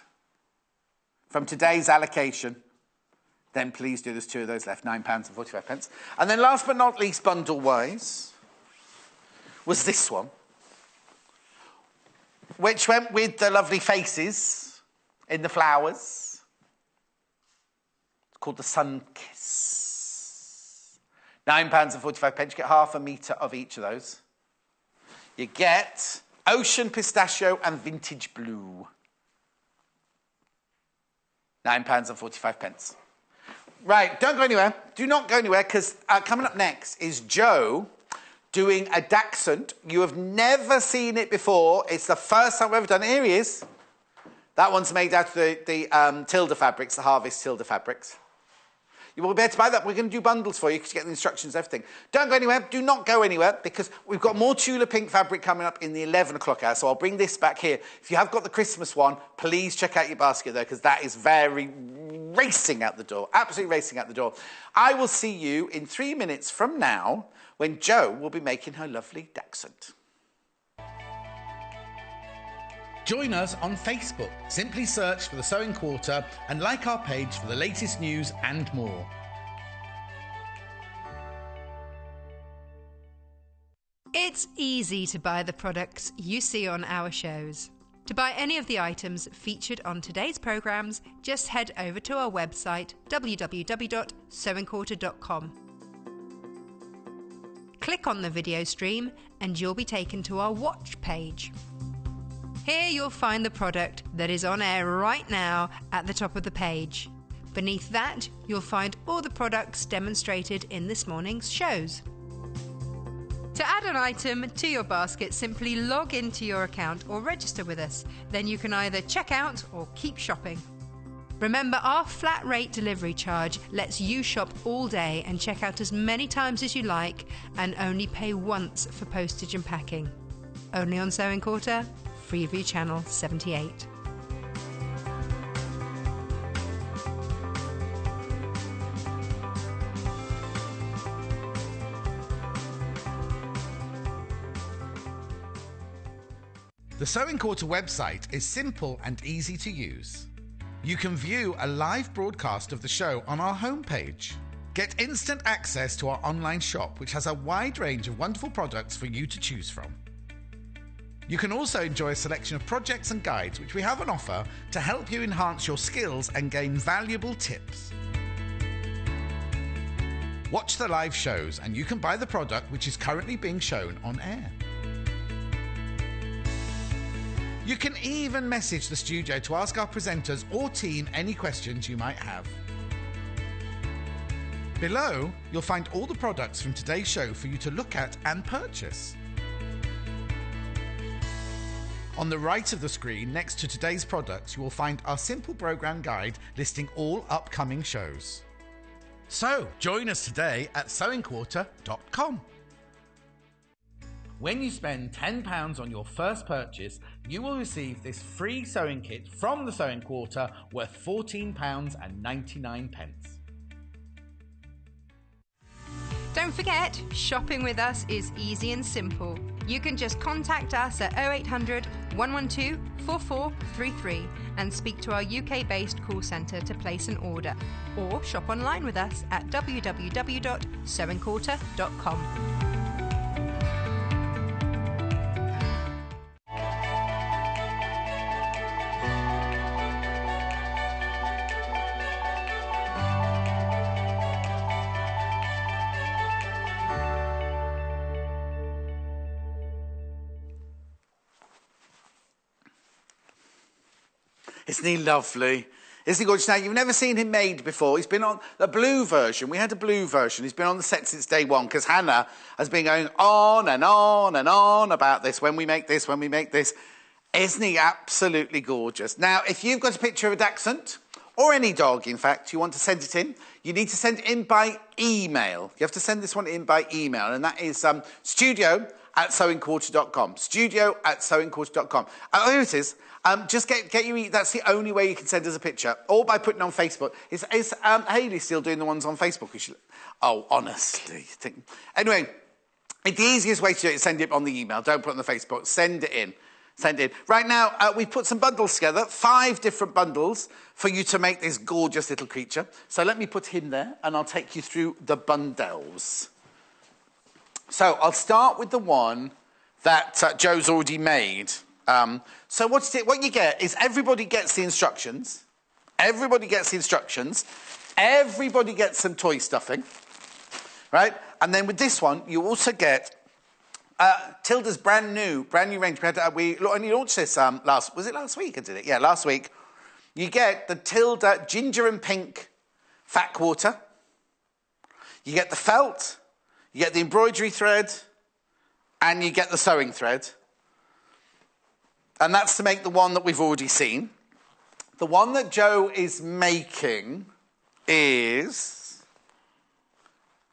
from today's allocation, then please do. There's 2 of those left, £9.45. And then last but not least, bundle-wise, was this one, which went with the lovely faces in the flowers. It's called the Sun Kiss. £9.45. You get half a metre of each of those. You get ocean pistachio and vintage blue. £9.45. Right, don't go anywhere. Do not go anywhere, because coming up next is Jo doing a Dachshund. You have never seen it before. It's the first time we've ever done it. Here he is. That one's made out of the Tilda fabrics, the Harvest Tilda fabrics. You will be able to buy that. We're going to do bundles for you because you get the instructions and everything. Don't go anywhere. Do not go anywhere, because we've got more Tula Pink fabric coming up in the 11 o'clock hour. So I'll bring this back here. If you have got the Christmas one, please check out your basket there, because that is very racing out the door. Absolutely racing out the door. I will see you in 3 minutes from now when Jo will be making her lovely Dachshund. Join us on Facebook. Simply search for The Sewing Quarter and like our page for the latest news and more. It's easy to buy the products you see on our shows. To buy any of the items featured on today's programmes, just head over to our website www.sewingquarter.com. Click on the video stream and you'll be taken to our watch page. Here you'll find the product that is on air right now at the top of the page. Beneath that, you'll find all the products demonstrated in this morning's shows. To add an item to your basket, simply log into your account or register with us. Then you can either check out or keep shopping. Remember, our flat rate delivery charge lets you shop all day and check out as many times as you like, and only pay once for postage and packing. Only on Sewing Quarter, Freeview Channel 78. The Sewing Quarter website is simple and easy to use. You can view a live broadcast of the show on our homepage. Get instant access to our online shop, which has a wide range of wonderful products for you to choose from. You can also enjoy a selection of projects and guides which we have on offer to help you enhance your skills and gain valuable tips. Watch the live shows and you can buy the product which is currently being shown on air. You can even message the studio to ask our presenters or team any questions you might have. Below, you'll find all the products from today's show for you to look at and purchase. On the right of the screen, next to today's products, you will find our simple programme guide listing all upcoming shows. So, join us today at sewingquarter.com. When you spend £10 on your first purchase, you will receive this free sewing kit from the Sewing Quarter worth £14.99. Don't forget, shopping with us is easy and simple. You can just contact us at 0800 112 4433 and speak to our UK-based call centre to place an order, or shop online with us at www.sewingquarter.com. Isn't he lovely? Isn't he gorgeous? Now, you've never seen him made before. He's been on the blue version. We had a blue version. He's been on the set since day one because Hannah has been going on and on and on about this. When we make this, when we make this. Isn't he absolutely gorgeous? Now, if you've got a picture of a Dachshund, or any dog, in fact, you want to send it in, you need to send it in by email. You have to send this one in by email, and that is studio studio@sewingquarter.com. Studio@sewingquarter.com. Oh, here it is. Just get you. That's the only way you can send us a picture, or by putting it on Facebook. Is Hayley still doing the ones on Facebook? Oh, honestly. Anyway, the easiest way to do it is send it on the email. Don't put it on the Facebook. Send it in. Send it in. Right now, we've put some bundles together, 5 different bundles for you to make this gorgeous little creature. So let me put him there, and I'll take you through the bundles. So I'll start with the one that Jo's already made. So what you get is everybody gets the instructions. Everybody gets the instructions. Everybody gets some toy stuffing, right? And then with this one, you also get Tilda's brand new range. We only launched this last week? I did it. Yeah, last week. You get the Tilda ginger and pink fat quarter. You get the felt. You get the embroidery thread, and you get the sewing thread. And that's to make the one that we've already seen. The one that Jo is making is...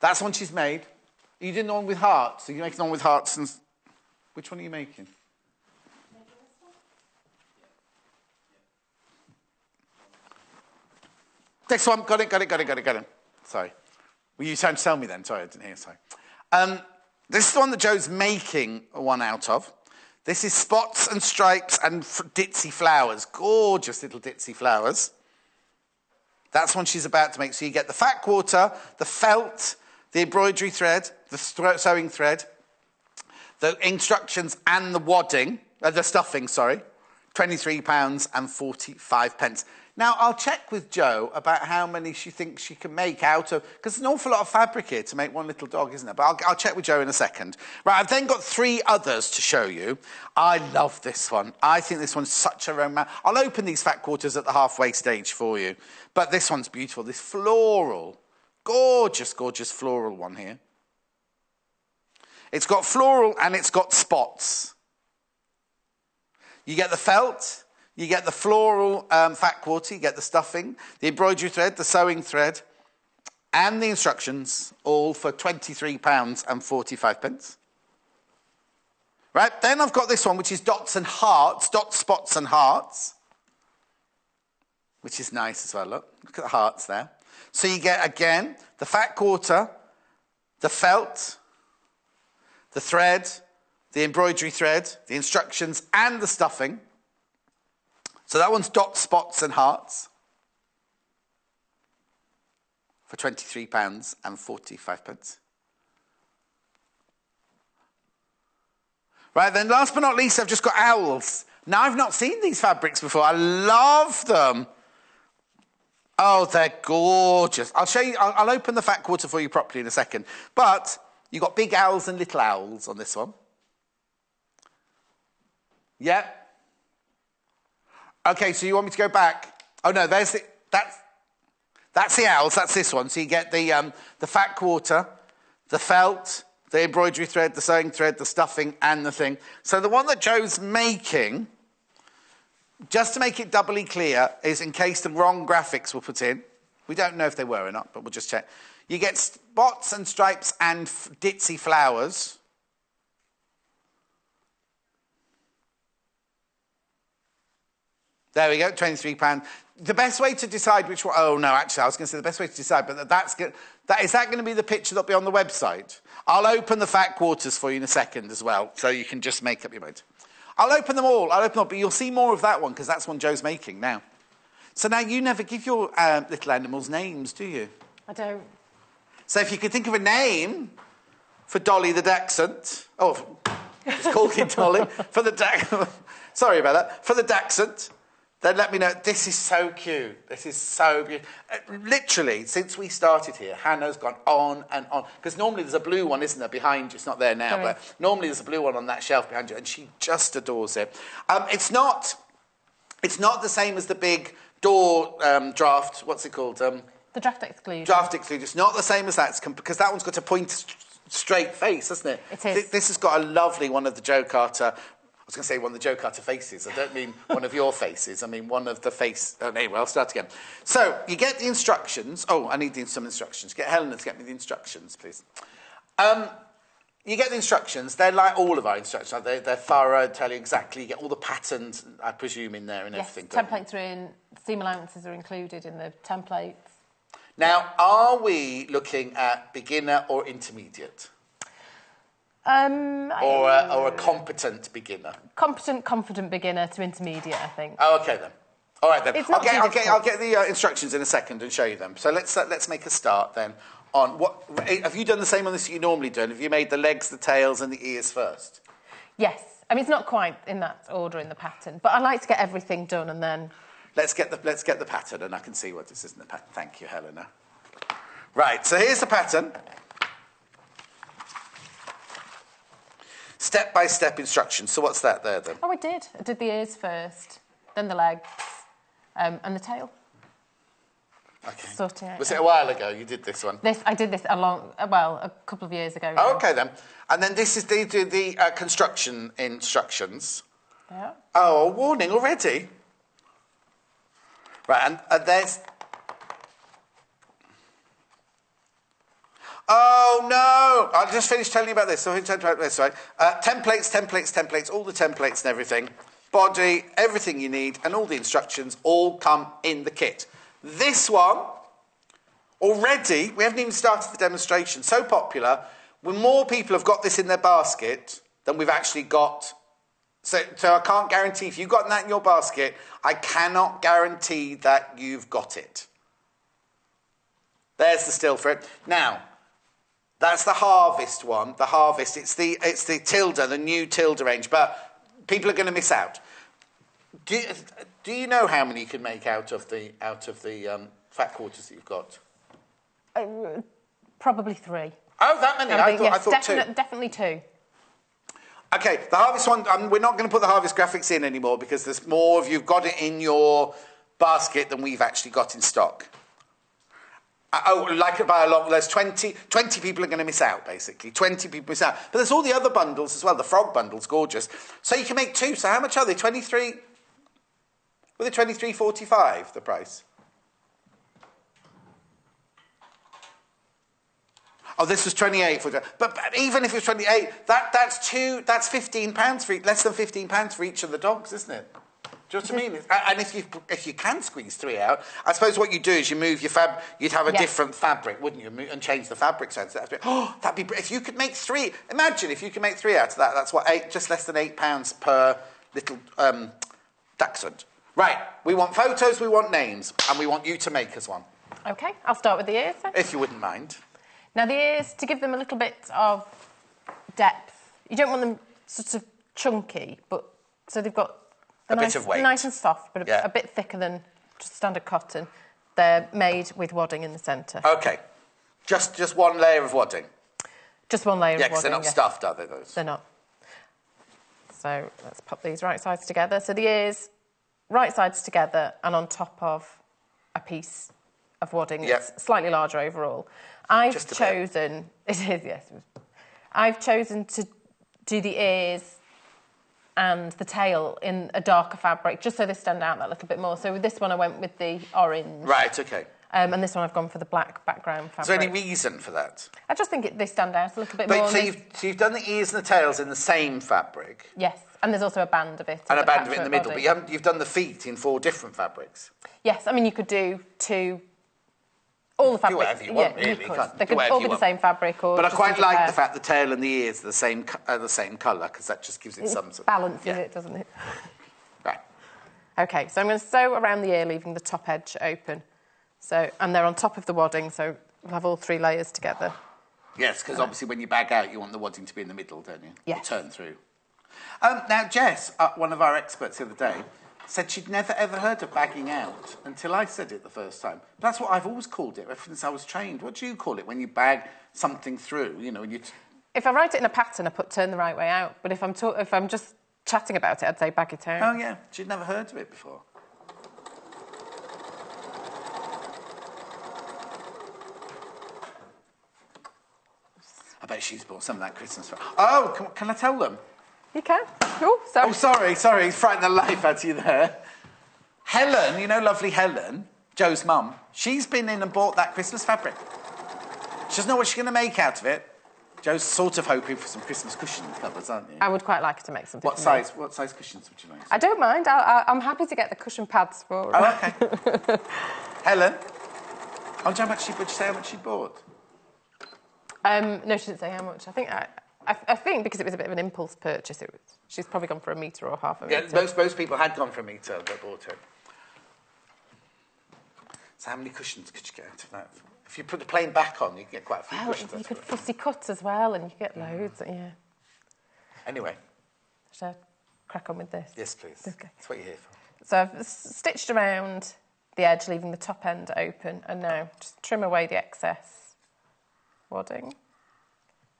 That's the one she's made. You did the one with hearts. So you're making the one with hearts. And... Which one are you making? This one. Got it. Sorry. Were you trying to tell me then? Sorry, I didn't hear. Sorry. This is the one that Jo's making one out of. This is spots and stripes and ditzy flowers. Gorgeous little ditzy flowers. That's one she's about to make. So you get the fat quarter, the felt, the embroidery thread, the sewing thread, the instructions and the wadding, the stuffing, sorry. £23.45. Now, I'll check with Jo about how many she thinks she can make out of... Because there's an awful lot of fabric here to make one little dog, isn't there? But I'll check with Jo in a second. Right, I've then got 3 others to show you. I love this one. I think this one's such a romance. I'll open these fat quarters at the halfway stage for you. But this one's beautiful. This floral, gorgeous, gorgeous floral one here. It's got floral and it's got spots. You get the felt... You get the floral fat quarter, you get the stuffing, the embroidery thread, the sewing thread, and the instructions, all for £23.45. Right, then I've got this one, which is dots and hearts, dots, spots and hearts, which is nice as well, look at the hearts there. So you get, again, the fat quarter, the felt, the thread, the embroidery thread, the instructions, and the stuffing. So that one's dots, spots and hearts for £23.45. Right, then last but not least, I've just got owls. Now, I've not seen these fabrics before. I love them. Oh, they're gorgeous. I'll show you, I'll open the fat quarter for you properly in a second. But you've got big owls and little owls on this one. Yep. Okay, so you want me to go back? Oh, no, that's the owls. That's this one. So you get the fat quarter, the felt, the embroidery thread, the sewing thread, the stuffing, and the thing. So the one that Jo's making, just to make it doubly clear, is in case the wrong graphics were put in. We don't know if they were or not, but we'll just check. You get spots and stripes and ditzy flowers. There we go, £23. The best way to decide which one... Oh, no, actually, I was going to say the best way to decide, but is that going to be the picture that'll be on the website? I'll open the fat quarters for you in a second as well, so you can just make up your mind. I'll open them all, but you'll see more of that one, because that's one Jo's making now. So now you never give your little animals names, do you? I don't. So if you could think of a name for Dolly the Dachshund... Oh, it's called Dolly. For the Dachshund... Sorry about that. For the Dachshund... Then let me know. This is so cute. This is so beautiful. Literally, since we started here, Hannah's gone on and on. Because normally there's a blue one, isn't there, behind you? It's not there now, Sorry. but normally there's a blue one on that shelf behind you, and she just adores it. It's not the same as the big door draft. What's it called? The draft exclude. Draft exclude. It's not the same as that, because that one's got a straight face, hasn't it? It is. This has got a lovely one of the Jo Carter... I was going to say one of the Jo Carter faces. I don't mean one of your faces. I mean one of the face... Oh, anyway, I'll start again. So, you get the instructions. Oh, I need some instructions. Get Helen to get me the instructions, please. You get the instructions. They're like all of our instructions. They're thorough, tell you exactly. You get all the patterns, I presume, in there and everything. Templates are in. Seam allowances are included in the templates. Now, are we looking at beginner or intermediate? Or a competent beginner? Competent, confident beginner to intermediate, I think. Oh, OK, then. All right, then. I'll get the instructions in a second and show you them. So let's make a start, then, on what... Have you done the same on this that you normally do? Have you made the legs, the tails and the ears first? Yes. I mean, it's not quite in that order in the pattern, but I like to get everything done and then... Let's get the pattern, and I can see what this is in the pattern. Thank you, Helena. Right, so here's the pattern. Step-by-step instructions. So what's that there, then? Oh, I did. I did the ears first, then the legs, and the tail. Okay. Sorting out. Was it a while ago you did this one? I did this a couple of years ago. Oh, OK, then. And then this is the construction instructions. Yeah. Oh, a warning already? Right, and there's... Oh, no! I'll just finish telling you about this. So I'll tell you about this, right? Templates, all the templates and everything. Body, everything you need, and all the instructions all come in the kit. This one, already, we haven't even started the demonstration. So popular, when more people have got this in their basket than we've actually got... So I can't guarantee, if you've got that in your basket, I cannot guarantee that you've got it. There's the still for it. Now, that's the Harvest one. The Harvest, it's the Tilda, the new Tilda range, but people are going to miss out. Do you know how many you can make out of the fat quarters that you've got? Probably 3. Oh, that many? I thought 2. Definitely 2. OK, the Harvest one, we're not going to put the Harvest graphics in anymore because there's more of you've got it in your basket than we've actually got in stock. Like by a long... There's 20 people are going to miss out, basically. 20 people miss out. But there's all the other bundles as well. The frog bundle's gorgeous. So you can make 2. So how much are they? 23... Were they 23.45, the price? Oh, this was 28. But even if it was 28, that's £15 for each, less than £15 for each of the dogs, isn't it? Do you know what I mean? And if you can squeeze 3 out, I suppose what you do is you move your you'd have a different fabric, wouldn't you? And change the fabric size. That'd be if you could make 3. Imagine if you could make 3 out of that. That's what just less than £8 per little Dachshund. Right. We want photos. We want names, and we want you to make us one. Okay. I'll start with the ears then. If you wouldn't mind. Now the ears, to give them a little bit of depth. You don't want them sort of chunky, but so they've got a bit of weight. Nice and soft, but a bit thicker than just standard cotton. They're made with wadding in the centre. OK. Just one layer of wadding? Just one layer of wadding, because they're not stuffed, are they, those? They're not. So let's pop these right sides together. So the ears, right sides together and on top of a piece of wadding. It's slightly larger overall. I've chosen... It is, yes. I've chosen to do the ears and the tail in a darker fabric, just so they stand out that little bit more. So with this one, I went with the orange. Right, OK. And this one, I've gone for the black background fabric. Is there any reason for that? I just think they stand out a little bit more. So you've done the ears and the tails in the same fabric? Yes, and there's also a band of it. And a band of it in the middle, but you've done the feet in 4 different fabrics? Yes, I mean, you could do 2... All the fabrics. Do whatever you want, really. They could all be the same fabric. Or but I quite like the fact the tail and the ears are the same colour, because that just gives it some sort of... balances it, doesn't it? Right. OK, so I'm going to sew around the ear, leaving the top edge open. And they're on top of the wadding, so we'll have all 3 layers together. Yes, because obviously when you bag out, you want the wadding to be in the middle, don't you? Yes. Or turn through. Now, Jess, one of our experts the other day, said she'd never ever heard of bagging out until I said it the first time. That's what I've always called it ever since I was trained. What do you call it when you bag something through? You know, when you... If I write it in a pattern, I put turn the right way out. But if I'm just chatting about it, I'd say bag it out. Oh yeah, she'd never heard of it before. I bet she's bought some of that Christmas. Oh, can I tell them? You can. Oh, sorry. Oh, sorry. Frightened the life out of you there. Helen, you know lovely Helen, Joe's mum, she's been in and bought that Christmas fabric. She doesn't know what she's going to make out of it. Jo's sort of hoping for some Christmas cushion covers, aren't you? I would quite like her to make something. What size cushions would you make? I don't mind. I'm happy to get the cushion pads for her. Oh, okay. Helen? Oh, how much did you say how much she bought? No, she didn't say how much. I think because it was a bit of an impulse purchase, she's probably gone for a metre or half a metre. Yeah, most people had gone for a metre that bought it. So how many cushions could you get out of that? If you put the plane back on, you can get quite a few cushions. You could fussy cut as well, and you get loads. Yeah. Anyway. Should I crack on with this? Yes, please. Okay. That's what you're here for. So I've stitched around the edge, leaving the top end open, and now just trim away the excess wadding.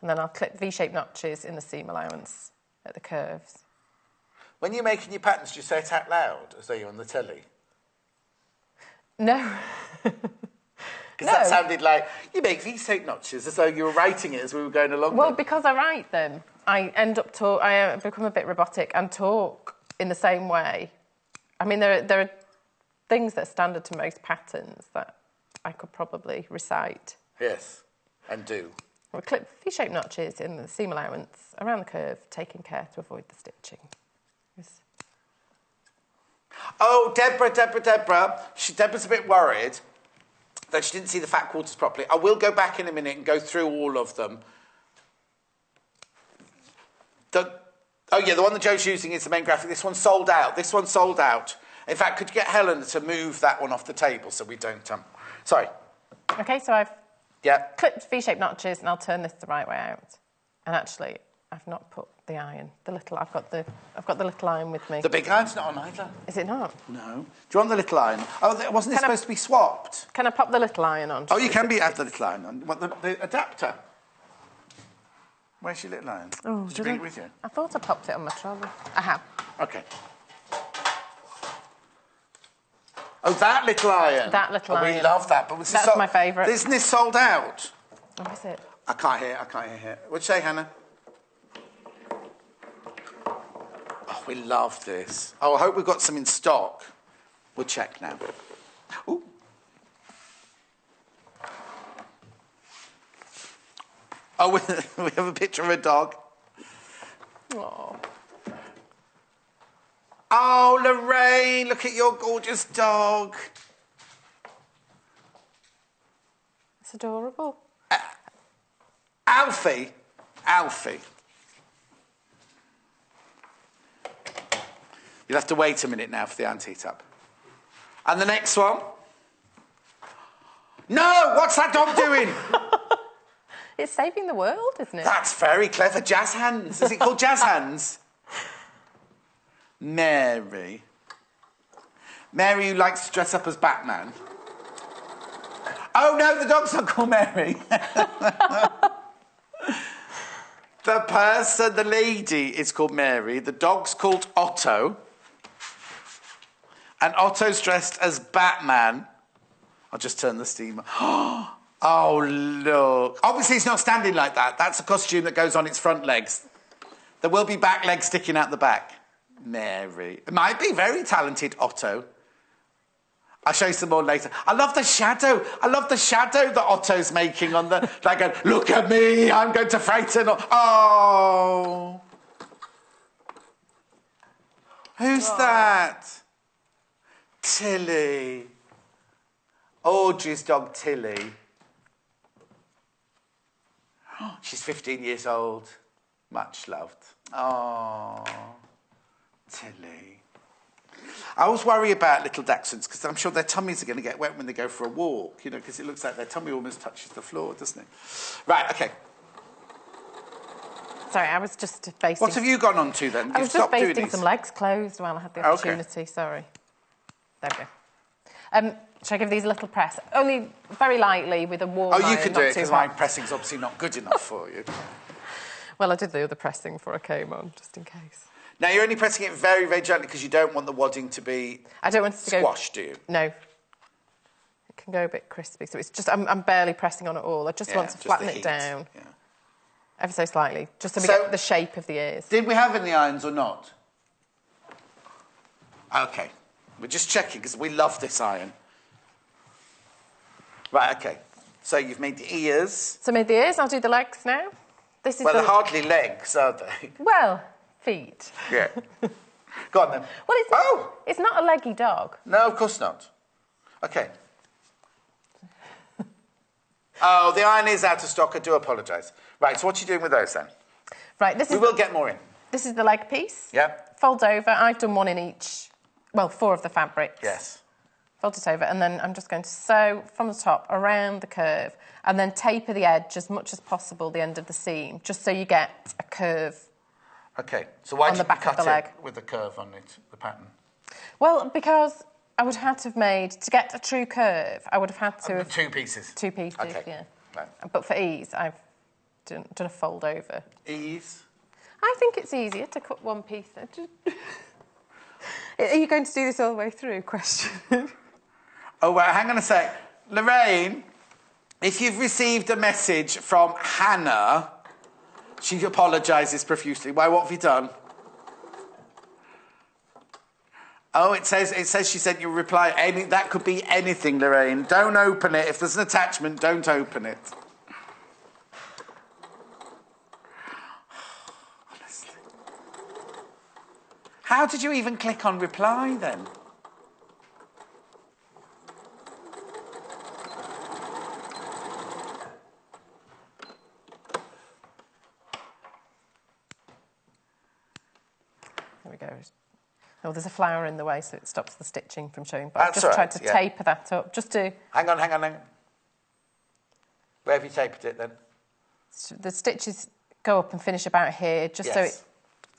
And then I'll clip V-shaped notches in the seam allowance at the curves. When you're making your patterns, do you say it out loud as though you're on the telly? No. Because that sounded like, you make V-shaped notches as though you were writing it as we were going along. Well, because I write them, I end up I become a bit robotic and talk in the same way. I mean, there are things that are standard to most patterns that I could probably recite. Yes, and do. We'll clip V-shaped notches in the seam allowance around the curve, taking care to avoid the stitching. Yes. Oh, Deborah. Deborah's a bit worried that she didn't see the fat quarters properly. I will go back in a minute and go through all of them. The one that Jo's using is the main graphic. This one's sold out. In fact, could you get Helen to move that one off the table so we don't... Sorry. OK, so I've clipped V-shaped notches and I'll turn this the right way out. And actually, I've not put the iron. I've got the little iron with me. The big iron's not on either. Is it not? No. Do you want the little iron? Oh, wasn't it supposed to be swapped? Can I pop the little iron on? Oh, you can have the little iron on. What, the adapter? Where's your little iron? Oh, did you bring it with you? I thought I popped it on my trolley. I have. OK. Oh, that little iron. That little iron. We love that. But that's my favourite. Isn't this sold out? Oh, is it? I can't hear here. What'd you say, Hannah? Oh, we love this. Oh, I hope we've got some in stock. We'll check now. Ooh. Oh, we have a picture of a dog. Oh. Oh, Lorraine, look at your gorgeous dog. It's adorable. Alfie. You'll have to wait a minute now for the ante up. And the next one. No, what's that dog doing? It's saving the world, isn't it? That's very clever. Jazz hands. Is it called jazz hands? Mary, who likes to dress up as Batman. Oh, no, the dog's not called Mary. The lady is called Mary. The dog's called Otto. And Otto's dressed as Batman. I'll just turn the steamer. Oh, look. Obviously, it's not standing like that. That's a costume that goes on its front legs. There will be back legs sticking out the back. Mary. It might be very talented, Otto. I'll show you some more later. I love the shadow that Otto's making on the... Like, look at me, I'm going to frighten... Oh. Who's that? Tilly. Audrey's dog, Tilly. She's 15 years old. Much loved. Oh, Tilly. I always worry about little dachshunds because I'm sure their tummies are going to get wet when they go for a walk, you know, because it looks like their tummy almost touches the floor, doesn't it? Right, OK. Sorry, I was just basting... What have you gone on to, then? I was just basting some legs closed while I had the opportunity, sorry. There we go. Should I give these a little press? Only very lightly with a warm iron. Oh, you can do it, because my pressing's obviously not good enough for you. Well, I did the other pressing before I came on, just in case. Now, you're only pressing it very, very gently because you don't want the wadding to be squashed, do you? No. It can go a bit crispy, so it's just... I'm barely pressing on at all. I just want to flatten it down. Yeah. Ever so slightly, just so we get the shape of the ears. Did we have any irons or not? OK. We're just checking, because we love this iron. Right, OK. So you've made the ears. So I made the ears. I'll do the legs now. This is they're hardly legs, are they? Well, feet. Yeah. Go on then. Well, it's not a leggy dog. No, of course not. Okay. Oh, the iron is out of stock. I do apologise. Right, so what are you doing with those then? Right, we will get more in. This is the leg piece. Yeah. Folds over. I've done one in each, well, 4 of the fabrics. Yes. Fold it over, and then I'm just going to sew from the top around the curve, and then taper the edge as much as possible, the end of the seam, just so you get a curve. Okay, so why on the back of the leg with the curve on it, the pattern? Well, because I would have had to have made, to get a true curve, I would have had to have... 2 pieces? 2 pieces, okay. yeah. Right. But for ease, I've done a fold over. Ease? I think it's easier to cut one piece. Are you going to do this all the way through? Question. Oh, well, hang on a sec. Lorraine, if you've received a message from Hannah, she apologises profusely. Why, what have you done? Oh, it says she sent you a reply. That could be anything, Lorraine. Don't open it. If there's an attachment, don't open it. Honestly. How did you even click on reply then? There we go. Oh, there's a flower in the way, so it stops the stitching from showing. But I've That's just right, tried to taper that up, just to... Hang on. Where have you tapered it, then? The stitches go up and finish about here, just so it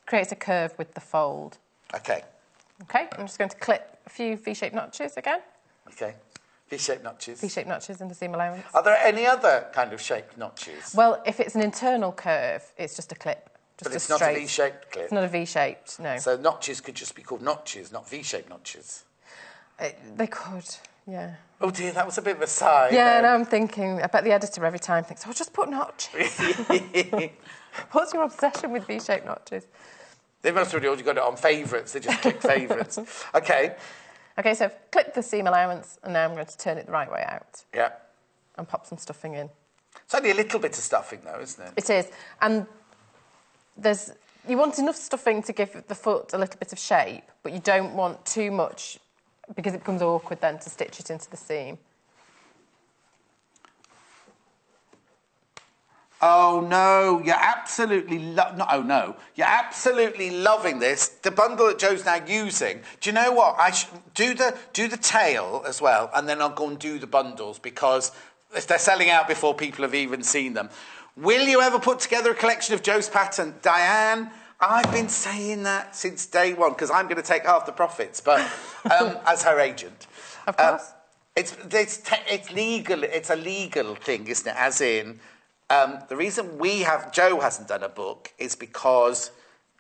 creates a curve with the fold. OK. OK, I'm just going to clip a few V-shaped notches again. OK. V-shaped notches. V-shaped notches in the seam allowance. Are there any other kind of shaped notches? Well, if it's an internal curve, it's just a clip. But it's not a V-shaped clip? It's not a V-shaped, no. So notches could just be called notches, not V-shaped notches? They could, yeah. Oh dear, that was a bit of a sigh. Yeah, no, I'm thinking, I bet the editor every time thinks, oh, just put notches. What's your obsession with V-shaped notches? They must have already got it on favourites. They just click favourites. OK. OK, so I've clipped the seam allowance, and now I'm going to turn it the right way out. Yeah. And pop some stuffing in. It's only a little bit of stuffing, though, isn't it? It is. And you want enough stuffing to give the foot a little bit of shape, but you don't want too much, because it becomes awkward then to stitch it into the seam. Oh no, you're absolutely you're absolutely loving this. The bundle that Jo's now using. Do you know what? I should do the tail as well, and then I'll go and do the bundles, because if they're selling out before people have even seen them. Will you ever put together a collection of Jo's pattern? Diane, I've been saying that since day one, because I'm going to take half the profits, but as her agent. Of course. It's legal. It's a legal thing, isn't it? As in, the reason Jo hasn't done a book is because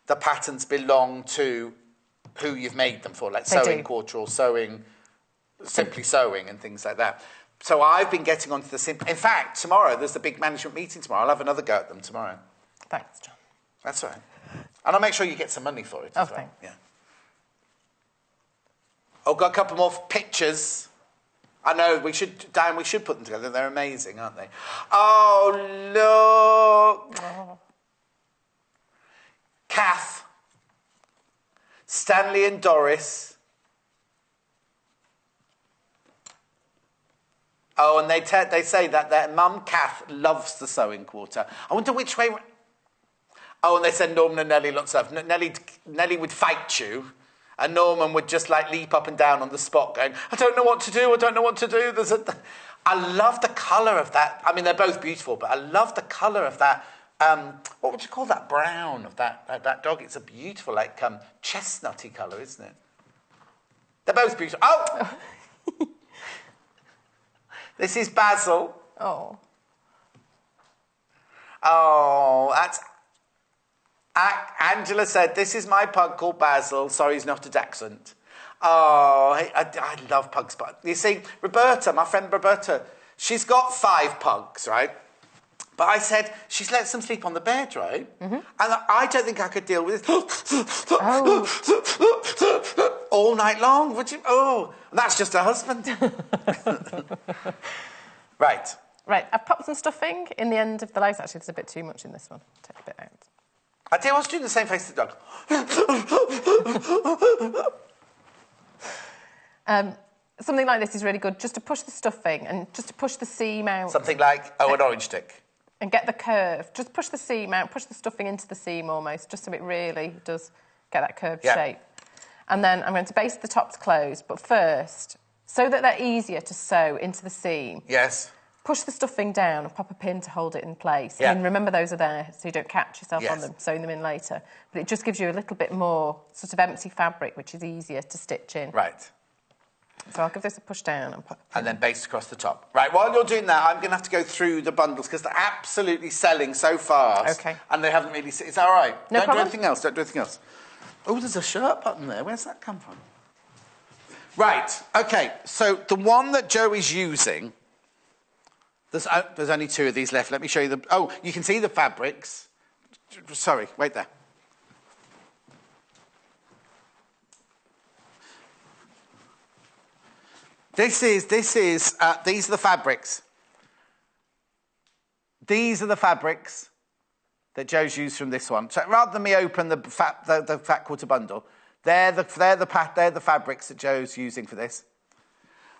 the patterns belong to who you've made them for, like sewing quarter or sewing, simply sewing and things like that. So I've been getting onto the simple... In fact, tomorrow, there's the big management meeting tomorrow. I'll have another go at them tomorrow. Thanks, John. That's all right. And I'll make sure you get some money for it as well. Thanks. Yeah. Oh, got a couple more pictures. I know, Dan, we should put them together. They're amazing, aren't they? Oh, look. Oh. Kath. Stanley and Doris. Oh, and they say that their mum, Kath, loves the sewing quarter. I wonder which way... Oh, and they said Norman and Nellie lots of... Nellie would fight you, and Norman would just, like, leap up and down on the spot going, I don't know what to do, I don't know what to do. I love the colour of that. I mean, they're both beautiful, but I love the colour of that... what would you call that brown of that dog? It's a beautiful, like, chestnutty colour, isn't it? They're both beautiful. Oh! This is Basil. Oh. Oh, that's... Angela said, this is my pug called Basil. Sorry, he's not a Dachshund. Oh, I love pugs. But you see, Roberta, my friend Roberta, she's got 5 pugs, right? But I said, she's lets them sleep on the bed, right? Mm-hmm. And I don't think I could deal with this. All night long. Would you? Oh, and that's just her husband. Right. Right, I've popped some stuffing in the end of the lace. Actually, there's a bit too much in this one. Take a bit out. I did. I was doing the same face to the dog. Something like this is really good, just to push the stuffing and just to push the seam out. Something like, an orange stick. And get the curve. Just push the seam out, push the stuffing into the seam almost, just so it really does get that curved shape. And then I'm going to baste the tops closed, but first, so that they're easier to sew into the seam. Yes. Push the stuffing down and pop a pin to hold it in place. Yeah. And remember those are there so you don't catch yourself on them, sewing them in later. But it just gives you a little bit more sort of empty fabric, which is easier to stitch in. Right. So I'll give this a push down and pop a pin. And then baste across the top. Right, while you're doing that, I'm going to have to go through the bundles because they're absolutely selling so fast. Okay. And they haven't really... Is that all right? No problem. Do anything else. Don't do anything else. Oh, there's a shirt button there. Where's that come from? Right, OK. So the one that Jo is using... There's only 2 of these left. Let me show you the... Oh, you can see the fabrics. Sorry, wait there. These are the fabrics. These are the fabrics that Jo's used from this one. So rather than me open the fat quarter bundle, they're the fabrics that Jo's using for this.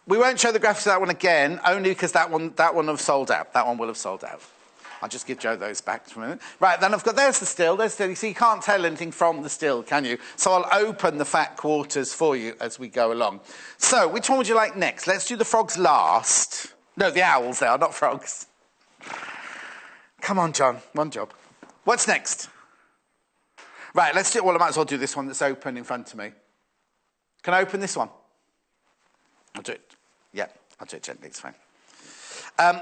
We won't show the graphics of that one again, only because that one will have sold out. That one will have sold out. I'll just give Jo those back for a minute. Right, then I've got, there's the still. You see, you can't tell anything from the still, can you? So I'll open the fat quarters for you as we go along. So, which one would you like next? Let's do the frogs last. No, the owls they are, not frogs. Come on, John, one job. What's next? Right, let's do, well, I might as well do this one that's open in front of me. Can I open this one? I'll do it. Yeah, I'll do it gently, it's fine.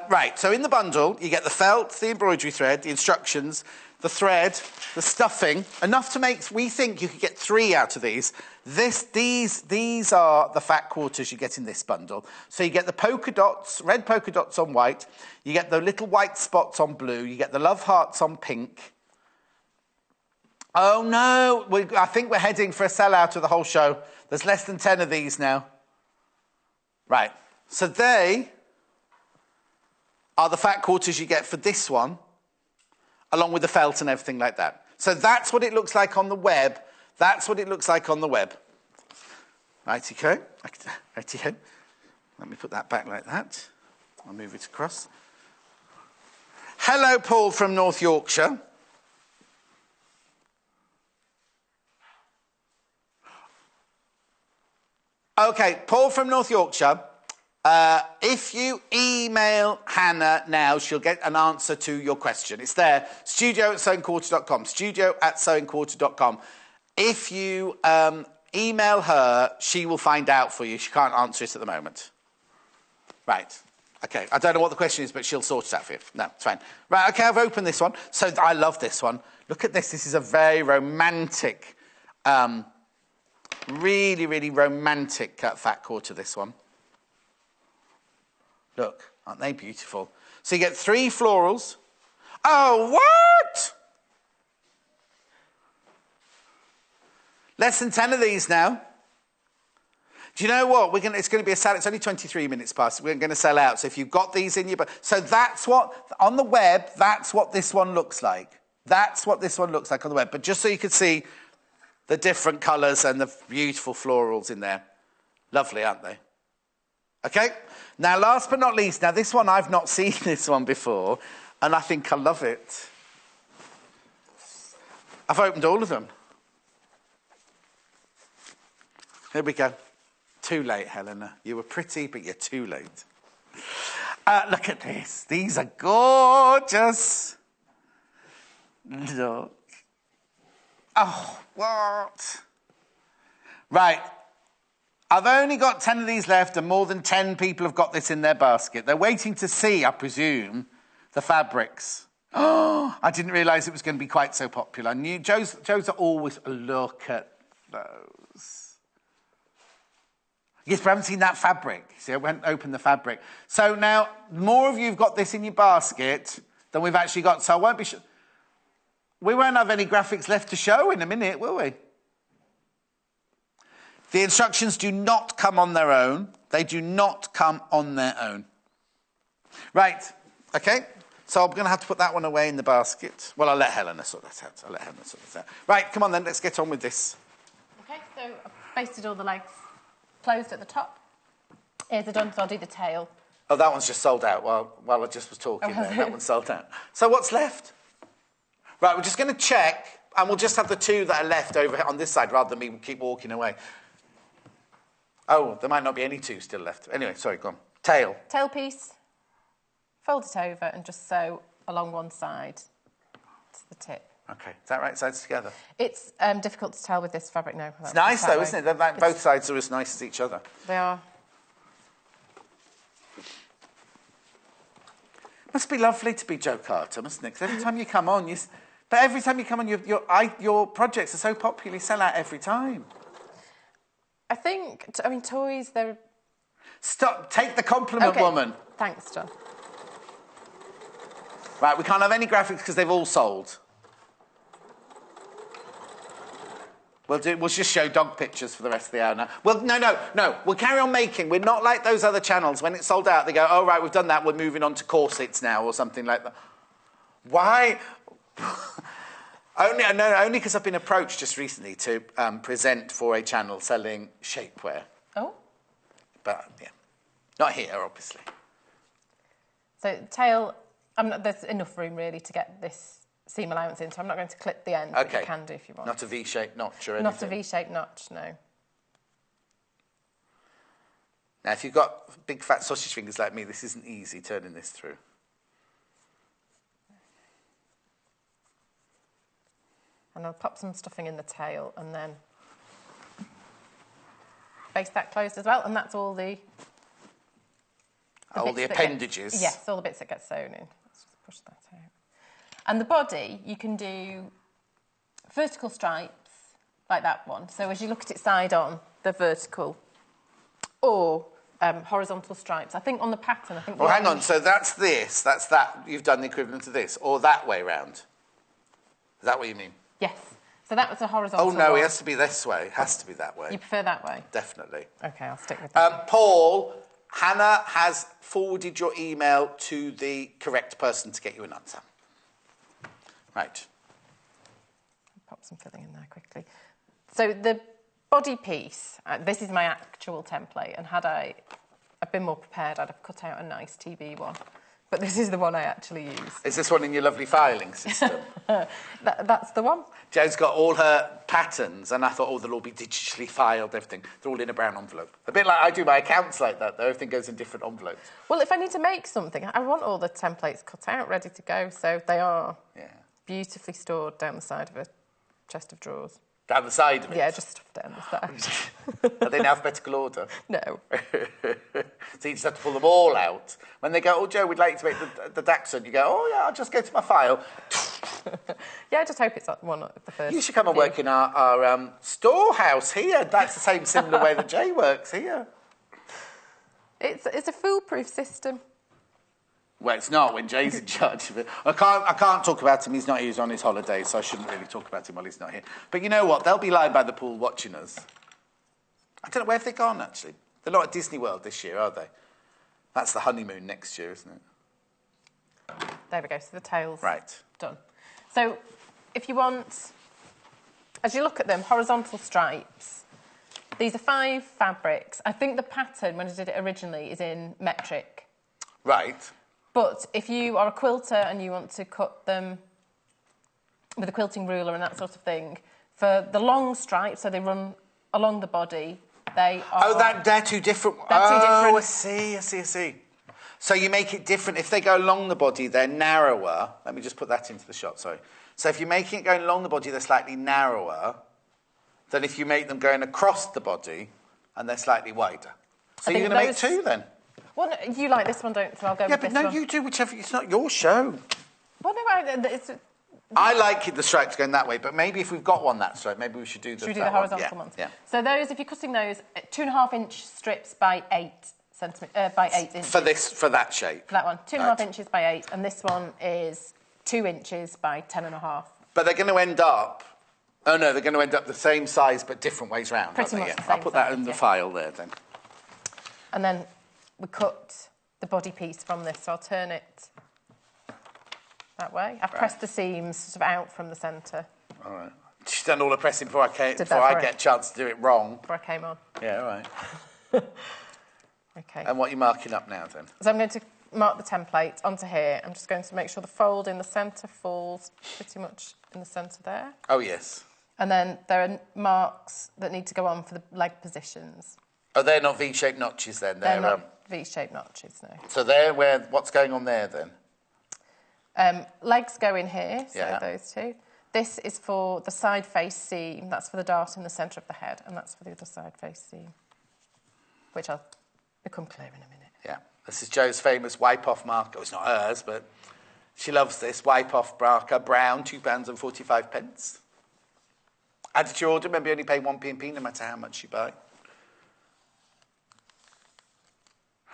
Right, so in the bundle, you get the felt, the embroidery thread, the instructions, the thread, the stuffing, enough to make, we think you could get 3 out of these. These are the fat quarters you get in this bundle. So you get the polka dots, red polka dots on white, you get the little white spots on blue, you get the love hearts on pink. Oh no, I think we're heading for a sellout of the whole show. There's less than 10 of these now. Right, so they are the fat quarters you get for this one, along with the felt and everything like that. So that's what it looks like on the web. That's what it looks like on the web. Righty-co. Righty-ho. Let me put that back like that. I'll move it across. Hello, Paul from North Yorkshire. OK, Paul from North Yorkshire. If you email Hannah now, she'll get an answer to your question. It's there, studio@sewingquarter.com, studio@sewingquarter.com. If you email her, she will find out for you. She can't answer it at the moment. Right. OK, I don't know what the question is, but she'll sort it out for you. No, it's fine. Right, OK, I've opened this one. So I love this one. Look at this. This is a very romantic, really, really romantic fat quarter, this one. Look, aren't they beautiful? So you get 3 florals. Oh, what? Less than 10 of these now. Do you know what? It's going to be a sell. It's only 23 minutes past. We're going to sell out. So if you've got these in your... So that's what... On the web, that's what this one looks like. That's what this one looks like on the web. But just so you can see the different colours and the beautiful florals in there. Lovely, aren't they? OK? Now, last but not least, now this one, I've not seen this one before, and I think I love it. I've opened all of them. Here we go. Too late, Helena. You were pretty, but you're too late. Look at this. These are gorgeous. Look. Oh, what? Right. I've only got 10 of these left, and more than 10 people have got this in their basket. They're waiting to see, I presume, the fabrics. Oh, I didn't realise it was going to be quite so popular. I knew Jo's are always, look at those. Yes, but I haven't seen that fabric. See, I went open the fabric. So now, more of you have got this in your basket than we've actually got, so I won't be... We won't have any graphics left to show in a minute, will we? The instructions do not come on their own. They do not come on their own. Right, Okay, so I'm going to have to put that one away in the basket. Well, I'll let Helena sort that out. Right, come on then, let's get on with this. Okay, so I've basted all the legs closed at the top. Ears are done, so I'll do the tail. Oh, that one's just sold out while I just was talking there. That one's sold out. So what's left? Right, we're just going to check, and we'll just have the two that are left over on this side rather than me keep walking away. Oh, there might not be any two still left. Anyway, sorry, go on. Tail. Tail piece. Fold it over and just sew along one side to the tip. Okay, is that right sides together? It's difficult to tell with this fabric now. It's nice though, isn't it? Both sides are as nice as each other. They are. Must be lovely to be Jo Carter, mustn't it? 'Cause every time you come on, your projects are so popular, you sell out every time. I think, toys, they're... Stop, take the compliment, woman. Thanks, John. Right, we can't have any graphics because they've all sold. We'll just show dog pictures for the rest of the hour now. Well, no. We'll carry on making. We're not like those other channels. When it's sold out, they go, oh, right, we've done that. We're moving on to corsets now or something like that. Why? Only because I've been approached just recently to present for a channel selling shapewear. Oh. But, yeah, not here, obviously. So, tail, there's enough room, really, to get this seam allowance in, so I'm not going to clip the end, but you can do if you want. Not a V-shaped notch or anything? Not a V-shaped notch, no. Now, if you've got big fat sausage fingers like me, this isn't easy, turning this through. And I'll pop some stuffing in the tail and then baste that closed as well, and that's all the appendages? Yes, all the bits that get sewn in. Let's just push that out. And the body, you can do vertical stripes, like that one. So as you look at it side on, they're vertical. Or horizontal stripes. I think on the pattern, Oh, hang on. So that's this. That's that. You've done the equivalent of this. Or that way round. Is that what you mean? Yes. So that was a horizontal Oh, no, one. It has to be this way. It has to be that way. You prefer that way? Definitely. OK, I'll stick with that. Paul, Hannah has forwarded your email to the correct person to get you an answer. Right. I'll pop some filling in there quickly. So the body piece, this is my actual template, and had I been more prepared, I'd have cut out a nice TB one. But this is the one I actually use. Is this one in your lovely filing system? That's the one. Jo's got all her patterns, and I thought, oh, they'll all be digitally filed, everything. They're all in a brown envelope. A bit like I do my accounts like that, though. Everything goes in different envelopes. Well, if I need to make something, I want all the templates cut out, ready to go, so they are beautifully stored down the side of a chest of drawers. Down the side of it? Yeah, just stuffed down the side. Are they in alphabetical order? No. So you just have to pull them all out. When they go, oh, Jo, we'd like to make the Dachshund, you go, oh, yeah, I'll just go to my file. Yeah, I just hope it's one of the first. You should come and work in our storehouse here. That's the same similar way that Jay works here. It's a foolproof system. Well, it's not when Jay's in charge of it. I can't talk about him. He's not here. He's on his holiday, so I shouldn't really talk about him while he's not here. But you know what? They'll be lying by the pool watching us. I don't know, where have they gone, actually? They're not at Disney World this year, are they? That's the honeymoon next year, isn't it? There we go. So the tail's right. Done. So if you want, as you look at them, horizontal stripes, these are 5 fabrics. I think the pattern, when I did it originally, is in metric. Right. But if you are a quilter and you want to cut them with a quilting ruler and that sort of thing, for the long stripes, so they run along the body, they are... Oh, they're two different... They're two different. I see. So you make it different. If they go along the body, they're narrower. Let me just put that into the shot, sorry. So if you're making it going along the body, they're slightly narrower than if you make them going across the body and they're slightly wider. So you're going to make 2 then? Well, no, you like this one, don't you? So I'll go with this one. Yeah, but no, you do whichever... It's not your show. Well, no, I like the stripes going that way, but maybe if we've got one that stripe, maybe we should do the horizontal ones. Yeah. So those, if you're cutting those, 2.5-inch strips by 8 inches. For that shape. For that one, 2.5 inches by 8, and this one is 2 inches by 10.5. But they're going to end up... Oh, no, they're going to end up the same size, but different ways round, Pretty much the same I'll put that in the file there, then. And then we cut the body piece from this, so I'll turn it that way. I've pressed the seams sort of out from the centre. All right. She's done all the pressing before I get a chance to do it wrong. Before I came on. Yeah, all right. Okay. And what are you marking up now, then? So I'm going to mark the template onto here. I'm just going to make sure the fold in the centre falls pretty much in the centre there. Oh, yes. And then there are marks that need to go on for the leg positions. Oh, they're not V-shaped notches, then? They're not V-shaped notches, no. So what's going on there, then? Legs go in here, so yeah. Those two. This is for the side face seam. That's for the dart in the centre of the head, and that's for the other side face seam, which I'll become clear in a minute. Yeah. This is Jo's famous wipe-off marker. Oh, it's not hers, but she loves this. Wipe-off marker, brown, £2.45. Add it to your order. Remember, you only pay 1p no matter how much you buy.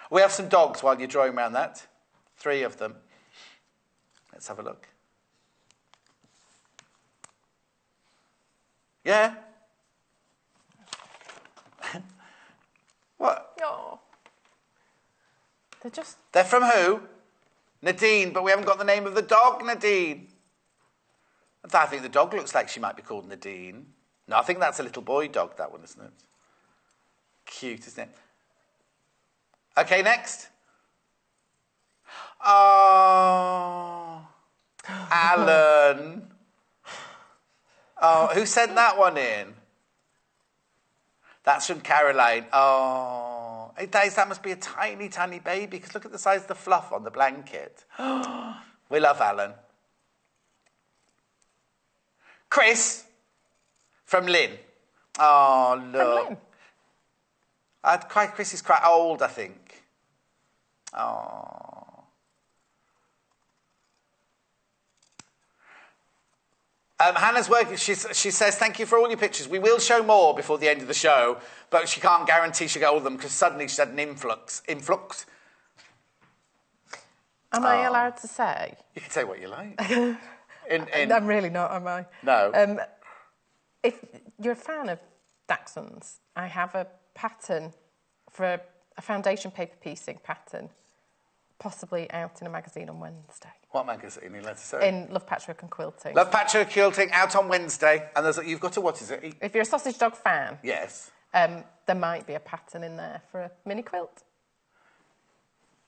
We have some dogs while you're drawing around that. 3 of them. Let's have a look. Yeah? What? Oh. They're from who? Nadine, but we haven't got the name of the dog, Nadine. I think the dog looks like she might be called Nadine. No, I think that's a little boy dog, that one, isn't it? Cute, isn't it? Okay, next. Oh, Alan. Oh, who sent that one in? That's from Caroline. Oh, that must be a tiny, tiny baby, because look at the size of the fluff on the blanket. We love Alan. Chris, from Lynn. Oh, look. From Lynn? Chris is quite old, I think. Oh. Hannah's working. She says, thank you for all your pictures. We will show more before the end of the show, but she can't guarantee she'll get all of them because suddenly she's had an influx. Am I allowed to say? You can say what you like. I'm really not, am I? No. If you're a fan of Dachshunds, I have a pattern for a foundation paper piecing pattern, possibly out in a magazine on Wednesday. What magazine? In Love Patchwork and Quilting. Love Patchwork and Quilting, out on Wednesday. And you've got what is it? If you're a sausage dog fan, yes, there might be a pattern in there for a mini quilt.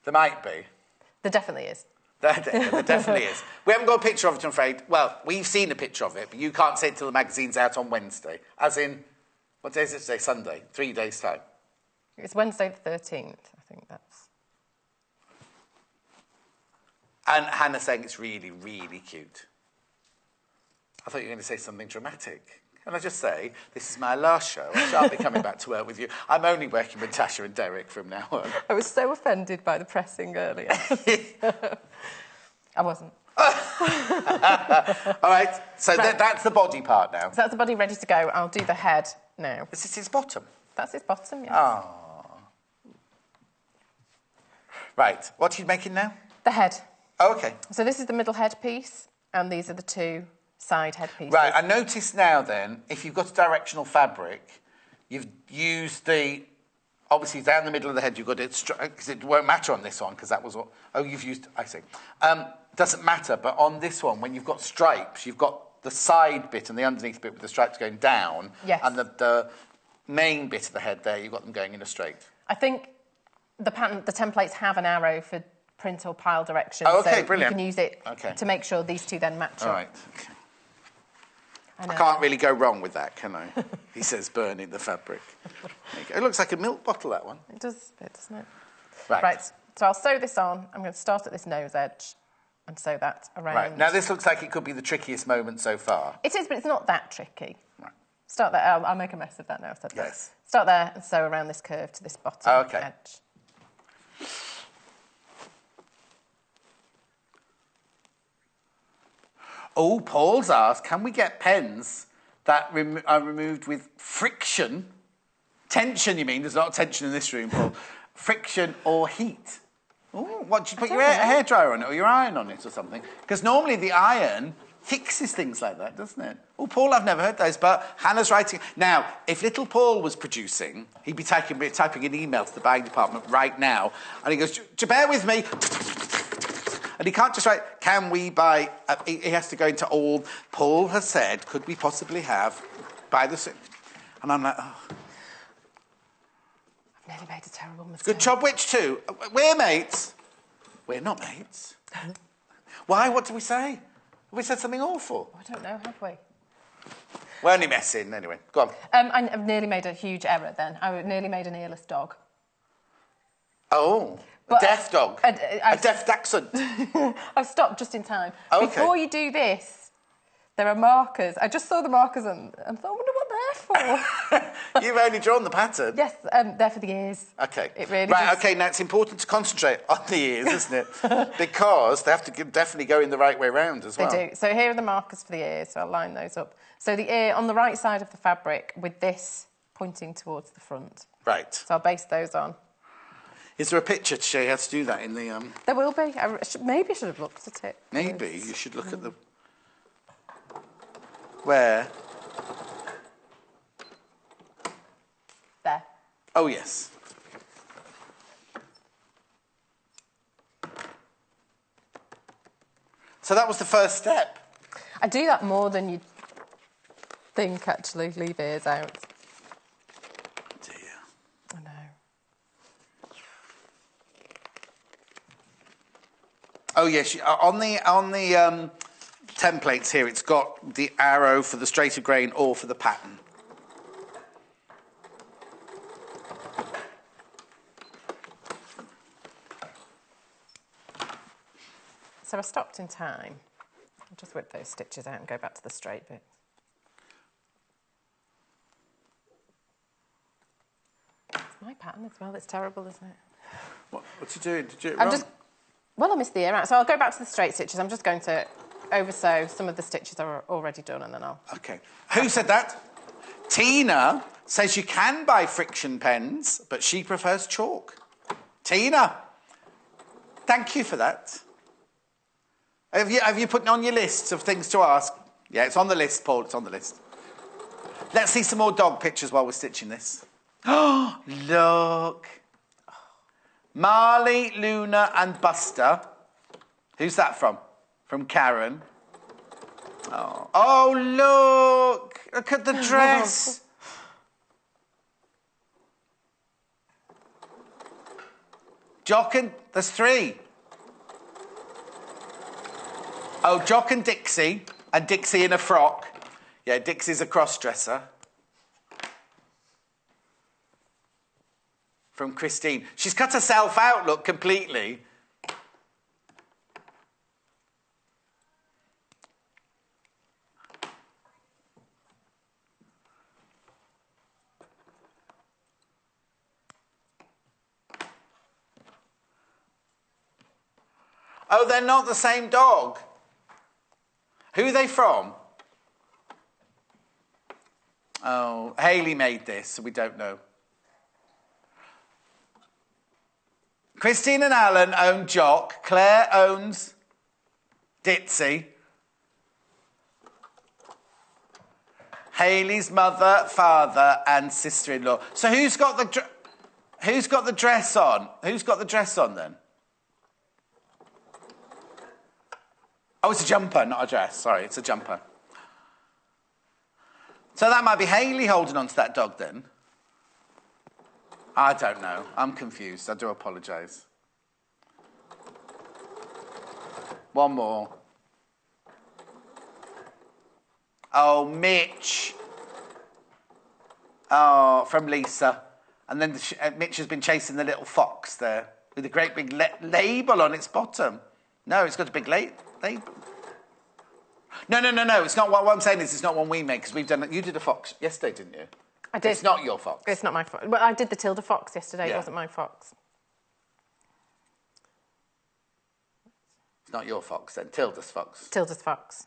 There might be. There definitely is. There definitely is. We haven't got a picture of it, I'm afraid. Well, we've seen a picture of it, but you can't see it till the magazine's out on Wednesday. As in, what day is it today? Sunday. 3 days' time. It's Wednesday the 13th, I think that's. And Hannah's saying it's really, really cute. I thought you were going to say something dramatic. Can I just say, this is my last show. I shan't be coming back to work with you. I'm only working with Tasha and Derek from now on. I was so offended by the pressing earlier. I wasn't. All right, so right. That's the body part now. So that's the body ready to go. I'll do the head now. This is his bottom? That's his bottom, yes. Oh. Right, what are you making now? The head. Oh, OK. So this is the middle head piece, and these are the 2 side head pieces. Right, I notice now then, if you've got a directional fabric, you've used the... Obviously, down the middle of the head, you've got it... Because it won't matter on this one, because that was what... Oh, you've used... I see. Doesn't matter, but on this one, when you've got stripes, you've got the side bit and the underneath bit with the stripes going down. Yes. And the main bit of the head there, you've got them going in a straight. I think the templates have an arrow for print or pile direction. Oh, OK, so brilliant. You can use it to make sure these 2 then match up. All right, OK. I can't really go wrong with that, can I? He says, burning the fabric. It looks like a milk bottle, that one. It does, doesn't it? Right. So I'll sew this on. I'm going to start at this nose edge and sew that around. Right. Now, this looks like it could be the trickiest moment so far. It is, but it's not that tricky. Right. Start there. I'll make a mess of that now. Yes. Start there and sew around this curve to this bottom edge. Oh, Paul's asked, can we get pens that are removed with friction? Tension, you mean? There's not tension in this room, Paul. Friction or heat. Oh, what, do you put your hairdryer on it or your iron on it or something? Because normally the iron fixes things like that, doesn't it? Oh, Paul, I've never heard those, but Hannah's writing. Now, if little Paul was producing, he'd be typing an email to the buying department right now, and he goes, bear with me. And he can't just write, can we buy... he has to go into all... Paul has said, could we possibly have... Buy the... And I'm like, oh... I've nearly made a terrible mistake. Good job, which two? We're mates. We're not mates. Why? What did we say? Have we said something awful? I don't know, have we? We're only messing, anyway. Go on. I've nearly made a huge error then. I nearly made an earless dog. Oh, a deaf dog. A deaf Dachshund. I've stopped just in time. Oh, okay. Before you do this, there are markers. I just saw the markers and thought, I wonder what they're for. You've only drawn the pattern. Yes, they're for the ears. Okay. It really right, does. okay, now it's important to concentrate on the ears, isn't it? Because they have to definitely go in the right way round as well. They do. So here are the markers for the ears, so I'll line those up. So the ear on the right side of the fabric with this pointing towards the front. Right. So I'll base those on. Is there a picture to show you how to do that in the... There will be. Maybe I should have looked at it. Maybe you should look at the... Where? There. Oh, yes. So that was the first step. I do that more than you'd think, actually, leave ears out. Do you? I know. Oh, yes. On the templates here, it's got the arrow for the straighter grain or for the pattern. So I stopped in time. I'll just whip those stitches out and go back to the straight bit. It's my pattern as well. It's terrible, isn't it? What's you doing? Did you do it wrong? Well, I missed the ear out. So I'll go back to the straight stitches. I'm just going to oversew. Some of the stitches are already done, and then I'll... OK. Who said that? Tina says you can buy friction pens, but she prefers chalk. Tina, thank you for that. Have you put on your lists of things to ask? Yeah, it's on the list, Paul. It's on the list. Let's see some more dog pictures while we're stitching this. Oh, look. Marley, Luna and Buster. Who's that from? From Karen. Oh, look. Look at the dress. Jock and... There's three. Oh, Jock and Dixie in a frock. Yeah, Dixie's a cross-dresser. From Christine. She's cut herself out, look, completely. Oh, they're not the same dog. Who are they from? Oh, Hayley made this, so we don't know. Christine and Alan own Jock. Claire owns Ditsy. Hayley's mother, father, and sister-in-law. So who's got the dress on? Who's got the dress on then? Oh, it's a jumper, not a dress. Sorry, it's a jumper. So that might be Hayley holding on to that dog then. I don't know. I'm confused. I do apologise. One more. Oh, Mitch. Oh, from Lisa. And then Mitch has been chasing the little fox there with a great big label on its bottom. No, it's got a big label. No. It's not what I'm saying is it's not one we made because we've done it. You did a fox yesterday, didn't you? I did. It's not your fox. It's not my fox. Well, I did the Tilda fox yesterday. Yeah. It wasn't my fox. It's not your fox then. Tilda's fox. Tilda's fox.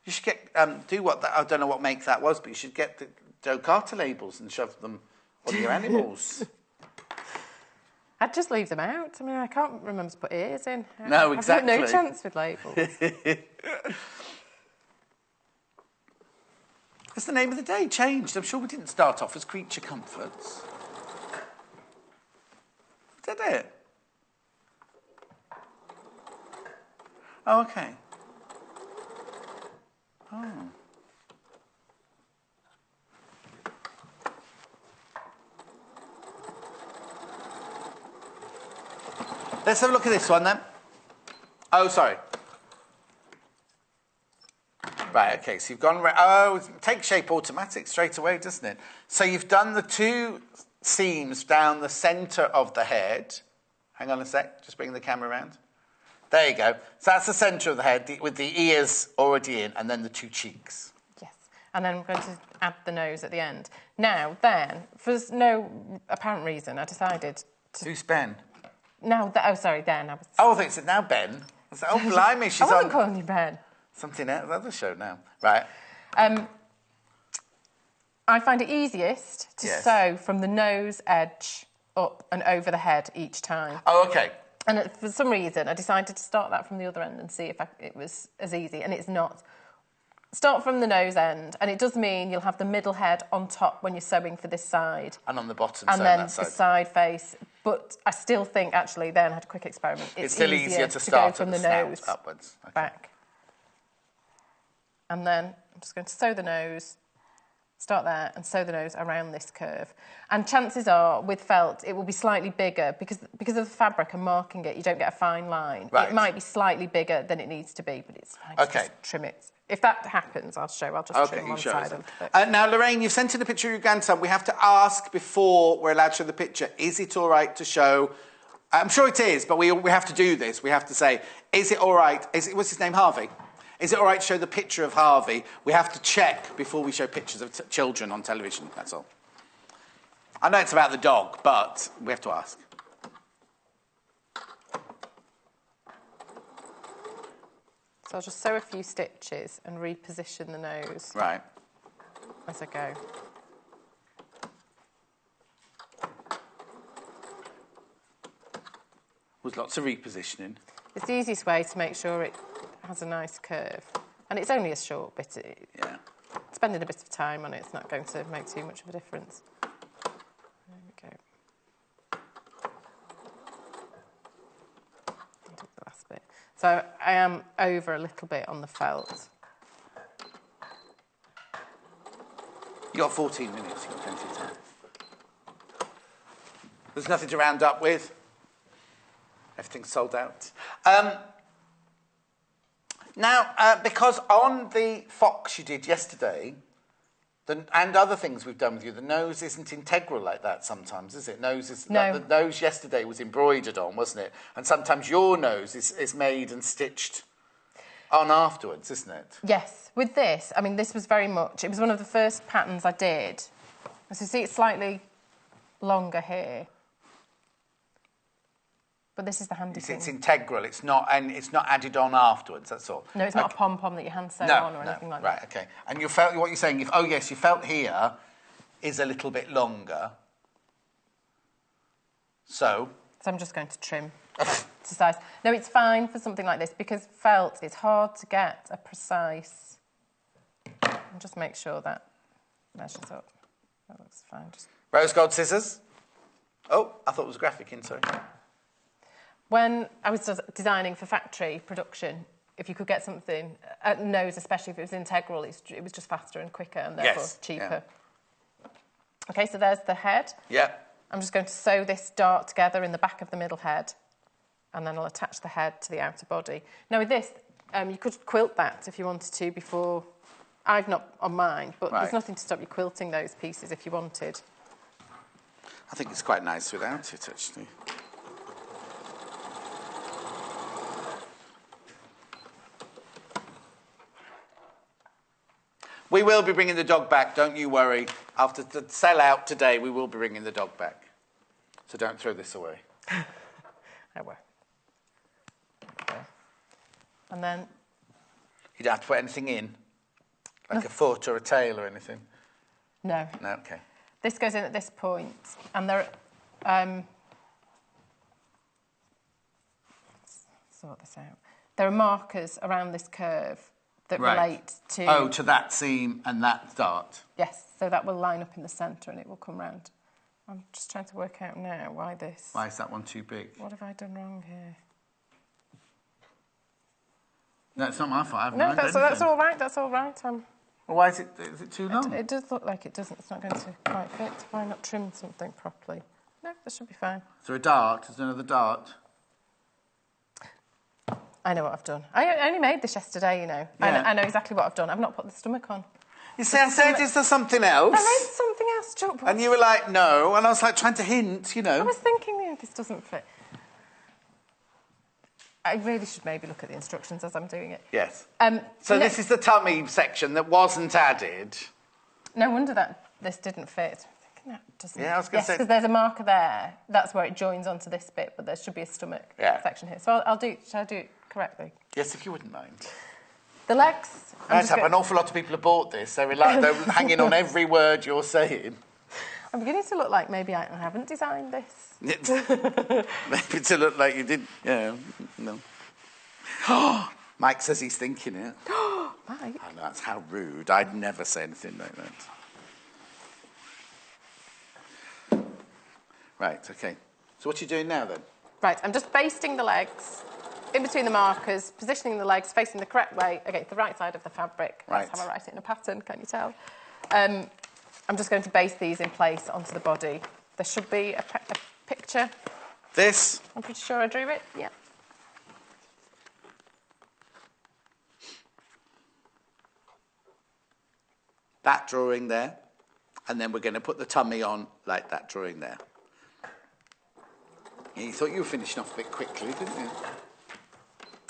You should get do what that. I don't know what make that was, but you should get the Joe Carter labels and shove them on your animals. I'd just leave them out. I mean, I can't remember to put ears in. No, exactly. I've got no chance with labels. Has the name of the day changed? I'm sure we didn't start off as creature comforts. Did it? Oh, okay. Oh. Let's have a look at this one then. Oh, sorry. Right, okay, so you've gone... Oh, it takes shape automatic straight away, doesn't it? So you've done the two seams down the centre of the head. Hang on a sec, just bring the camera around. There you go. So that's the centre of the head with the ears already in and then the two cheeks. Yes, and then we're going to add the nose at the end. Now, then, for no apparent reason, I decided to... Who's Ben? No, sorry, then. I was... Oh, I think it's now Ben. I said, oh, blimey, she's I wasn't calling you Ben. Something else, other show now. Right. I find it easiest to sew from the nose edge up and over the head each time. Oh, okay. And for some reason, I decided to start that from the other end and see if it was as easy, and it's not. Start from the nose end, and it does mean you'll have the middle head on top when you're sewing for this side. And on the bottom and side, then that side. the side face. But I still think, actually, then I had a quick experiment. It's still easier to start go from at the nose upwards. Okay. back. And then I'm just going to sew the nose, start there, and sew the nose around this curve. And chances are, with felt, it will be slightly bigger because of the fabric and marking it, you don't get a fine line. Right. It might be slightly bigger than it needs to be, but it's fine to just trim it. If that happens, I'll just trim one side of it. Now, Lorraine, you've sent in a picture of your grandson. We have to ask before we're allowed to show the picture, is it all right to show... I'm sure it is, but we have to do this. We have to say, is it all right... What's his name, Harvey? Is it all right to show the picture of Harvey? We have to check before we show pictures of children on television, that's all. I know it's about the dog, but we have to ask. So I'll just sew a few stitches and reposition the nose. Right. As I go. There's lots of repositioning. It's the easiest way to make sure it has a nice curve. And it's only a short bit. Yeah. Spending a bit of time on it, it's not going to make too much of a difference. There we go. I'll do the last bit. So I am over a little bit on the felt. You've got 14 minutes, you've got plenty of time. There's nothing to round up with. Everything's sold out. Now, because on the fox you did yesterday, and other things we've done with you, the nose isn't integral like that sometimes, is it? No. The nose yesterday was embroidered on, wasn't it? And sometimes your nose is made and stitched on afterwards, isn't it? Yes. With this, I mean, this was very much... It was one of the first patterns I did. So you see it's slightly longer here. But this is the handy thing. It's integral. It's not added on afterwards. That's all. No, it's not a pom-pom that you hand sew on or anything like that. Right. Okay. And you felt what you're saying. Your felt here is a little bit longer. So I'm just going to trim to size. No, it's fine for something like this because felt is hard to get a precise. And just make sure that measures up. That looks fine. Rose gold scissors. Oh, I thought it was graphic in. Sorry. When I was designing for factory production, if you could get something, at nose especially if it was integral, it was just faster and quicker and therefore cheaper. Yeah. Okay, so there's the head. Yeah. I'm just going to sew this dart together in the back of the middle head, and then I'll attach the head to the outer body. Now with this, you could quilt that if you wanted to before. I've not on mine, but there's nothing to stop you quilting those pieces if you wanted. I think it's quite nice without it, actually. We will be bringing the dog back, don't you worry. After the sell-out today, we will be bringing the dog back. So don't throw this away. I will. Okay. And then... You don't have to put anything in? Like a foot or a tail or anything? No. No, OK. This goes in at this point, and there... let's sort this out. There are markers around this curve that relate to... Oh, to that seam and that dart. Yes, so that will line up in the centre and it will come round. I'm just trying to work out now why this... Why is that one too big? What have I done wrong here? No, it's not my fault. I haven't No, learned that's anything. all right. That's all right. Well, why is it too long? It does look like it doesn't. It's not going to quite fit. Why not trim something properly? No, that should be fine. Is there a dart? Is there another dart? I know what I've done. I only made this yesterday, you know. Yeah. I know exactly what I've done. I've not put the stomach on. You see, I said, is there something else? I made something else, Joe. And you were like, no. And I was like trying to hint, you know. I was thinking, yeah, this doesn't fit. I really should maybe look at the instructions as I'm doing it. Yes. So this is the tummy section that wasn't added. No wonder that this didn't fit. I'm thinking that doesn't. Yeah, I was going to say. because there's a marker there. That's where it joins onto this bit, but there should be a stomach section here. So I'll do. Shall I do it correctly? Yes, if you wouldn't mind. The legs. An awful lot of people have bought this. They're hanging on every word you're saying. I'm beginning to look like maybe I haven't designed this. Maybe to look like you did. Yeah. No. Mike says he's thinking it. Mike. Oh, no, that's how rude. I'd never say anything like that. Right, OK. So what are you doing now, then? Right, I'm just basting the legs in between the markers, positioning the legs facing the correct way against the right side of the fabric. Right. That's how I write it in a pattern, can you tell? I'm just going to baste these in place onto the body. There should be a picture. This? I'm pretty sure I drew it, yeah. That drawing there. And then we're going to put the tummy on like that drawing there. Yeah, you thought you were finishing off a bit quickly, didn't you?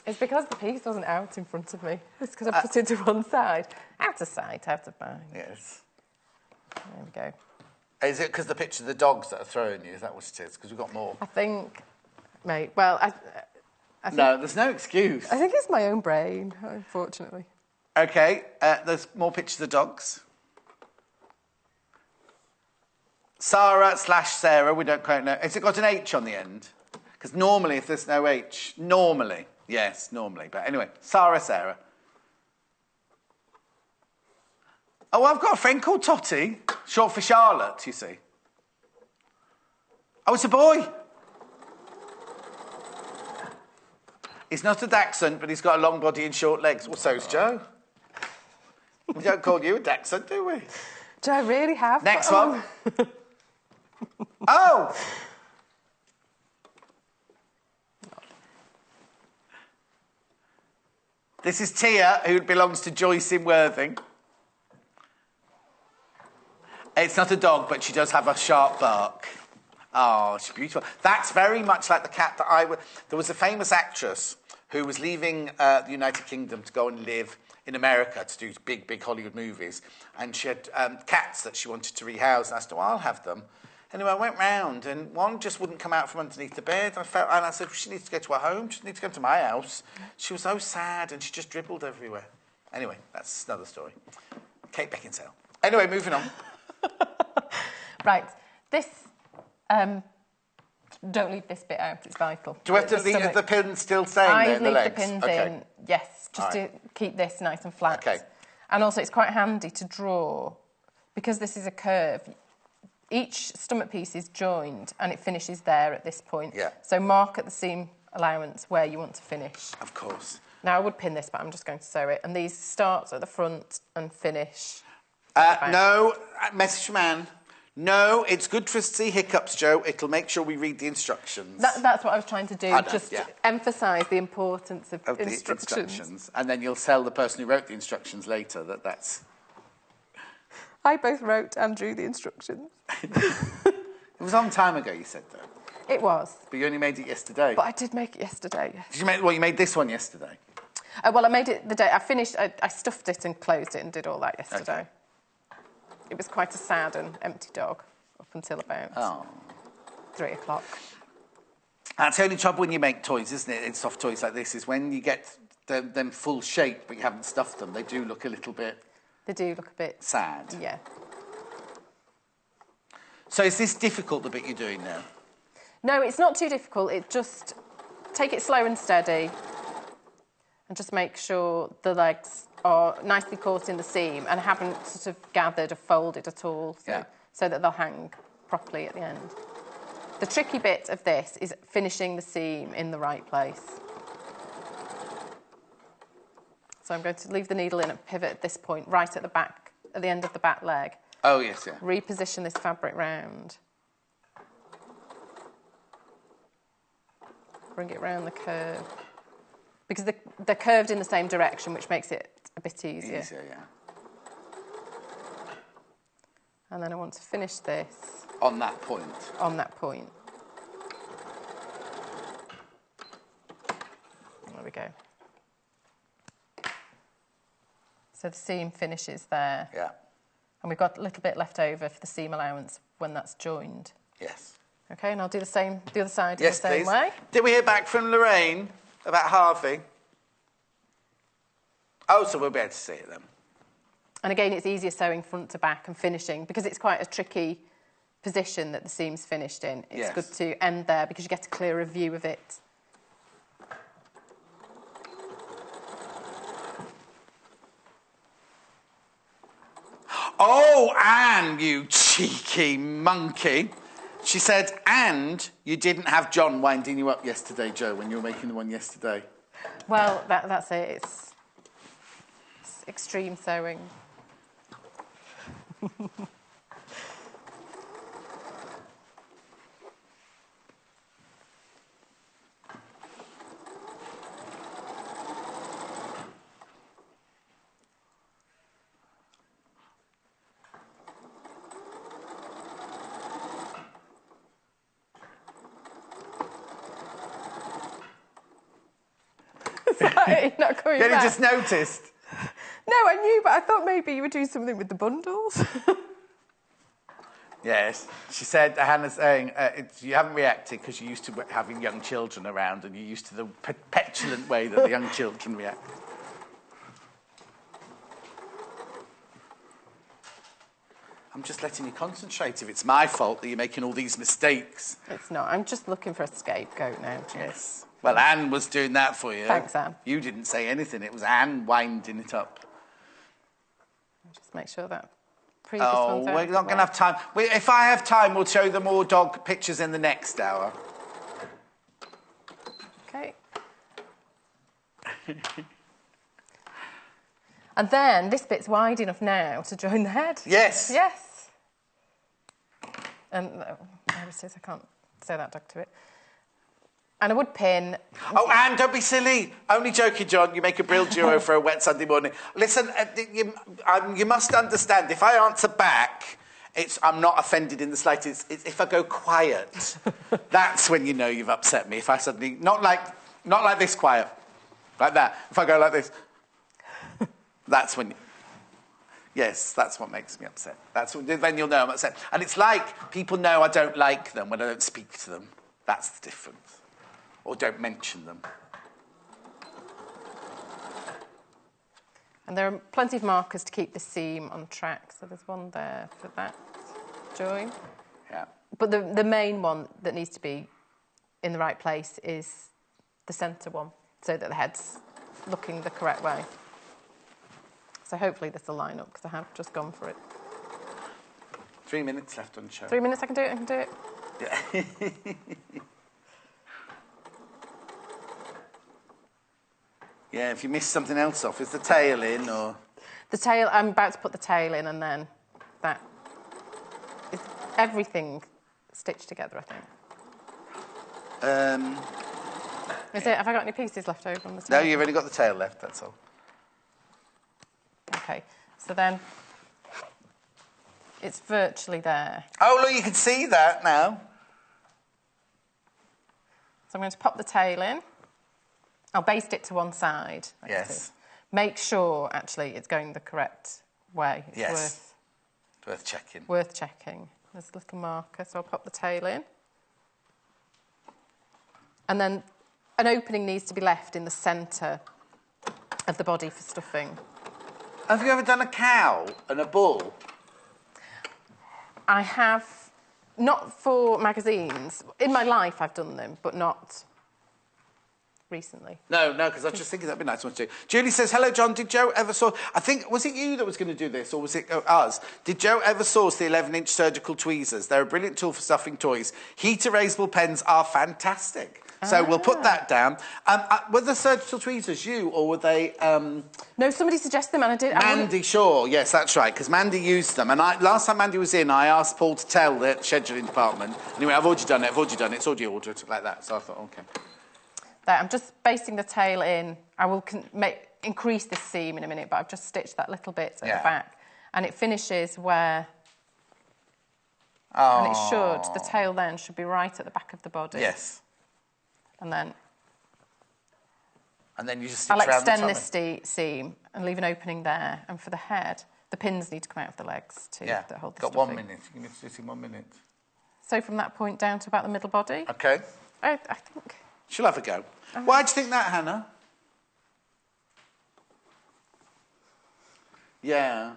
It's because the piece wasn't out in front of me. It's because I put it to one side. Out of sight, out of mind. Yes. There we go. Is it because the picture of the dogs that are throwing you? Is that what it is? Because we've got more. I think, mate, well, I think, no, there's no excuse. I think it's my own brain, unfortunately. OK, there's more pictures of dogs. Sarah/Sarah, we don't quite know. Has it got an H on the end? Because normally, if there's no H, normally, yes, normally. But anyway, Sarah. Oh, I've got a friend called Totty, short for Charlotte, you see. Oh, it's a boy. He's not a Dachshund, but he's got a long body and short legs. Well, so's Joe. We don't call you a Dachshund, do we? Do I really have? Next one. Oh! This is Tia, who belongs to Joyce in Worthing. It's not a dog, but she does have a sharp bark. Oh, she's beautiful. That's very much like the cat that There was a famous actress who was leaving the United Kingdom to go and live in America to do big Hollywood movies. And she had cats that she wanted to rehouse. And I said, well, I'll have them. Anyway, I went round, and one just wouldn't come out from underneath the bed. And I said, she needs to go to her home. She needs to come to my house. She was so sad, and she just dribbled everywhere. Anyway, that's another story. Kate Beckinsale. Anyway, moving on. Right. This... don't leave this bit out, it's vital. Do we have to leave the pins still staying there in the legs? I leave the pins in, yes, just to keep this nice and flat. Okay. And also it's quite handy to draw, because this is a curve, each stomach piece is joined and it finishes there at this point. Yeah. So mark at the seam allowance where you want to finish. Of course. Now I would pin this, but I'm just going to sew it. And these start at the front and finish. No, message from Anne. No, it's good for us to see hiccups, Joe. It'll make sure we read the instructions. That's what I was trying to do, to emphasise the importance of the instructions. And then you'll tell the person who wrote the instructions later that that's... I both wrote and drew the instructions. It was a long time ago, you said, though. It was. But you only made it yesterday. But I did make it yesterday, yes. Did you make... Well, you made this one yesterday. Well, I made it the day... I finished... I stuffed it and closed it and did all that yesterday. Okay. It was quite a sad and empty dog up until about 3 o'clock. That's the only trouble when you make toys, isn't it? In soft toys like this, is when you get them full shape but you haven't stuffed them, they do look a little bit... They do look a bit... sad. Yeah. So is this difficult, the bit you're doing now? No, it's not too difficult. It just... Take it slow and steady and just make sure the legs are nicely caught in the seam and haven't sort of gathered or folded at all, so that they'll hang properly at the end. The tricky bit of this is finishing the seam in the right place. So I'm going to leave the needle in and pivot at this point, right at the back, at the end of the back leg. Oh, yes, yeah. Reposition this fabric round. Bring it round the curve. Because they're curved in the same direction, which makes it a bit easier. Easier, yeah. And then I want to finish this. On that point. On that point. There we go. So the seam finishes there. Yeah. And we've got a little bit left over for the seam allowance when that's joined. Yes. Okay, and I'll do the other side yes, in the same please. way. Did we hear back from Lorraine about Harvey? Oh, so we'll be able to see it then. And again, it's easier sewing front to back and finishing because it's quite a tricky position that the seam's finished in. It's good to end there because you get a clearer view of it. Oh, Anne, you cheeky monkey. She said, and you didn't have John winding you up yesterday, Jo, when you were making the one yesterday. Well, that's it. It's extreme sewing. Sorry, not coming back. Then he just noticed. No, I knew, but I thought maybe you would do something with the bundles. Yes. She said, Hannah's saying, you haven't reacted because you're used to having young children around and you're used to the petulant way that the young children react. I'm just letting you concentrate. If it's my fault that you're making all these mistakes. It's not. I'm just looking for a scapegoat now, Jim. Yes. Well, Anne was doing that for you. Thanks, Anne. You didn't say anything. It was Anne winding it up. Just make sure that previous one's out. We're not going to have time. If I have time, we'll show them more dog pictures in the next hour. Okay. And then this bit's wide enough now to join the head. Yes. Yes. And there it is. I can't sew that dog to it. And I would pin. Oh, Anne, don't be silly. Only joking, John. You make a brilliant duo for a wet Sunday morning. Listen, you must understand, if I answer back, I'm not offended in the slightest. It's if I go quiet, that's when you know you've upset me. If I suddenly... Not like this quiet. Like that. If I go like this, that's when... Yes, that's what makes me upset. Then you'll know I'm upset. And it's like people know I don't like them when I don't speak to them. That's the difference. Or don't mention them. And there are plenty of markers to keep the seam on track. So there's one there for that join. Yeah. But the main one that needs to be in the right place is the centre one, so that the head's looking the correct way. So hopefully this will line up, because I have just gone for it. 3 minutes left on the show. 3 minutes, I can do it. Yeah. Yeah, if you miss something else off, is the tail in or...? The tail, I'm about to put the tail in and then that is everything stitched together, I think. Is it? Have I got any pieces left over on the tail? No, you've only got the tail left, that's all. Okay, so then it's virtually there. Oh, look, you can see that now. So I'm going to pop the tail in. I'll baste it to one side. Yes. Make sure, actually, it's going the correct way. It's yes. Worth checking. Worth checking. There's a little marker, so I'll pop the tail in. And then an opening needs to be left in the centre of the body for stuffing. Have you ever done a cow and a bull? I have, not for magazines. In my life, I've done them, but not recently. No, because I was just thinking that'd be a nice one to do. Julie says, hello, John. Did Jo ever source... I think, was it you that was going to do this, or was it us? Did Jo ever source the 11-inch surgical tweezers? They're a brilliant tool for stuffing toys. Heat erasable pens are fantastic. So we'll put that down. Were the surgical tweezers you, or were they... No, somebody suggested them and I did. Mandy Shaw, yes, that's right, because Mandy used them. And last time Mandy was in, I asked Paul to tell the scheduling department. And he went, I've already done it, it's already ordered, like that. So I thought, OK. There, I'm just basting the tail in. I will increase this seam in a minute, but I've just stitched that little bit at the back. And it finishes where... Oh. And it should, the tail then should be right at the back of the body. Yes. And then you just stitch I'll around extend the this seam and leave an opening there. And for the head, the pins need to come out of the legs too. Yeah, that hold the got stuffing. 1 minute. You can stitch in 1 minute. So from that point down to about the middle body. OK. I think... She'll have a go. Why do you think that, Hannah? Yeah.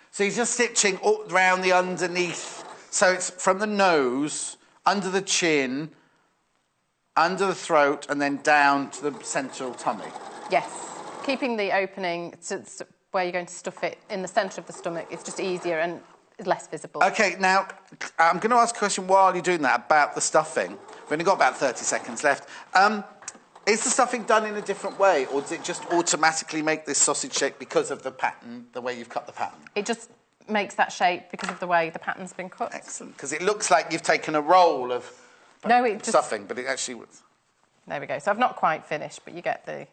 So he's just stitching all round the underneath. So it's from the nose, under the chin, under the throat, and then down to the central tummy. Yes. Keeping the opening to where you're going to stuff it in the centre of the stomach. It's just easier and less visible. OK, now, I'm going to ask a question while you're doing that about the stuffing. We've only got about 30 seconds left. Is the stuffing done in a different way, or does it just automatically make this sausage shape because of the pattern, the way you've cut the pattern? It just makes that shape because of the way the pattern's been cut. Excellent, because it looks like you've taken a roll of stuffing, but it actually was. There we go. So I've not quite finished, but you get the...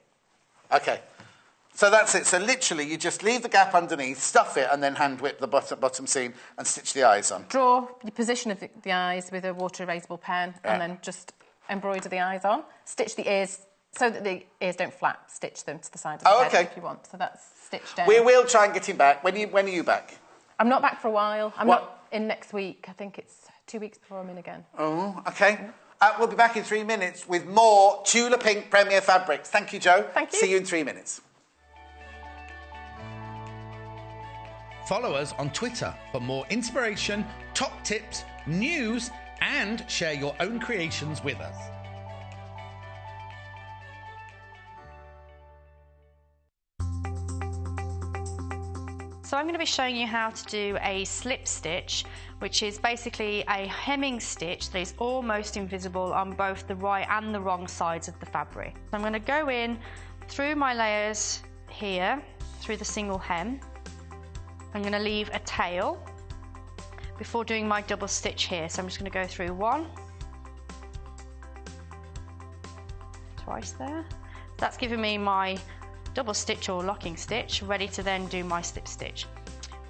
OK. So that's it. So literally, you just leave the gap underneath, stuff it, and then hand whip the bottom seam and stitch the eyes on. Draw the position of the eyes with a water erasable pen, and then just embroider the eyes on. Stitch the ears so that the ears don't flap. Stitch them to the side of the head if you want. So that's stitched down. We will try and get him back. When are you back? I'm not back for a while. I'm not in next week. I think it's 2 weeks before I'm in again. Oh, OK. We'll be back in 3 minutes with more Tula Pink Premier Fabrics. Thank you, Jo. Thank you. See you in 3 minutes. Follow us on Twitter for more inspiration, top tips, news, and share your own creations with us. So I'm going to be showing you how to do a slip stitch, which is basically a hemming stitch that is almost invisible on both the right and the wrong sides of the fabric. So I'm going to go in through my layers here, through the single hem. I'm going to leave a tail before doing my double stitch here. So I'm just going to go through one, twice there. That's giving me my double stitch or locking stitch, ready to then do my slip stitch.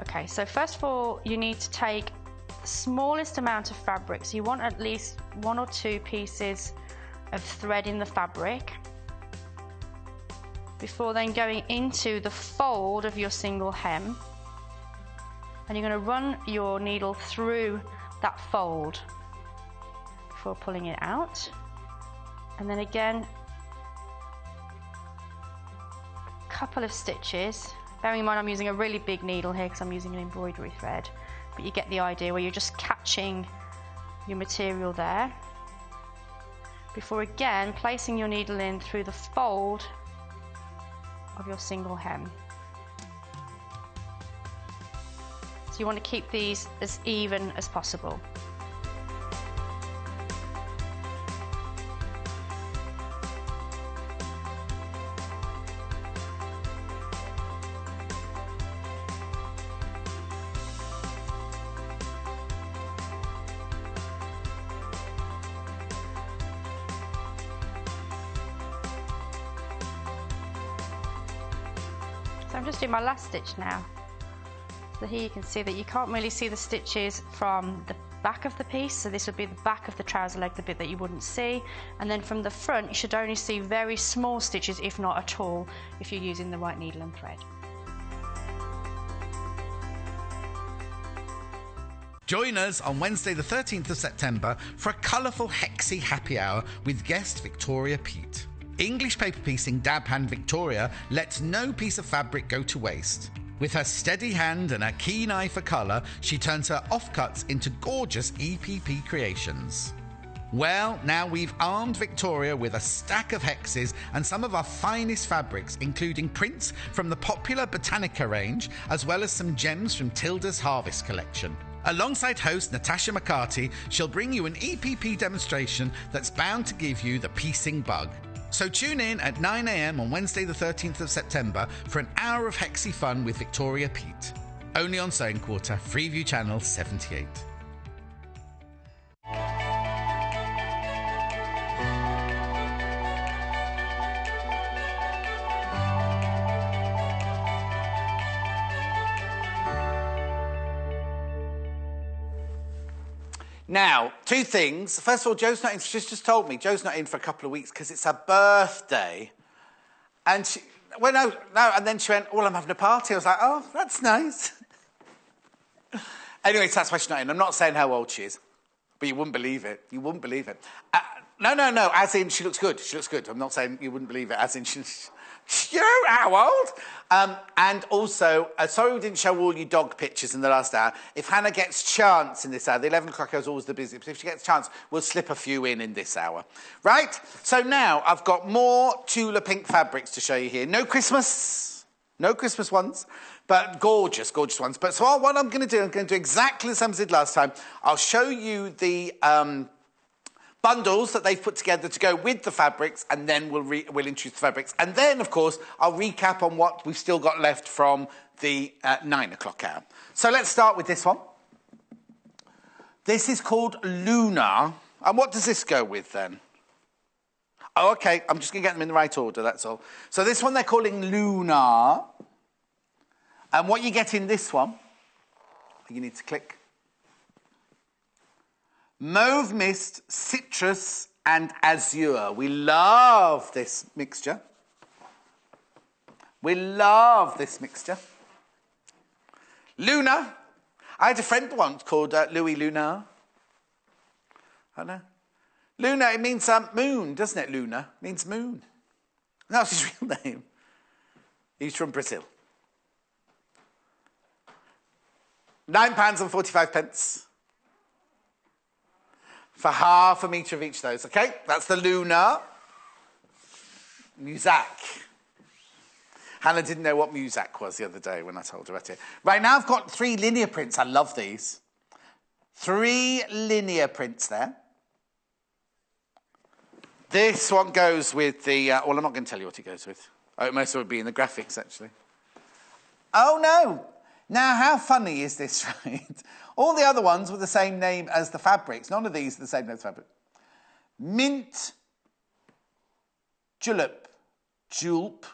Okay, so first of all, you need to take the smallest amount of fabric. So you want at least 1 or 2 pieces of thread in the fabric before then going into the fold of your single hem. And you're going to run your needle through that fold before pulling it out. And then again, a couple of stitches. Bearing in mind I'm using a really big needle here because I'm using an embroidery thread. But you get the idea where you're just catching your material there. Before again placing your needle in through the fold of your single hem. So you want to keep these as even as possible. So I'm just doing my last stitch now. So here you can see that you can't really see the stitches from the back of the piece, so this would be the back of the trouser leg, the bit that you wouldn't see, and then from the front you should only see very small stitches, if not at all, if you're using the right needle and thread. Join us on Wednesday the 13th of September for a colourful Hexy happy hour with guest Victoria Peat. English paper piecing dab hand Victoria lets no piece of fabric go to waste. With her steady hand and her keen eye for colour, she turns her offcuts into gorgeous EPP creations. Well, now we've armed Victoria with a stack of hexes and some of our finest fabrics, including prints from the popular Botanica range, as well as some gems from Tilda's Harvest collection. Alongside host Natasha McCarty, she'll bring you an EPP demonstration that's bound to give you the piecing bug. So tune in at 9 a.m. on Wednesday the 13th of September for an hour of hexy fun with Victoria Peat. Only on Sewing Quarter, Freeview Channel 78. Now, two things. First of all, Jo's not in. She's just told me Jo's not in for a couple of weeks because it's her birthday. And she, well, no, and then she went, well, I'm having a party. I was like, oh, that's nice. Anyway, so that's why she's not in. I'm not saying how old she is, but you wouldn't believe it. You wouldn't believe it. No, as in she looks good. She looks good. I'm not saying you wouldn't believe it, as in you know how old? And also, sorry we didn't show all your dog pictures in the last hour. If Hannah gets chance in this hour, the 11 o'clock hour is always the busiest, but if she gets chance, we'll slip a few in this hour. Right? So now I've got more Tula Pink fabrics to show you here. No Christmas ones, but gorgeous, gorgeous ones. But so what I'm going to do exactly the same as I did last time. I'll show you the bundles that they've put together to go with the fabrics, and then we'll introduce the fabrics. And then, of course, I'll recap on what we've still got left from the 9 o'clock hour. So let's start with this one. This is called Luna. And what does this go with, then? Oh, OK, I'm just going to get them in the right order, that's all. So this one they're calling Luna. And what you get in this one, you need to click. Mauve Mist, Citrus and Azure. We love this mixture. We love this mixture. Luna. I had a friend once called Louis Luna. I know. Luna, it means moon, doesn't it, Luna? It means moon. That's his real name. He's from Brazil. £9.45. For half a metre of each of those, OK? That's the Luna. Muzak. Hannah didn't know what Muzak was the other day when I told her about it. Right, now I've got 3 linear prints. I love these. 3 linear prints there. This one goes with the... well, I'm not going to tell you what it goes with. Oh, it most would be in the graphics, actually. Oh, no. Now, how funny is this, right? All the other ones were the same name as the fabrics. None of these are the same name as the fabric. Mint, julep, julep,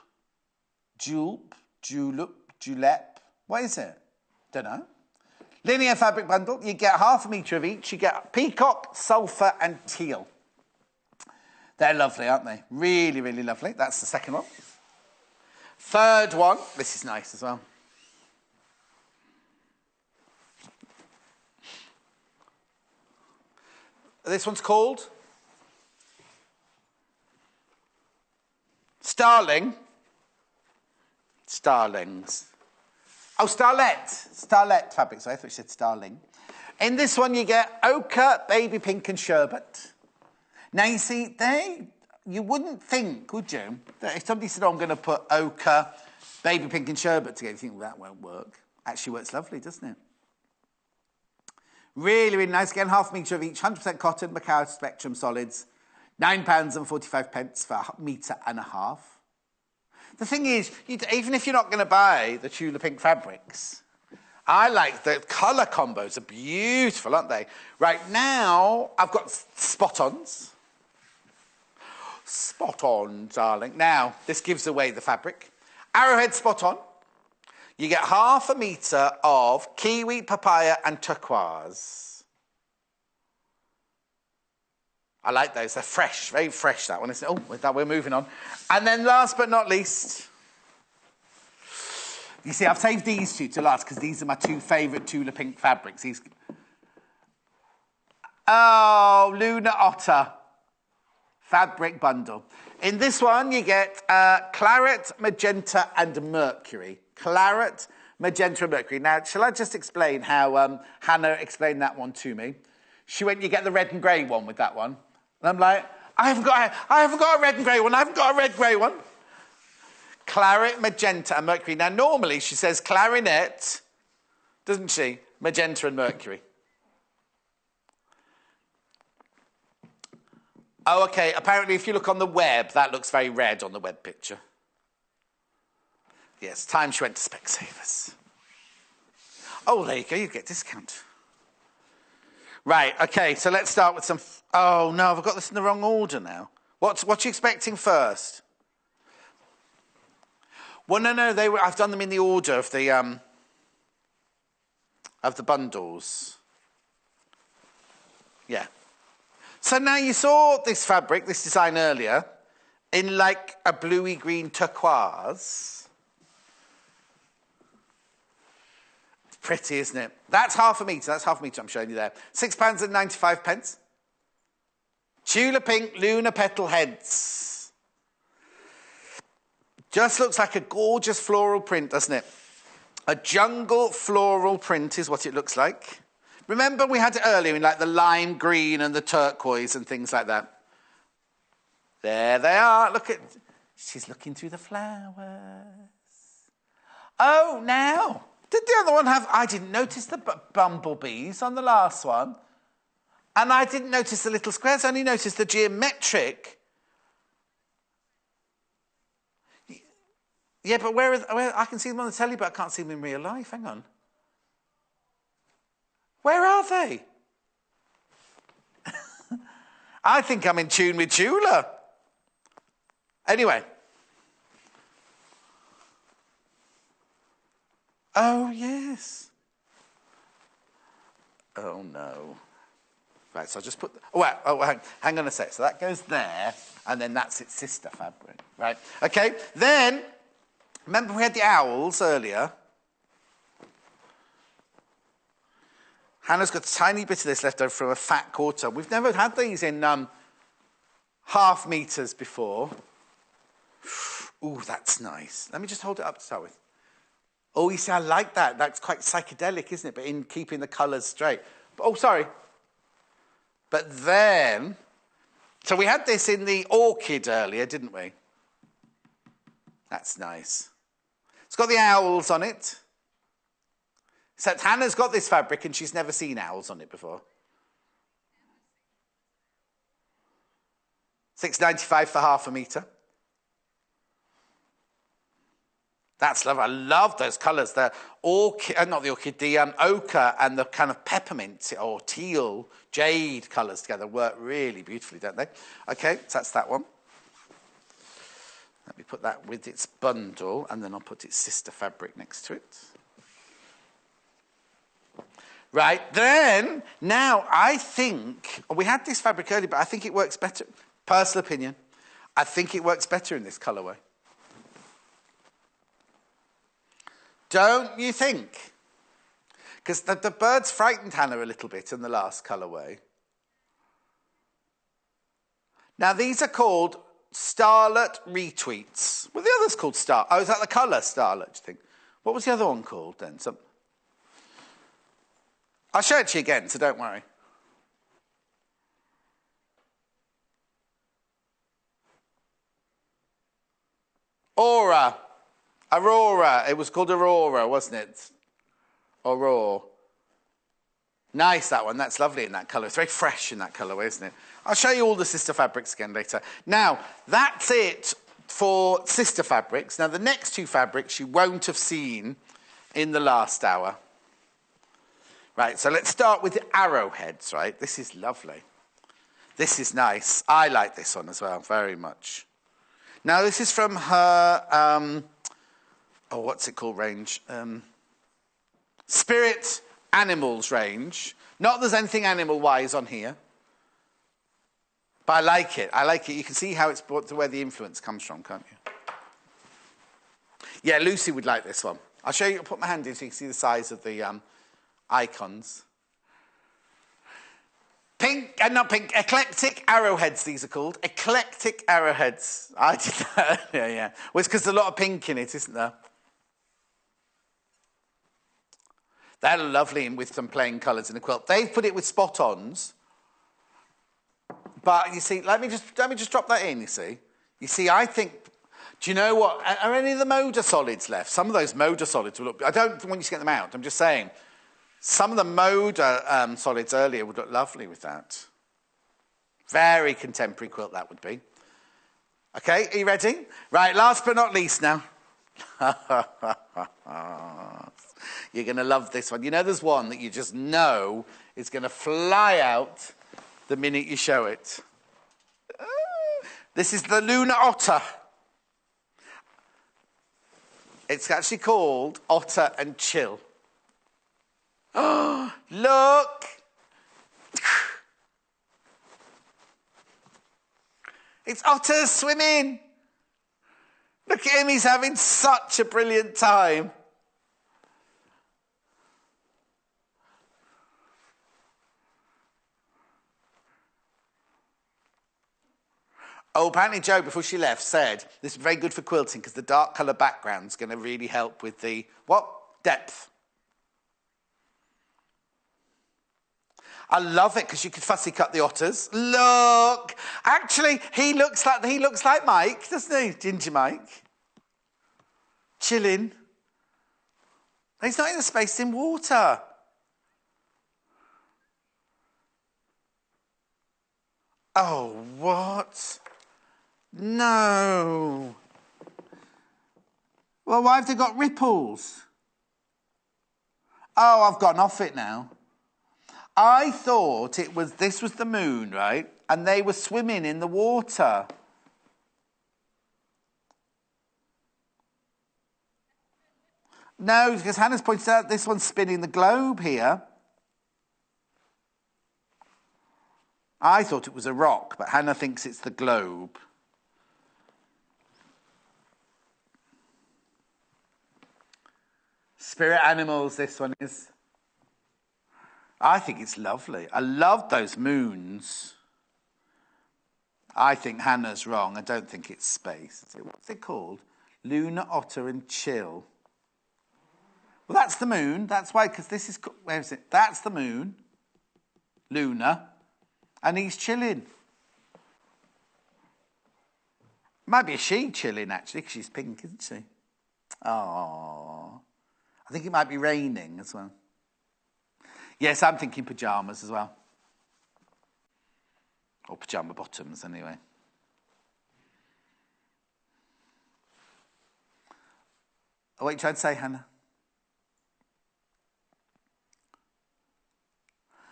julep, julep, julep. What is it? Don't know. Linear fabric bundle. You get half a metre of each. You get peacock, sulphur and teal. They're lovely, aren't they? Really, really lovely. That's the second one. Third one. This is nice as well. This one's called Starling. Starlings. Oh, Starlet. Starlet fabric. So I thought you said Starling. In this one, you get ochre, baby pink and sherbet. Now, you see, you wouldn't think, would you, that if somebody said, oh, I'm going to put ochre, baby pink and sherbet together, you think, well, that won't work. Actually works lovely, doesn't it? Really, really nice. Again, half a metre of each. 100% cotton, Macau Spectrum solids. £9.45 for a metre and a half. The thing is, even if you're not going to buy the Tula Pink fabrics, I like the colour combos. Are beautiful, aren't they? Right, now I've got spot-ons. Spot-on, darling. Now, this gives away the fabric. Arrowhead spot-on. You get half a metre of kiwi, papaya and turquoise. I like those. They're fresh, very fresh, that one, isn't it? Oh, with that, we're moving on. And then last but not least, you see, I've saved these two to last because these are my 2 favourite Tula Pink fabrics. These. Oh, Luna Otter fabric bundle. In this one, you get claret, magenta and mercury. Claret, magenta and mercury. Now, shall I just explain how Hannah explained that one to me? She went, you get the red and grey one with that one. And I'm like, I haven't got a red and grey one. I haven't got a red grey one. Claret, magenta and mercury. Now, normally she says clarinet, doesn't she? Magenta and mercury. Oh, OK. Apparently, if you look on the web, that looks very red on the web picture. Yes, time she went to Specsavers. Oh, there you go. You get discount. Right, OK. So let's start with some... Oh, no, I've got this in the wrong order now. What you expecting first? Well, no, I've done them in the order of the bundles. Yeah. So now you saw this fabric, this design earlier, in like a bluey green turquoise. It's pretty, isn't it? That's half a metre. That's half a metre I'm showing you there. £6.95. Tula Pink lunar petal heads. Just looks like a gorgeous floral print, doesn't it? A jungle floral print is what it looks like. Remember we had it earlier in like the lime green and the turquoise and things like that. There they are. Look at... She's looking through the flowers. Oh, now. Did the other one have... I didn't notice the bumblebees on the last one. And I didn't notice the little squares. I only noticed the geometric... Yeah, but where I can see them on the telly, but I can't see them in real life. Hang on. Where are they? I think I'm in tune with Tula. Anyway. Oh, yes. Oh, no. Right, so I'll just put... hang on a sec. So that goes there, and then that's its sister fabric. Right, OK. Then... Remember we had the owls earlier? Hannah's got a tiny bit of this left over from a fat quarter. We've never had these in half metres before. Ooh, that's nice. Let me just hold it up to start with. Oh, you see, I like that. That's quite psychedelic, isn't it? But in keeping the colours straight. Oh, sorry. But then... So we had this in the orchid earlier, didn't we? That's nice. It's got the owls on it. Except Hannah's got this fabric and she's never seen owls on it before. $6.95 for half a metre. That's lovely. I love those colours. The orchid, not the orchid, the ochre and the kind of peppermint or teal, jade colours together work really beautifully, don't they? OK, so that's that one. Let me put that with its bundle, and then I'll put its sister fabric next to it. Right, then, now I think, we had this fabric earlier, but I think it works better. Personal opinion, I think it works better in this colourway. Don't you think? Because the birds frightened Hannah a little bit in the last colourway. Now, these are called... Starlet retweets. Were the others called Star? Oh, is that the colour Starlet, do you think? What was the other one called then? I'll show it to you again, so don't worry. Aurora. It was called Aurora, wasn't it? Aurora. Nice, that one. That's lovely in that colour. It's very fresh in that colourway, isn't it? I'll show you all the sister fabrics again later. Now, that's it for sister fabrics. Now, the next two fabrics you won't have seen in the last hour. Right, so let's start with the arrowheads, right? This is lovely. This is nice. I like this one as well, very much. Now, this is from her, what's it called range? Spirit Animals range. Not that there's anything animal-wise on here. But I like it. I like it. You can see how it's brought to where the influence comes from, can't you? Yeah, Lucy would like this one. I'll show you. I'll put my hand in so you can see the size of the icons. Eclectic arrowheads, these are called. Eclectic arrowheads. I did that. yeah. Well, it's because there's a lot of pink in it, isn't there? They're lovely with some plain colours in the quilt. They've put it with spot-ons. But you see, let me just drop that in, you see. You see, I think, do you know what? Are any of the Moda solids left? Some of those Moda solids will look, I don't want you to get them out. I'm just saying, some of the Moda solids earlier would look lovely with that. Very contemporary quilt that would be. Okay, are you ready? Right, last but not least now. You're going to love this one. You know there's one that you just know is going to fly out the minute you show it. This is the Lunar Otter. It's actually called Otter and Chill. Oh, look! It's Otter swimming. Look at him, he's having such a brilliant time. Oh, apparently Jo, before she left, said this is very good for quilting because the dark colour background's going to really help with the, what? Depth. I love it because you could fussy cut the otters. Look! Actually, he looks like Mike, doesn't he? Ginger Mike. Chilling. He's not in the space in water. Oh, what? No. Well, why have they got ripples? Oh, I've gotten off it now. I thought this was the moon, right? And they were swimming in the water. No, because Hannah's pointed out this one's spinning the globe here. I thought it was a rock, but Hannah thinks it's the globe. Spirit animals, this one is. I think it's lovely. I love those moons. I think Hannah's wrong. I don't think it's space. What's it called? Lunar Otter and Chill. Well, that's the moon. That's why, because this is... Where is it? That's the moon. Lunar. And he's chilling. Might be a she chilling, actually, because she's pink, isn't she? Oh, I think it might be raining as well. Yes, I'm thinking pyjamas as well. Or pyjama bottoms, anyway. Oh, what are you trying to say, Hannah?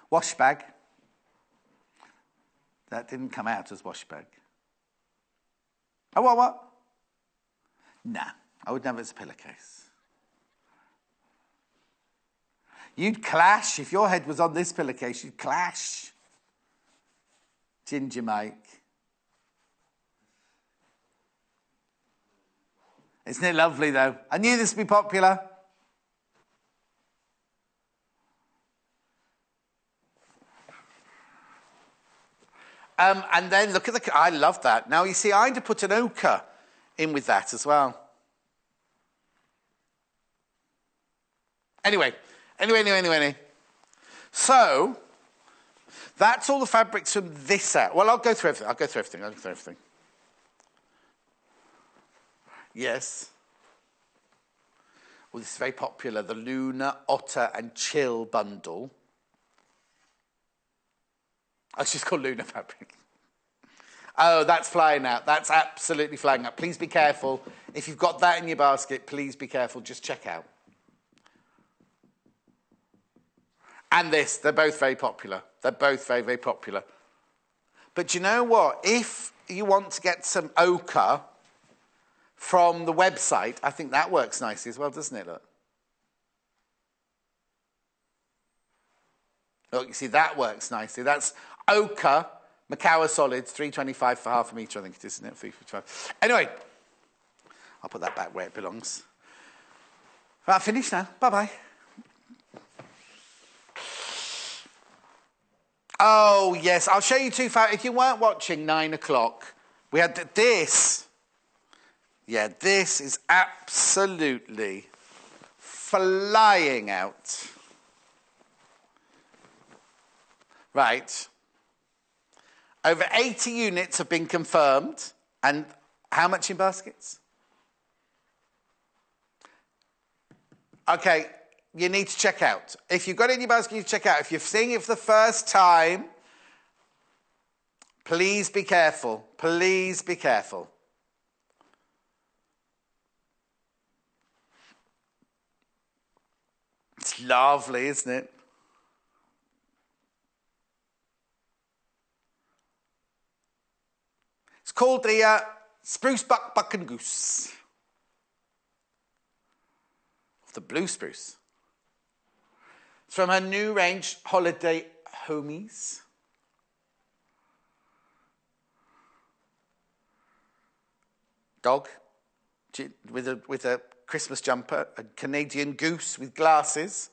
Wash bag. That didn't come out as wash bag. Oh, what? Nah, I would never as a pillowcase. You'd clash. If your head was on this pillowcase, you'd clash. Ginger Mike. Isn't it lovely, though? I knew this would be popular. And then look at the... I love that. Now, you see, I had to put an ochre in with that as well. Anyway. So, that's all the fabrics from this set. Well, I'll go through everything. Yes. Well, this is very popular. The Lunar Otter and Chill bundle. Oh, it's just called Lunar fabric. Oh, that's flying out. That's absolutely flying out. Please be careful. If you've got that in your basket, please be careful. Just check out. And this, they're both very popular. They're both very, very popular. But you know what? If you want to get some ochre from the website, I think that works nicely as well, doesn't it? Look, you see, that works nicely. That's ochre, Macawa solids, $3.25 for half a metre, I think it is, isn't it? $3.25. Anyway, I'll put that back where it belongs. Right, I'm finished now. Bye-bye. Oh, yes, I'll show you two fabrics. If you weren't watching 9 o'clock, we had this. Yeah, this is absolutely flying out. Right. Over 80 units have been confirmed. And how much in baskets? Okay, you need to check out. If you've got it in your basket, you check out. If you're seeing it for the first time, please be careful. Please be careful. It's lovely, isn't it? It's called the Spruce Buck and Goose. Of the blue spruce. It's from her new range, Holiday Homies. Dog with a Christmas jumper, a Canadian goose with glasses,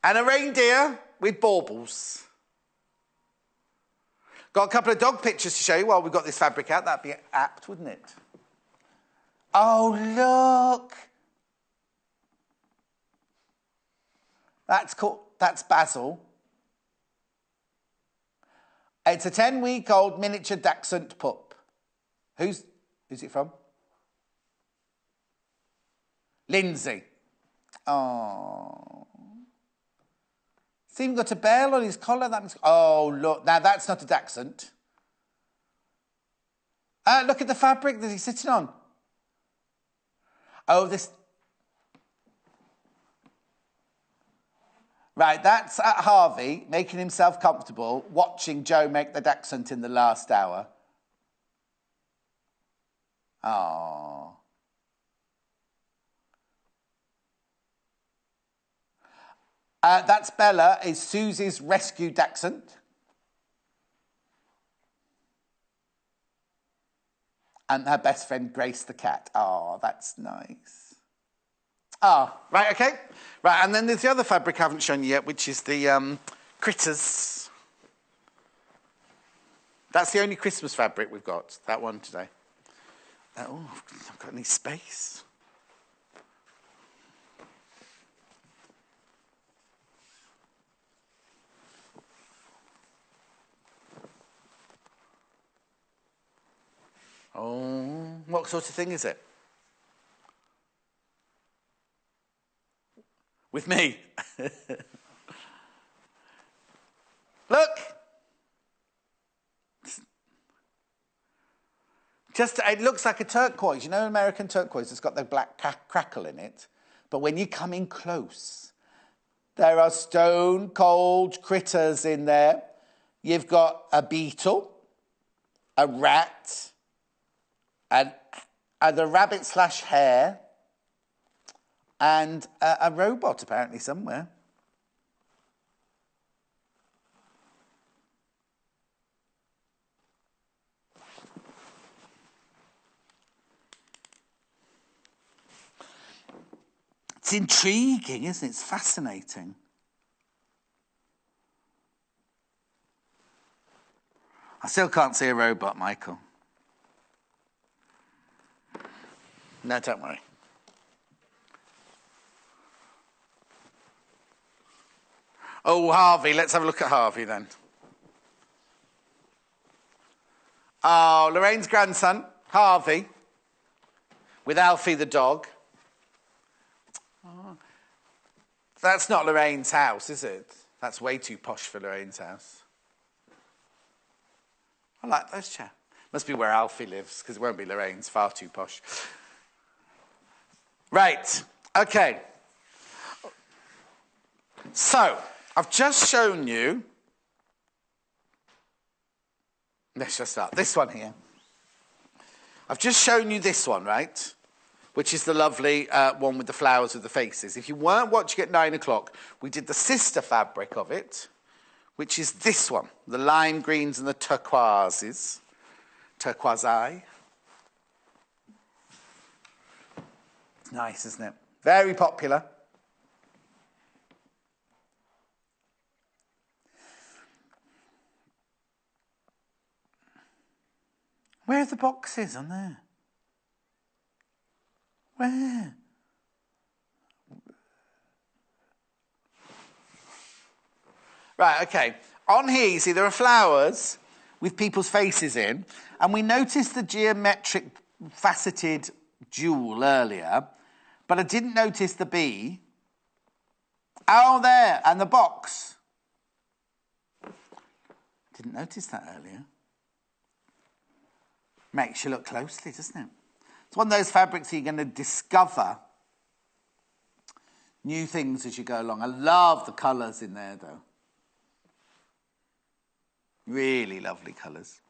and a reindeer with baubles. Got a couple of dog pictures to show you while we've got this fabric out. That'd be apt, wouldn't it? Oh, look. That's Basil. It's a 10-week-old miniature Dachshund pup. Who's it from? Lindsay. Oh. It's even got a bell on his collar. Oh, look. Now, that's not a Dachshund. Look at the fabric that he's sitting on. Oh, this... Right, that's Harvey making himself comfortable, watching Jo make the Dachshund in the last hour. Oh. That's Bella, is Susie's rescue Dachshund. And her best friend, Grace the cat. Oh, that's nice. Ah, right, okay. Right, and then there's the other fabric I haven't shown you yet, which is the critters. That's the only Christmas fabric we've got, that one today. Oh, I've got any space. Oh, what sort of thing is it? With me. Look. It looks like a turquoise. You know American turquoise? It's got the black crackle in it. But when you come in close, there are stone-cold critters in there. You've got a beetle, a rat, and a rabbit/hare, and a robot, apparently, somewhere. It's intriguing, isn't it? It's fascinating. I still can't see a robot, Michael. No, don't worry. Oh, Harvey. Let's have a look at Harvey, then. Oh, Lorraine's grandson, Harvey, with Alfie the dog. Oh. That's not Lorraine's house, is it? That's way too posh for Lorraine's house. I like those chairs. Must be where Alfie lives, because it won't be Lorraine's. Far too posh. Right. Okay. So, I've just shown you... Let's just start. This one here. I've just shown you this one, right? Which is the lovely one with the flowers with the faces. If you weren't watching at 9 o'clock, we did the sister fabric of it, which is this one, the lime greens and the turquoises. Turquoise. It's nice, isn't it? Very popular. Where are the boxes on there? Where? Right, okay. on here, you see, there are flowers with people's faces in, and we noticed the geometric faceted jewel earlier, but I didn't notice the bee. Oh, there, and the box. Didn't notice that earlier. Makes you look closely, doesn't it? It's one of those fabrics you're going to discover new things as you go along. I love the colours in there, though. Really lovely colours.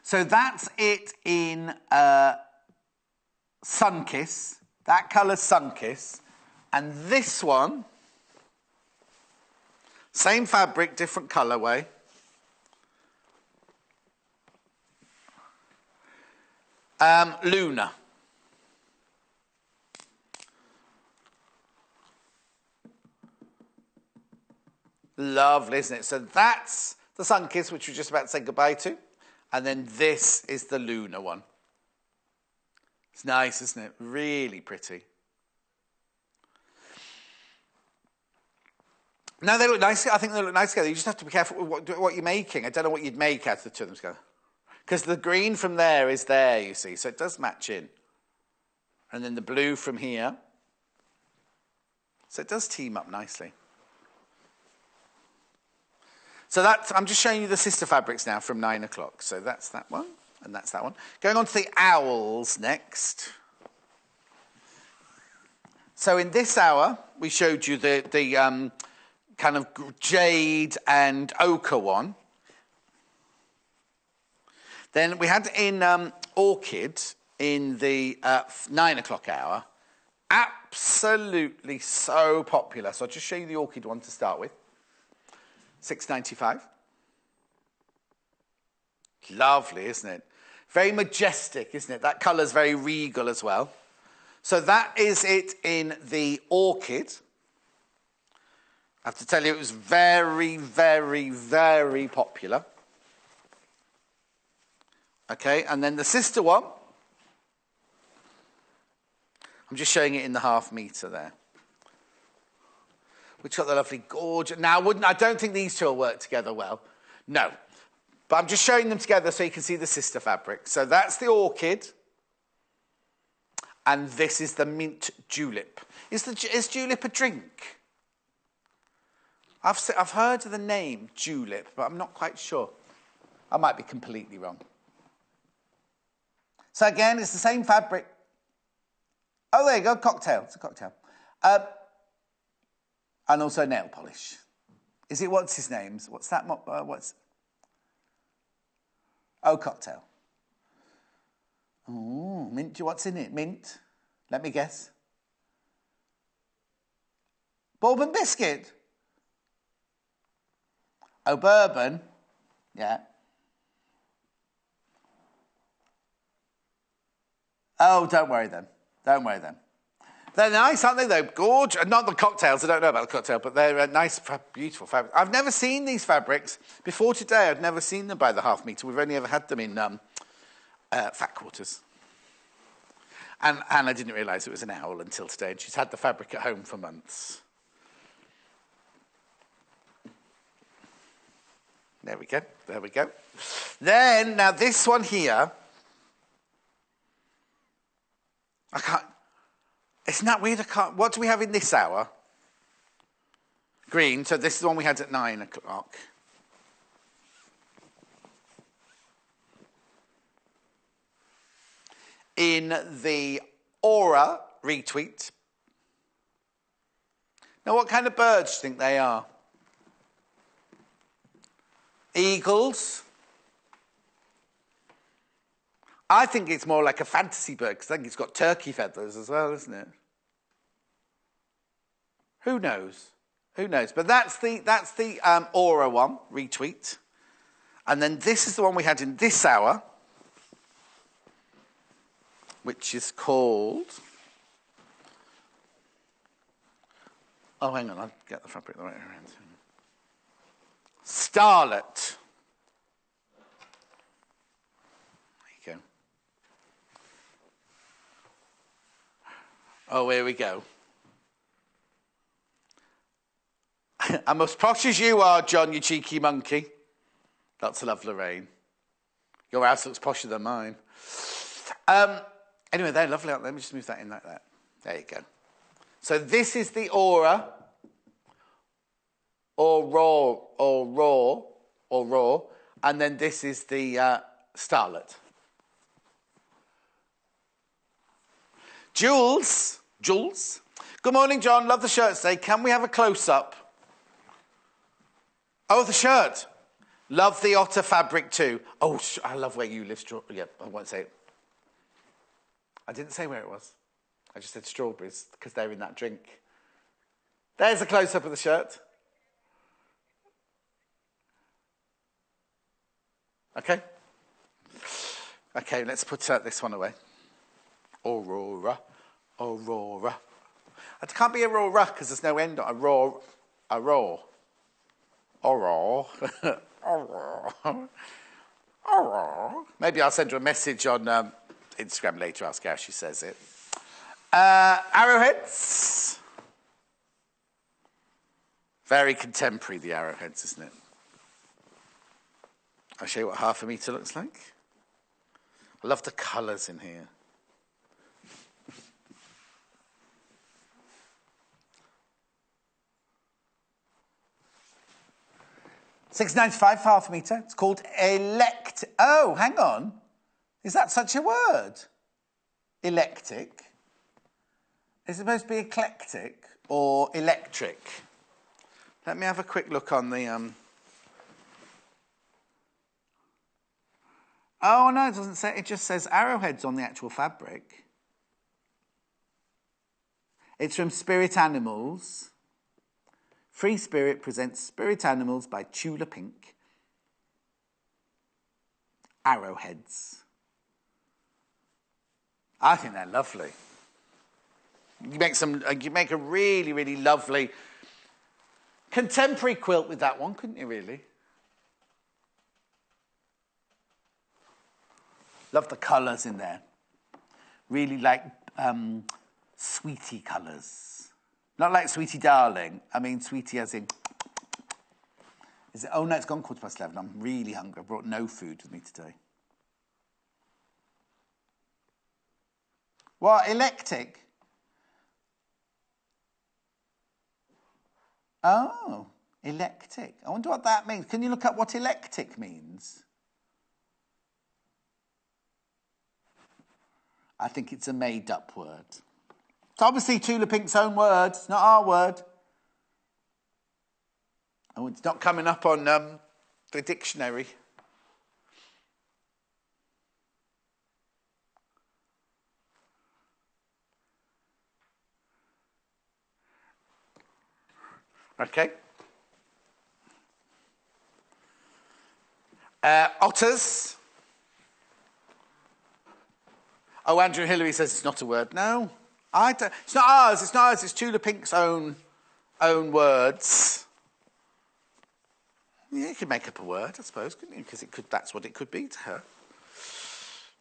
So that's it in Sunkiss. That colour's Sunkiss. And this one, same fabric, different colourway. Luna. Lovely, isn't it? So that's the Sunkiss, which we're just about to say goodbye to. And then this is the Luna one. It's nice, isn't it? Really pretty. No, they look nice. I think they look nice together. You just have to be careful with what you're making. I don't know what you'd make out of the two of them together. Because the green from there is there, you see. So it does match in. And then the blue from here. So it does team up nicely. So that's, I'm just showing you the sister fabrics now from 9 o'clock. So that's that one, and that's that one. Going on to the owls next. So in this hour, we showed you the kind of jade and ochre one. Then we had in orchid in the 9 o'clock hour. Absolutely so popular. So I'll just show you the orchid one to start with. $6.95. Lovely, isn't it? Very majestic, isn't it? That colour's very regal as well. So that is it in the orchid. I have to tell you, it was very, very, very popular. Okay, and then the sister one. I'm just showing it in the half metre there. Which got the lovely gorgeous... Now, I don't think these two will work together well. No. But I'm just showing them together so you can see the sister fabric. So that's the orchid. And this is the mint julep. Is julep a drink? I've heard of the name julep, but I'm not quite sure. I might be completely wrong. So again, it's the same fabric. Oh, there you go, cocktail. It's a cocktail. And also nail polish. Is it, what's his name? What's that? Oh, cocktail. Oh, mint, what's in it? Mint? Let me guess. Bourbon biscuit? Oh, bourbon? Yeah. Oh, don't worry then. Don't worry then. They're nice, aren't they, though? Gorgeous. Not the cocktails. I don't know about the cocktail, but they're nice, beautiful fabrics. I've never seen these fabrics. Before today, I'd never seen them by the half metre. We've only ever had them in fat quarters. And Hannah didn't realise it was an owl until today, and she's had the fabric at home for months. There we go. There we go. Then, now this one here, I can't... Isn't that weird? What do we have in this hour? Green. So this is the one we had at 9 o'clock. In the Aura retweet. Now, what kind of birds do you think they are? Eagles. I think it's more like a fantasy bird, because I think it's got turkey feathers as well, isn't it? Who knows? Who knows? But that's the Aura one, retweet. And then this is the one we had in this hour, which is called... Oh, hang on, I'll get the fabric the right way around. Starlet. There you go. Oh, here we go. I'm as posh as you are, John, you cheeky monkey. Lots of love, Lorraine. Your house looks posher than mine. Anyway, they're lovely, aren't they? Let me just move that in like that. There you go. So this is the aura, or raw, and then this is the starlet. Jules. Good morning, John. Love the shirt today. Can we have a close-up? Oh, the shirt. Love the otter fabric too. Oh, I love where you live. Yeah, I won't say it. I didn't say where it was. I just said strawberries because they're in that drink. There's a close-up of the shirt. Okay. Okay, let's put this one away. Aurora. It can't be Aurora because there's no end on Aurora. Maybe I'll send her a message on Instagram later, ask how she says it. Arrowheads. Very contemporary, the arrowheads, isn't it? I'll show you what half a metre looks like. I love the colours in here. £6.95 for half a metre. It's called elect. Oh, hang on. Is that such a word? Electic. Is it supposed to be eclectic or electric? Let me have a quick look on the... Oh, no, it doesn't say. It just says arrowheads on the actual fabric. It's from Spirit Animals. Free Spirit presents Spirit Animals by Tula Pink. Arrowheads. I think they're lovely. You make a really, really lovely contemporary quilt with that one, couldn't you, really? Love the colours in there. Really like sweetie colours. Not like Sweetie Darling. I mean sweetie as in... Is it? Oh, no, it's gone 11:15. I'm really hungry. I brought no food with me today. What? Electric? Oh, electric. I wonder what that means. Can you look up what electric means? I think it's a made-up word. It's obviously Tula Pink's own word. It's not our word. Oh, it's not coming up on the dictionary. Okay. Otters. Oh, Andrew Hillary says it's not a word. No, I don't. It's not ours. It's not ours. It's Tula Pink's own words. Yeah, you could make up a word, I suppose, couldn't you? Because that's what it could be to her.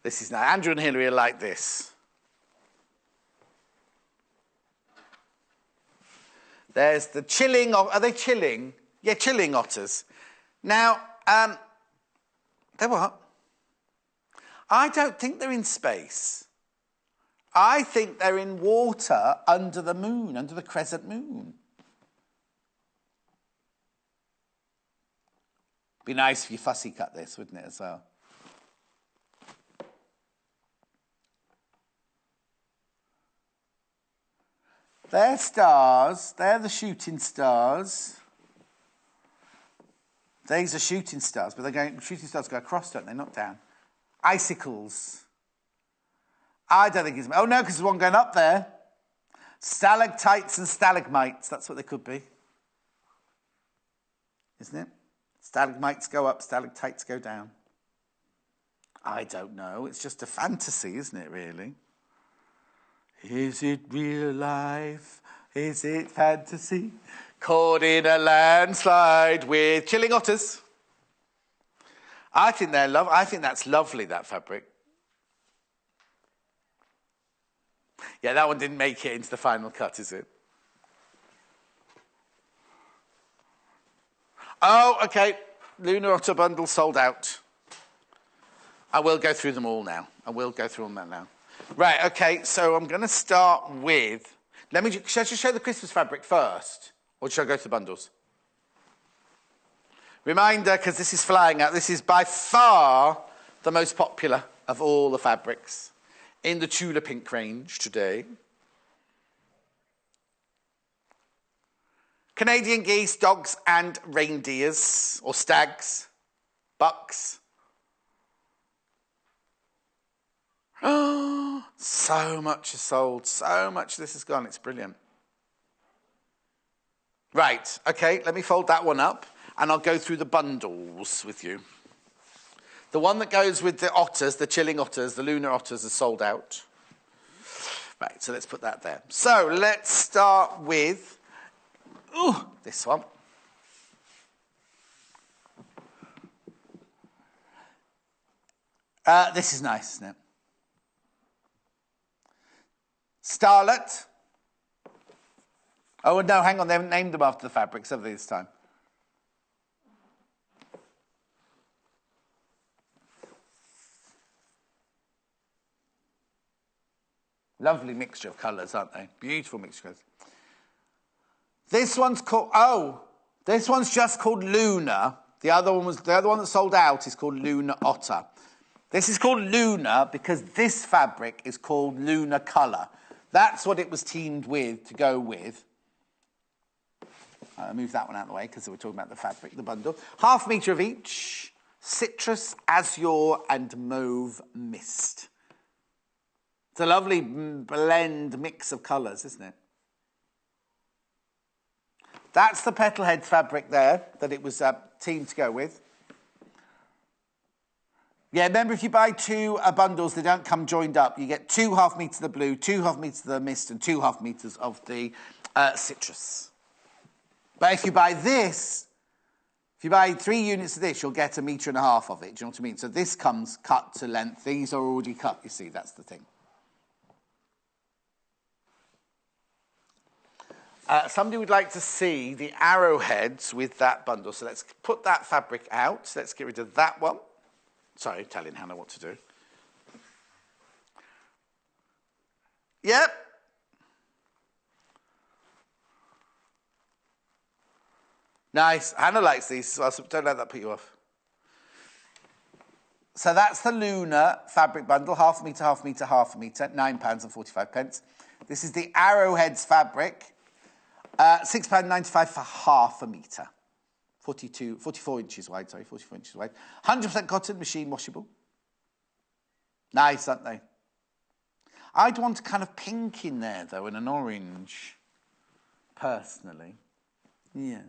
This is now. Andrew and Hillary are like this. There's the chilling. Are they chilling? Yeah, chilling otters. Now, they're what? I don't think they're in space. I think they're in water under the moon, under the crescent moon. Be nice if you fussy cut this, wouldn't it, as well? They're stars. They're the shooting stars. These are shooting stars, but shooting stars go across, don't they? Not down. Icicles. I don't think it's... Oh, no, because there's one going up there. Stalactites and stalagmites. That's what they could be. Isn't it? Stalagmites go up, stalactites go down. I don't know. It's just a fantasy, isn't it, really? Is it real life? Is it fantasy? Caught in a landslide with chilling otters. I think that's lovely, that fabric. Yeah, that one didn't make it into the final cut, is it? Oh, okay. Lunar Otter bundle sold out. I will go through them all now. Right, okay, so I'm going to start with... Should I just show the Christmas fabric first? Or should I go to the bundles? Reminder, because this is flying out, this is by far the most popular of all the fabrics in the Tula Pink range today. Canadian geese, dogs and reindeers, or stags, bucks. Oh, so much is sold, so much this has gone, it's brilliant. Right, okay, let me fold that one up and I'll go through the bundles with you. The one that goes with the otters, the chilling otters, the lunar otters, is sold out. Right, so let's put that there. So let's start with this one. This is nice, isn't it? Starlet. Oh, no, hang on. They haven't named them after the fabrics, have they, this time? Lovely mixture of colours, aren't they? Beautiful mixture of colours. This one's called... this one's just called Luna. The other one that sold out is called Lunar Otter. This is called Luna because this fabric is called Lunar Colour. That's what it was teamed with to go with. I'll move that one out of the way because we're talking about the fabric, the bundle. 1/2 metre of each. Citrus, azure and mauve mist. It's a lovely blend mix of colours, isn't it? That's the petal head fabric there that it was teamed to go with. Yeah, remember if you buy 2 bundles, they don't come joined up. You get 2 1/2 metres of the blue, 2 1/2 metres of the mist and 2 1/2 metres of the citrus. But if you buy this, if you buy 3 units of this, you'll get 1.5 metres of it. Do you know what I mean? So this comes cut to length. These are already cut, you see. That's the thing. Somebody would like to see the arrowheads with that bundle. So let's put that fabric out. So let's get rid of that one. Sorry, telling Hannah what to do. Yep. Nice. Hannah likes these as well, so don't let that put you off. So that's the Lunar fabric bundle, 1/2 metre, 1/2 metre, 1/2 metre, £9.45. This is the Arrowheads fabric, £6.95 for 1/2 metre. 44 inches wide, 44 inches wide. 100% cotton, machine washable. Nice, aren't they? I'd want a kind of pink in there, though, and an orange, personally. Yes.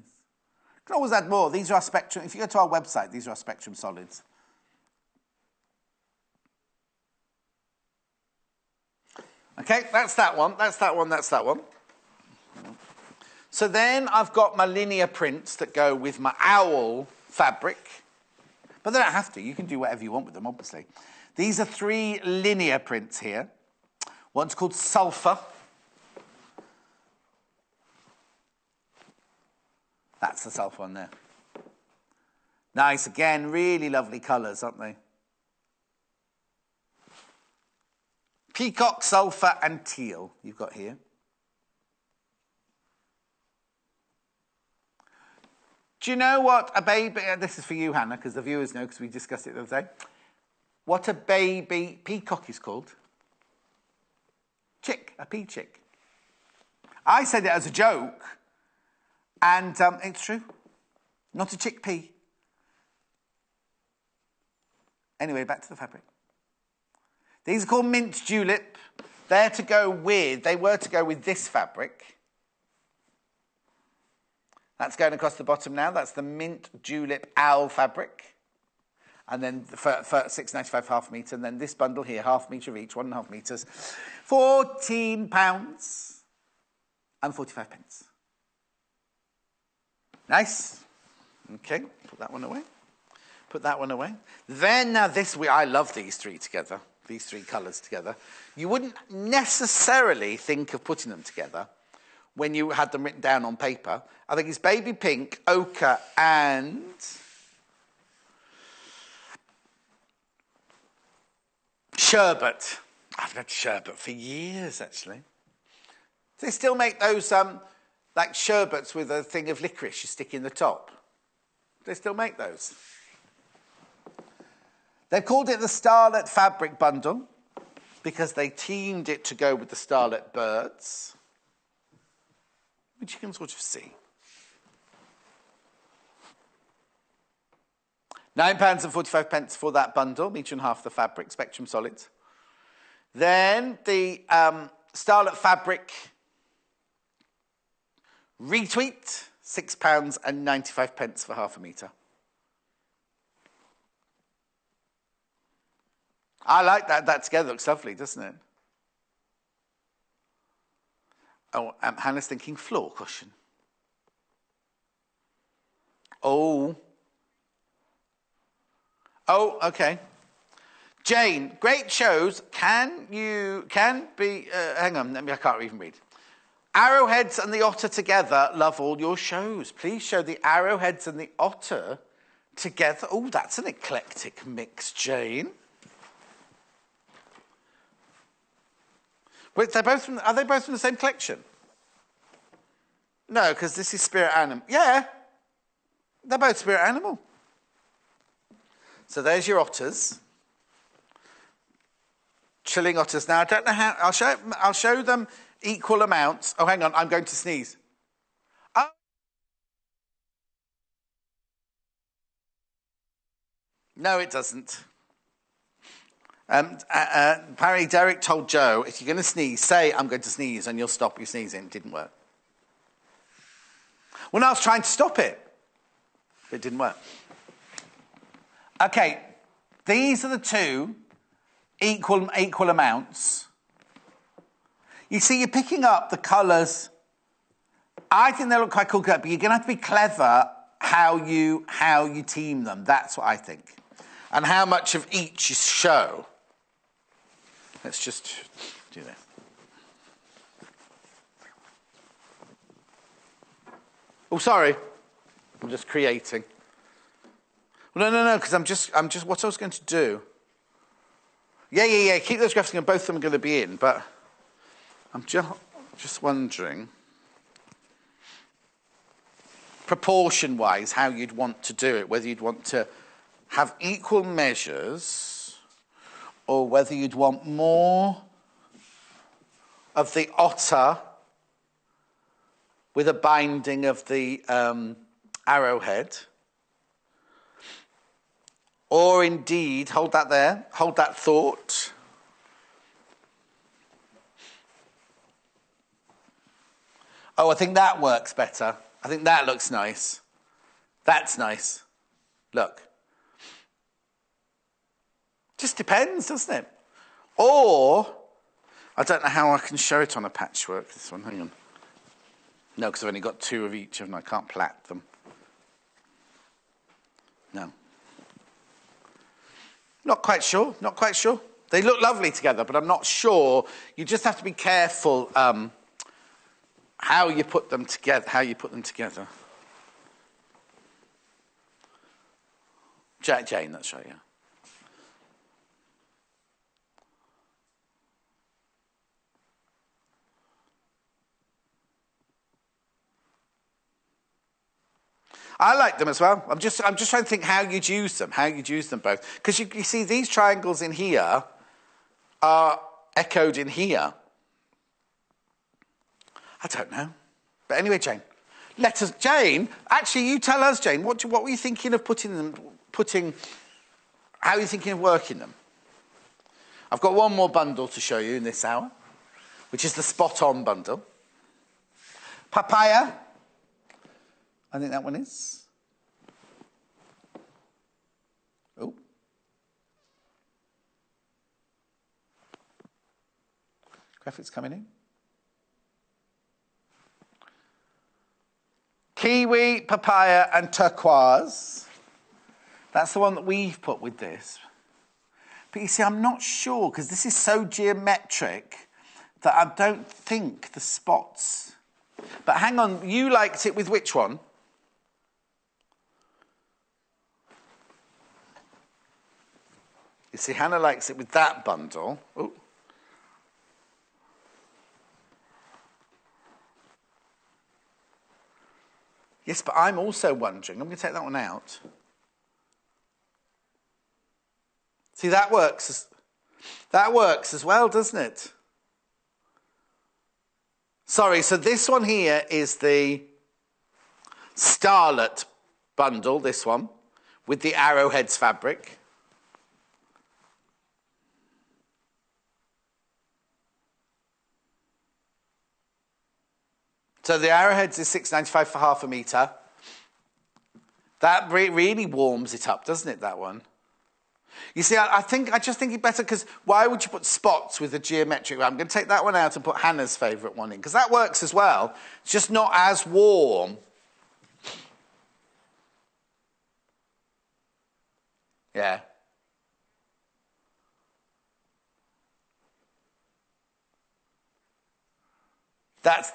Can always add more. These are our Spectrum. If you go to our website, these are our Spectrum solids. Okay, that's that one. That's that one. That's that one. So then I've got my linear prints that go with my owl fabric. But they don't have to. You can do whatever you want with them, obviously. These are 3 linear prints here. One's called Sulphur. That's the sulphur one there. Nice, again, really lovely colours, aren't they? Peacock, sulphur and teal you've got here. Do you know what a baby... this is for you, Hannah, because the viewers know, because we discussed it the other day. What a baby peacock is called? Chick, a pea chick. I said it as a joke, and it's true. Not a chickpea. Anyway, back to the fabric. These are called mint julep. They're to go with... they were to go with this fabric. That's going across the bottom now. That's the mint julep owl fabric. And then for £6.95 1/2 metre. And then this bundle here, 1/2 metre of each, 1.5 metres. £14.45. Nice. Okay, put that one away. Put that one away. Then now this, I love these 3 together. These 3 colours together. You wouldn't necessarily think of putting them together when you had them written down on paper. I think it's baby pink, ochre, and sherbet. I've had sherbet for years, actually. Do they still make those, like sherbets with a thing of licorice you stick in the top? Do they still make those? They've called it the Starlet Fabric Bundle because they teamed it to go with the Starlet birds, which you can sort of see. £9.45 for that bundle, metre and half the fabric, Spectrum Solids. Then the Starlet Fabric Retweet, £6.95 for half a metre. I like that. That together looks lovely, doesn't it? Oh, Hannah's thinking floor cushion. Oh, okay. Jane, great shows. Hang on, I can't even read. Arrowheads and the Otter together. Love all your shows. Please show the Arrowheads and the Otter together. Oh, that's an eclectic mix, Jane. Wait, are they both from the same collection? No, because this is Spirit Animal. Yeah, they're both Spirit Animal. So there's your otters. Chilling otters. Now, I don't know how... I'll show them equal amounts. Oh, hang on, I'm going to sneeze. Oh. No, it doesn't. Apparently, Derek told Jo, if you're going to sneeze, say, I'm going to sneeze, and you'll stop your sneezing. It didn't work. Well, no, I was trying to stop it. But it didn't work. Okay, these are the two equal amounts. You see, you're picking up the colours. I think they look quite cool, but you're going to have to be clever how you team them. That's what I think. And how much of each you show. Let's just do this. Oh, sorry. I'm just creating. Well, no, because I'm just what I was going to do. Yeah. Keep those graphics in. Both of them are going to be in, but I'm just wondering, proportion-wise, how you'd want to do it. Whether you'd want to have equal measures, or whether you'd want more of the otter with a binding of the arrowhead. Or indeed, hold that there, hold that thought. Oh, I think that works better. I think that looks nice. That's nice. Look. Just depends, doesn't it? Or, I don't know how I can show it on a patchwork, this one, hang on. No, because I've only got two of each of them, I can't plait them. No. Not quite sure. They look lovely together, but I'm not sure. You just have to be careful how you put them together. Jane, that's right, yeah. I like them as well. I'm just trying to think how you'd use them both. Because you see, these triangles in here are echoed in here. I don't know. But anyway, Jane, actually, you tell us, Jane, what were you thinking of how are you thinking of working them? I've got one more bundle to show you in this hour, which is the Spot On bundle. Papaya. I think that one is. Oh. Graphics coming in. Kiwi, papaya, and turquoise. That's the one that we've put with this. But you see, I'm not sure, because this is so geometric that I don't think the spots But hang on, you liked it with which one? You see, Hannah likes it with that bundle. Ooh. Yes, but I'm also wondering, I'm going to take that one out. See, that works as well, doesn't it? Sorry, so this one here is the Starlet bundle, this one, with the arrowheads fabric. So the arrowheads is £6.95 for half a metre. That really warms it up, doesn't it, that one? You see, I just think it better, because why would you put spots with a geometric? I'm going to take that one out and put Hannah's favourite one in, because that works as well. It's just not as warm. Yeah.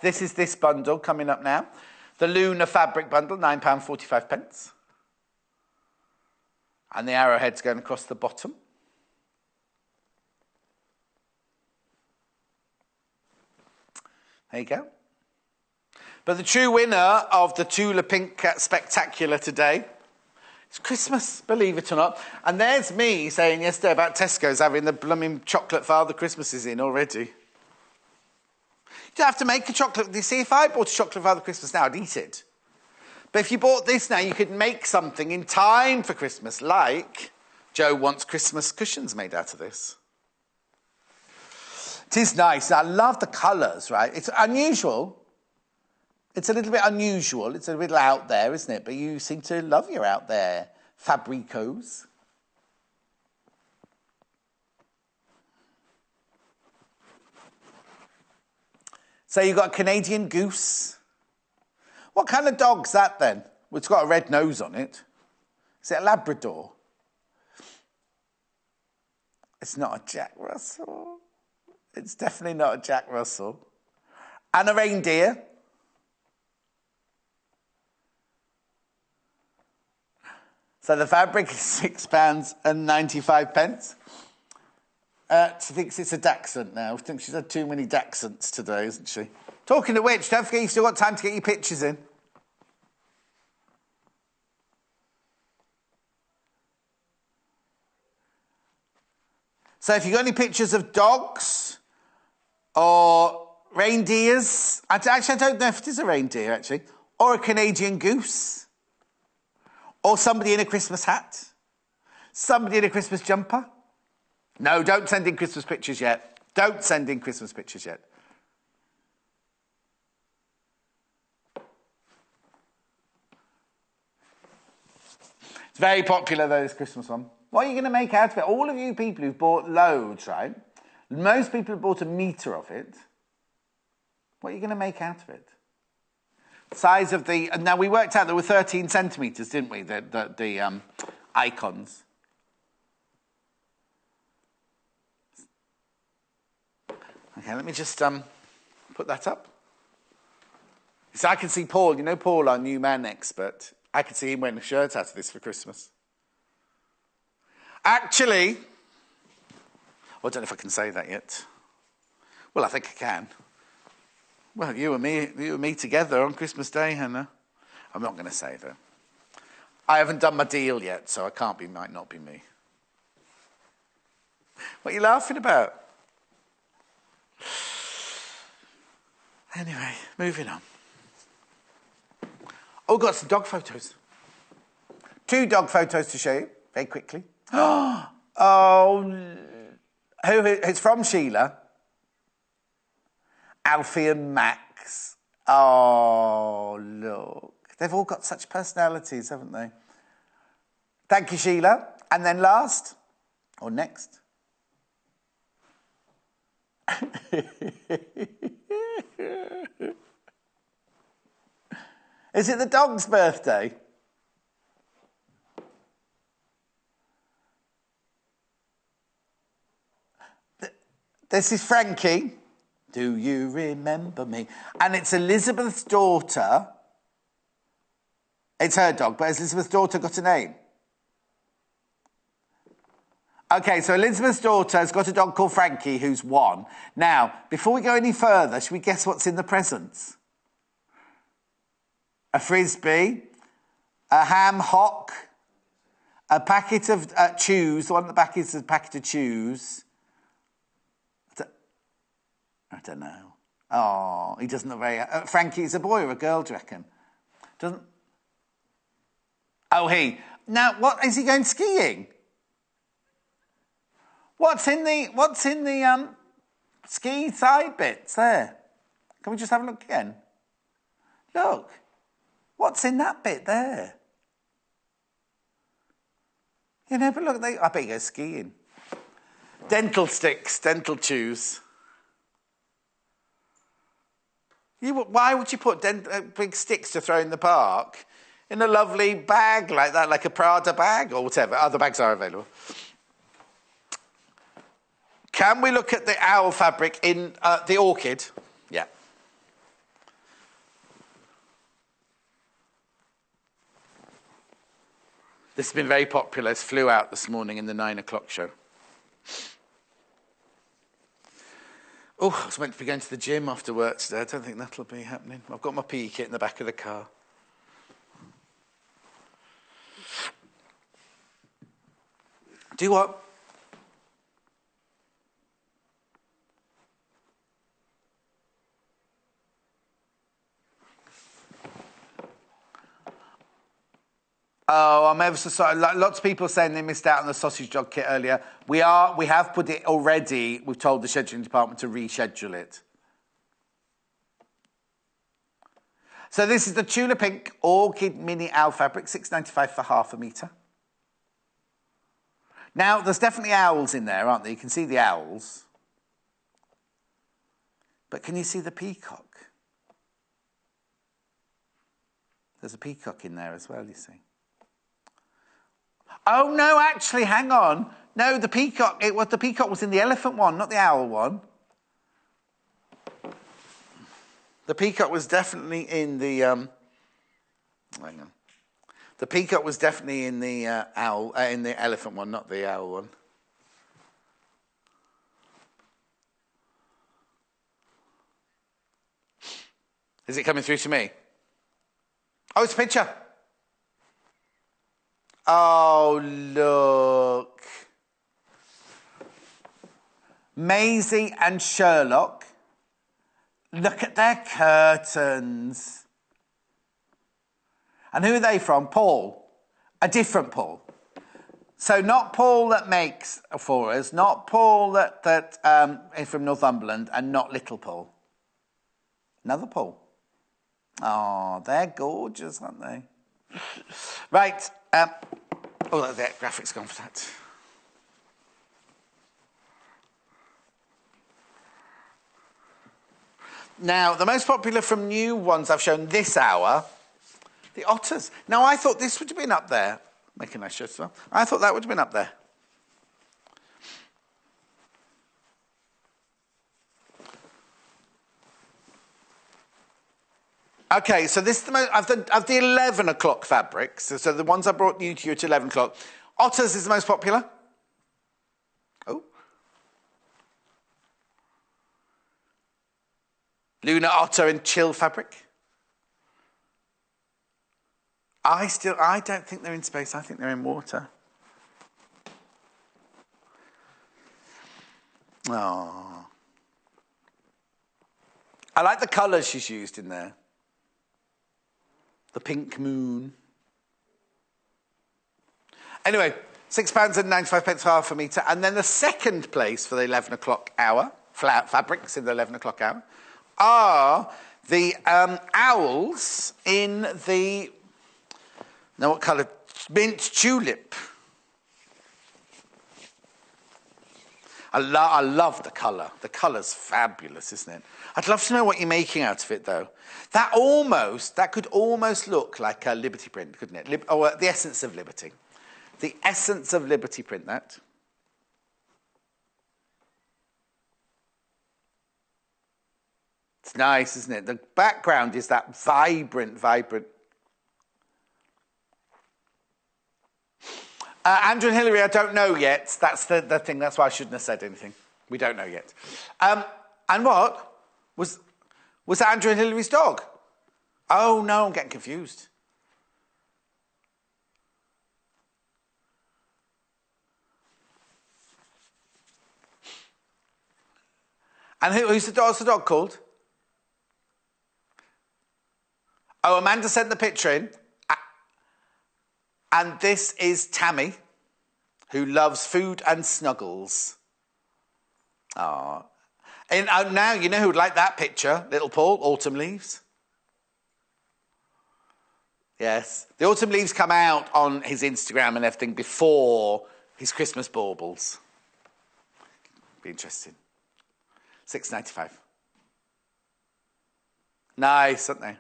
This is this bundle coming up now. The Lunar fabric bundle, £9.45. And the arrowhead's going across the bottom. There you go. But the true winner of the Tula Pink Spectacular today, it's Christmas, believe it or not. And there's me saying yesterday about Tesco's having the blooming chocolate Father Christmases in already. You don't have to make a chocolate. You see, if I bought a chocolate Father Christmas now, I'd eat it. But if you bought this now, you could make something in time for Christmas, like Jo wants Christmas cushions made out of this. It is nice. I love the colours, right? It's unusual. It's a little bit unusual. It's a little out there, isn't it? But you seem to love your out there fabricos. So you've got a Canadian goose. What kind of dog's that then? Well, it's got a red nose on it. Is it a Labrador? It's not a Jack Russell. It's definitely not a Jack Russell. And a reindeer. So the fabric is £6.95. She thinks it's a Dachshund now. She thinks she's had too many Dachshunds today, isn't she? Talking of which, don't forget you've still got time to get your pictures in. So if you've got any pictures of dogs or reindeers, actually I don't know if it is a reindeer actually, or a Canadian goose, or somebody in a Christmas hat, somebody in a Christmas jumper. No, don't send in Christmas pictures yet. Don't send in Christmas pictures yet. It's very popular, though, this Christmas one. What are you going to make out of it? All of you people who've bought loads, right? Most people have bought a metre of it. What are you going to make out of it? Size of the... Now, we worked out there were 13 centimetres, didn't we? The icons. Okay, let me just put that up. So I can see Paul, you know Paul, our new man expert. I could see him wearing a shirt out of this for Christmas. Actually, well, I don't know if I can say that yet. Well, I think I can. Well, you and me together on Christmas Day, Hannah. I'm not going to say that. I haven't done my deal yet, so I can't be, might not be me. What are you laughing about? Anyway, moving on. Oh, we've got some dog photos. 2 dog photos to show you, very quickly. Oh, it's from Sheila. Alfie and Max. Oh, look. They've all got such personalities, haven't they? Thank you, Sheila. And then last, or next. Is it the dog's birthday? This is Frankie. Do you remember me? And it's Elizabeth's daughter. It's her dog, but has Elizabeth's daughter got a name? Okay, so Elizabeth's daughter has got a dog called Frankie, who's 1. Now, before we go any further, should we guess what's in the presents? A Frisbee, a ham hock, a packet of chews. The one at the back is a packet of chews. I don't know. Oh, he doesn't look very... Frankie's a boy or a girl, do you reckon? Doesn't... Oh, he. Now, what is he going skiing? What's in the ski side bits there? Can we just have a look again? Look. What's in that bit there? You know, but look, I bet he goes skiing. Dental sticks, dental chews. Why would you put big sticks to throw in the park in a lovely bag like that, like a Prada bag or whatever? Other bags are available. Can we look at the owl fabric in the orchid? Yeah. This has been very popular. It flew out this morning in the 9 o'clock show. Oh, I was meant to be going to the gym after work today. I don't think that'll be happening. I've got my PE kit in the back of the car. Do what? Oh, I'm ever so sorry. Lots of people saying they missed out on the sausage dog kit earlier. We have put it already. We've told the scheduling department to reschedule it. So this is the Tula Pink Orchid Mini Owl fabric, $6.95 for half a metre. Now, there's definitely owls in there, aren't there? You can see the owls. But can you see the peacock? There's a peacock in there as well, you see. Oh, no, actually, hang on. No, the peacock was in the elephant one, not the owl one. The peacock was definitely in the... hang on. The peacock was definitely in the in the elephant one, not the owl one. Is it coming through to me? Oh, it's a picture. Oh, look. Maisie and Sherlock. Look at their curtains. And who are they from? Paul. A different Paul. So not Paul that makes for us, not Paul that is from Northumberland, and not little Paul. Another Paul. Oh, they're gorgeous, aren't they? Right. Oh, the graphics gone for that. Now, the most popular from new ones I've shown this hour, the otters. Now, I thought this would have been up there. Make a nice shirt as well. I thought that would have been up there. Okay, so this is the most, of the 11 o'clock fabrics, so the ones I brought you to you at 11 o'clock. Otters is the most popular. Oh. Lunar otter in chill fabric. I don't think they're in space, I think they're in water. Oh. I like the colours she's used in there. The pink moon. Anyway, £6.95 half a metre. And then the second place for the 11 o'clock hour, fabrics in the 11 o'clock hour, are the owls in the, now what colour? Mint tulip. I love the colour. The colour's fabulous, isn't it? I'd love to know what you're making out of it, though. That could almost look like a Liberty print, couldn't it? The Essence of Liberty. The Essence of Liberty print, that. It's nice, isn't it? The background is that vibrant. Andrew and Hillary, I don't know yet. That's the thing. That's why I shouldn't have said anything. We don't know yet. And what? Was that Andrew and Hillary's dog? Oh, no, I'm getting confused. And what's the dog called? Oh, Amanda sent the picture in. And this is Tammy, who loves food and snuggles. Ah. And now you know who would like that picture, little Paul, autumn leaves. Yes. The autumn leaves come out on his Instagram and everything before his Christmas baubles. Be interesting. $6.95. Nice, aren't they?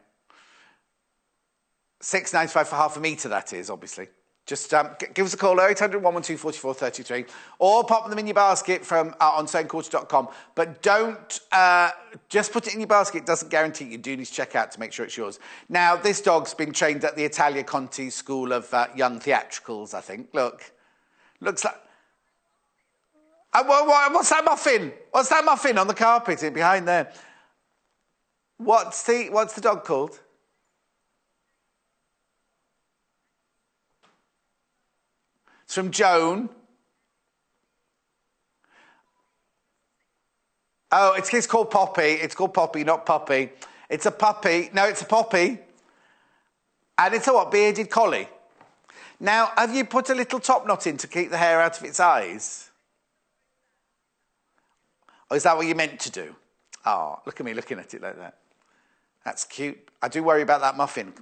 $6.95 for half a metre, that is, obviously. Just give us a call, 0800 112 44 33, or pop them in your basket from on sewingquarter.com. But don't just put it in your basket. It doesn't guarantee you. Do need to check out to make sure it's yours. Now, this dog's been trained at the Italia Conti School of Young Theatricals, I think. Look. Looks like... what's that muffin? What's that muffin on the carpet behind there? What's the dog called? It's from Joan. Oh, it's called Poppy. It's called Poppy, not Puppy. It's a puppy. No, it's a Poppy. And it's a what? Bearded collie. Now, have you put a little top knot in to keep the hair out of its eyes? Or is that what you meant to do? Oh, look at me looking at it like that. That's cute. I do worry about that muffin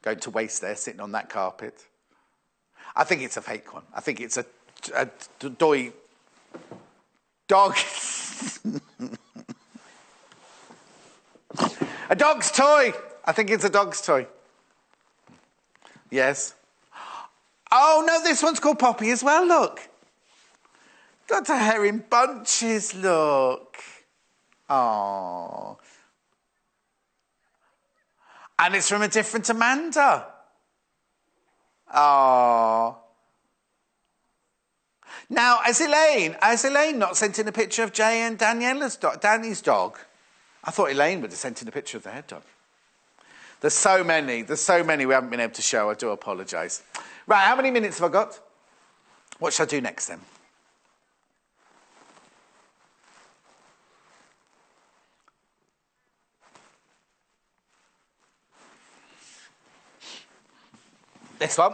going to waste there, sitting on that carpet. I think it's a fake one. I think it's a dog. A dog's toy. I think it's a dog's toy. Yes. Oh, no, this one's called Poppy as well, look. Got her hair in bunches, look. Oh. And it's from a different Amanda. Oh. Now, has Elaine not sent in a picture of Jay and Danny's dog? I thought Elaine would have sent in a picture of their dog. There's so many we haven't been able to show. I do apologise. Right, how many minutes have I got? What shall I do next then? This one,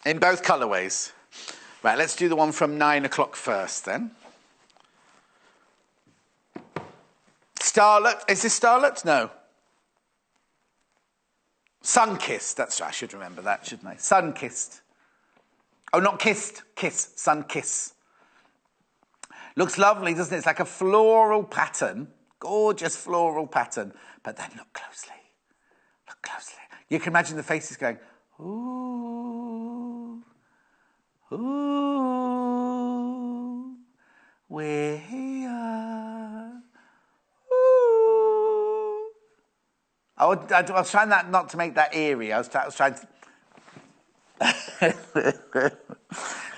in both colourways. Right, let's do the one from 9 o'clock first then. Starlet, is this Starlet? No. Sun-kissed, that's right, I should remember that, shouldn't I? Sun-kissed. Oh, not kissed, kiss, sun-kiss. Looks lovely, doesn't it? It's like a floral pattern, gorgeous floral pattern. But then look closely. You can imagine the faces going, ooh, ooh, we're here, ooh. I was trying not to make that eerie. I was trying to... I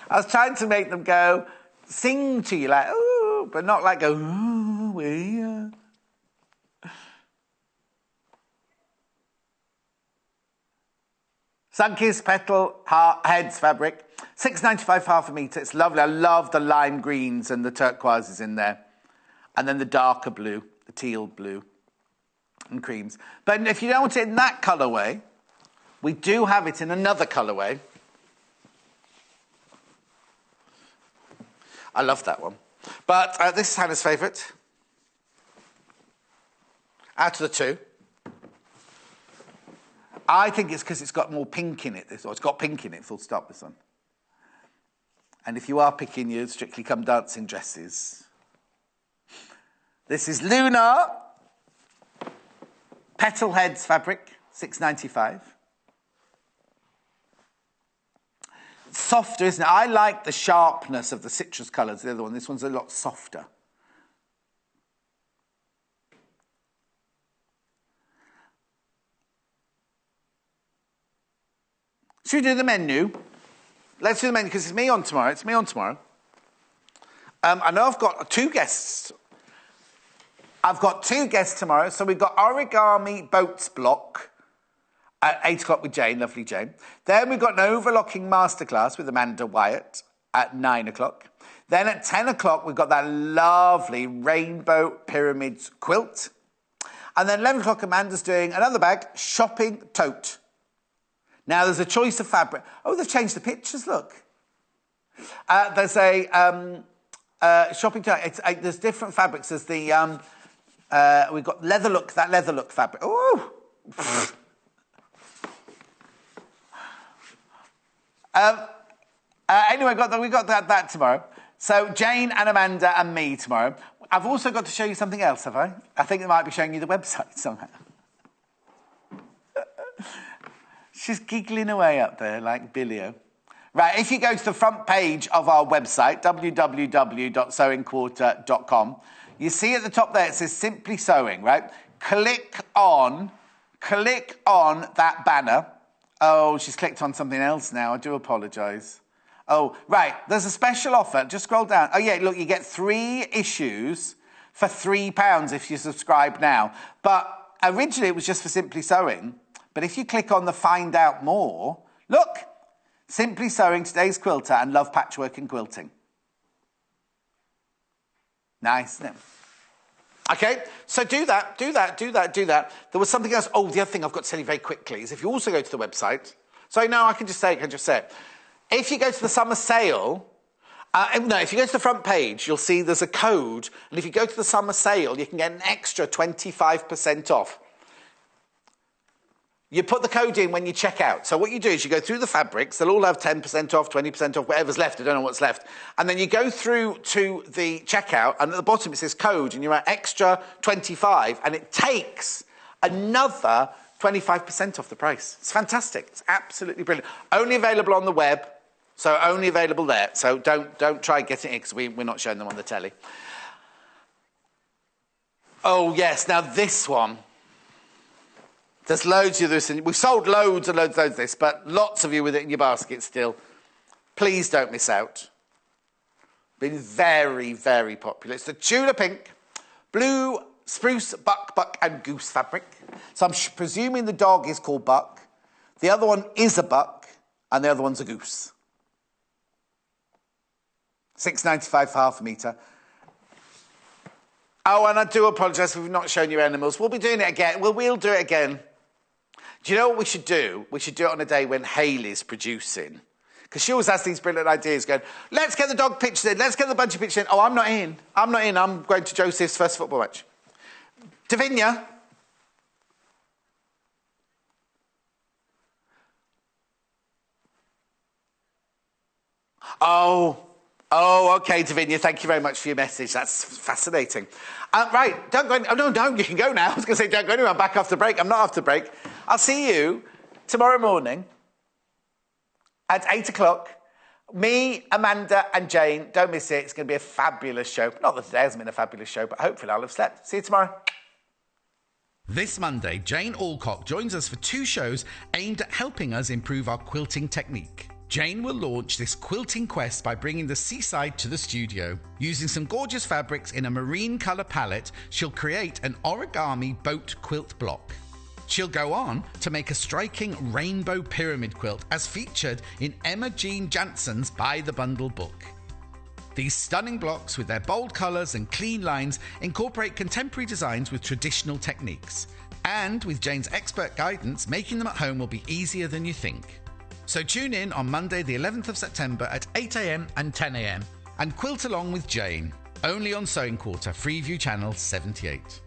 was trying to make them go, sing to you, like, ooh, but not like go, ooh, we're here. Sun-kissed petal heads fabric, $6.95 half a metre. It's lovely. I love the lime greens and the turquoises in there. And then the darker blue, the teal blue and creams. But if you don't want it in that colourway, we do have it in another colourway. I love that one. But this is Hannah's favourite. Out of the two. I think it's because it's got more pink in it. Or it's got pink in it, full stop, this one. And if you are picking your Strictly Come Dancing dresses, this is Luna. Petal heads fabric, $6.95. Softer, isn't it? I like the sharpness of the citrus colours, the other one. This one's a lot softer. Should we do the menu? Let's do the menu because it's me on tomorrow. I know I've got 2 guests. I've got 2 guests tomorrow. So we've got origami boats block at 8 o'clock with Jane, lovely Jane. Then we've got an overlocking masterclass with Amanda Wyatt at 9 o'clock. Then at 10 o'clock, we've got that lovely rainbow pyramids quilt. And then 11 o'clock, Amanda's doing another bag, shopping tote. Now, there's a choice of fabric. Oh, they've changed the pictures, look. There's a shopping tote. There's different fabrics. There's the, we've got leather look, that leather look fabric. Oh! Anyway, we got that tomorrow. So Jane and Amanda and me tomorrow. I've also got to show you something else, have I? I think I might be showing you the website somehow. She's giggling away up there like Billio. Right, if you go to the front page of our website, www.sewingquarter.com, you see at the top there it says Simply Sewing, right? Click on that banner. Oh, she's clicked on something else now. I do apologise. Oh, right. There's a special offer. Just scroll down. Oh, yeah, look, you get 3 issues for £3 if you subscribe now. But originally it was just for Simply Sewing. But if you click on the Find Out More, look, Simply Sewing, Today's Quilter, and Love Patchwork and Quilting. Nice, isn't it? Okay, so do that. There was something else. Oh, the other thing I've got to tell you very quickly is if you also go to the website, so no, I can just say it. If you go to the summer sale, if you go to the front page, you'll see there's a code, and if you go to the summer sale, you can get an extra 25% off. You put the code in when you check out. So what you do is you go through the fabrics. They'll all have 10% off, 20% off, whatever's left. I don't know what's left. And then you go through to the checkout, and at the bottom it says code, and you're at extra 25, and it takes another 25% off the price. It's fantastic. It's absolutely brilliant. Only available on the web, so only available there. So don't try getting it because we're not showing them on the telly. Oh, yes. Now, this one. There's loads of this. We've sold loads and loads of this, but lots of you with it in your basket still. Please don't miss out. Been very, very popular. It's the Tula Pink, blue, spruce, buck, and goose fabric. So I'm presuming the dog is called Buck. The other one is a buck, and the other one's a goose. $6.95 for half a metre. Oh, and I do apologise if we've not shown you animals. We'll be doing it again. We'll do it again. Do you know what we should do? We should do it on a day when Hayley's producing. Because she always has these brilliant ideas going, let's get the dog pictures in, let's get the bunch of pictures in. Oh, I'm not in. I'm going to Joseph's first football match. Davinia. Oh, OK, Davinia, thank you very much for your message. That's fascinating. Right, don't go. Oh, no, you can go now. I was going to say, don't go anywhere. I'm back after break. I'm not after break. I'll see you tomorrow morning at 8 o'clock. Me, Amanda, and Jane. Don't miss it. It's going to be a fabulous show. Not that today hasn't been a fabulous show, but hopefully I'll have slept. See you tomorrow. This Monday, Jane Alcock joins us for 2 shows aimed at helping us improve our quilting technique. Jane will launch this quilting quest by bringing the seaside to the studio. Using some gorgeous fabrics in a marine colour palette, she'll create an origami boat quilt block. She'll go on to make a striking rainbow pyramid quilt as featured in Emma Jean Jansen's By the Bundle book. These stunning blocks with their bold colours and clean lines incorporate contemporary designs with traditional techniques. And with Jane's expert guidance, making them at home will be easier than you think. So tune in on Monday the 11th of September at 8 a.m. and 10 a.m. and quilt along with Jane, only on Sewing Quarter, Freeview Channel 78.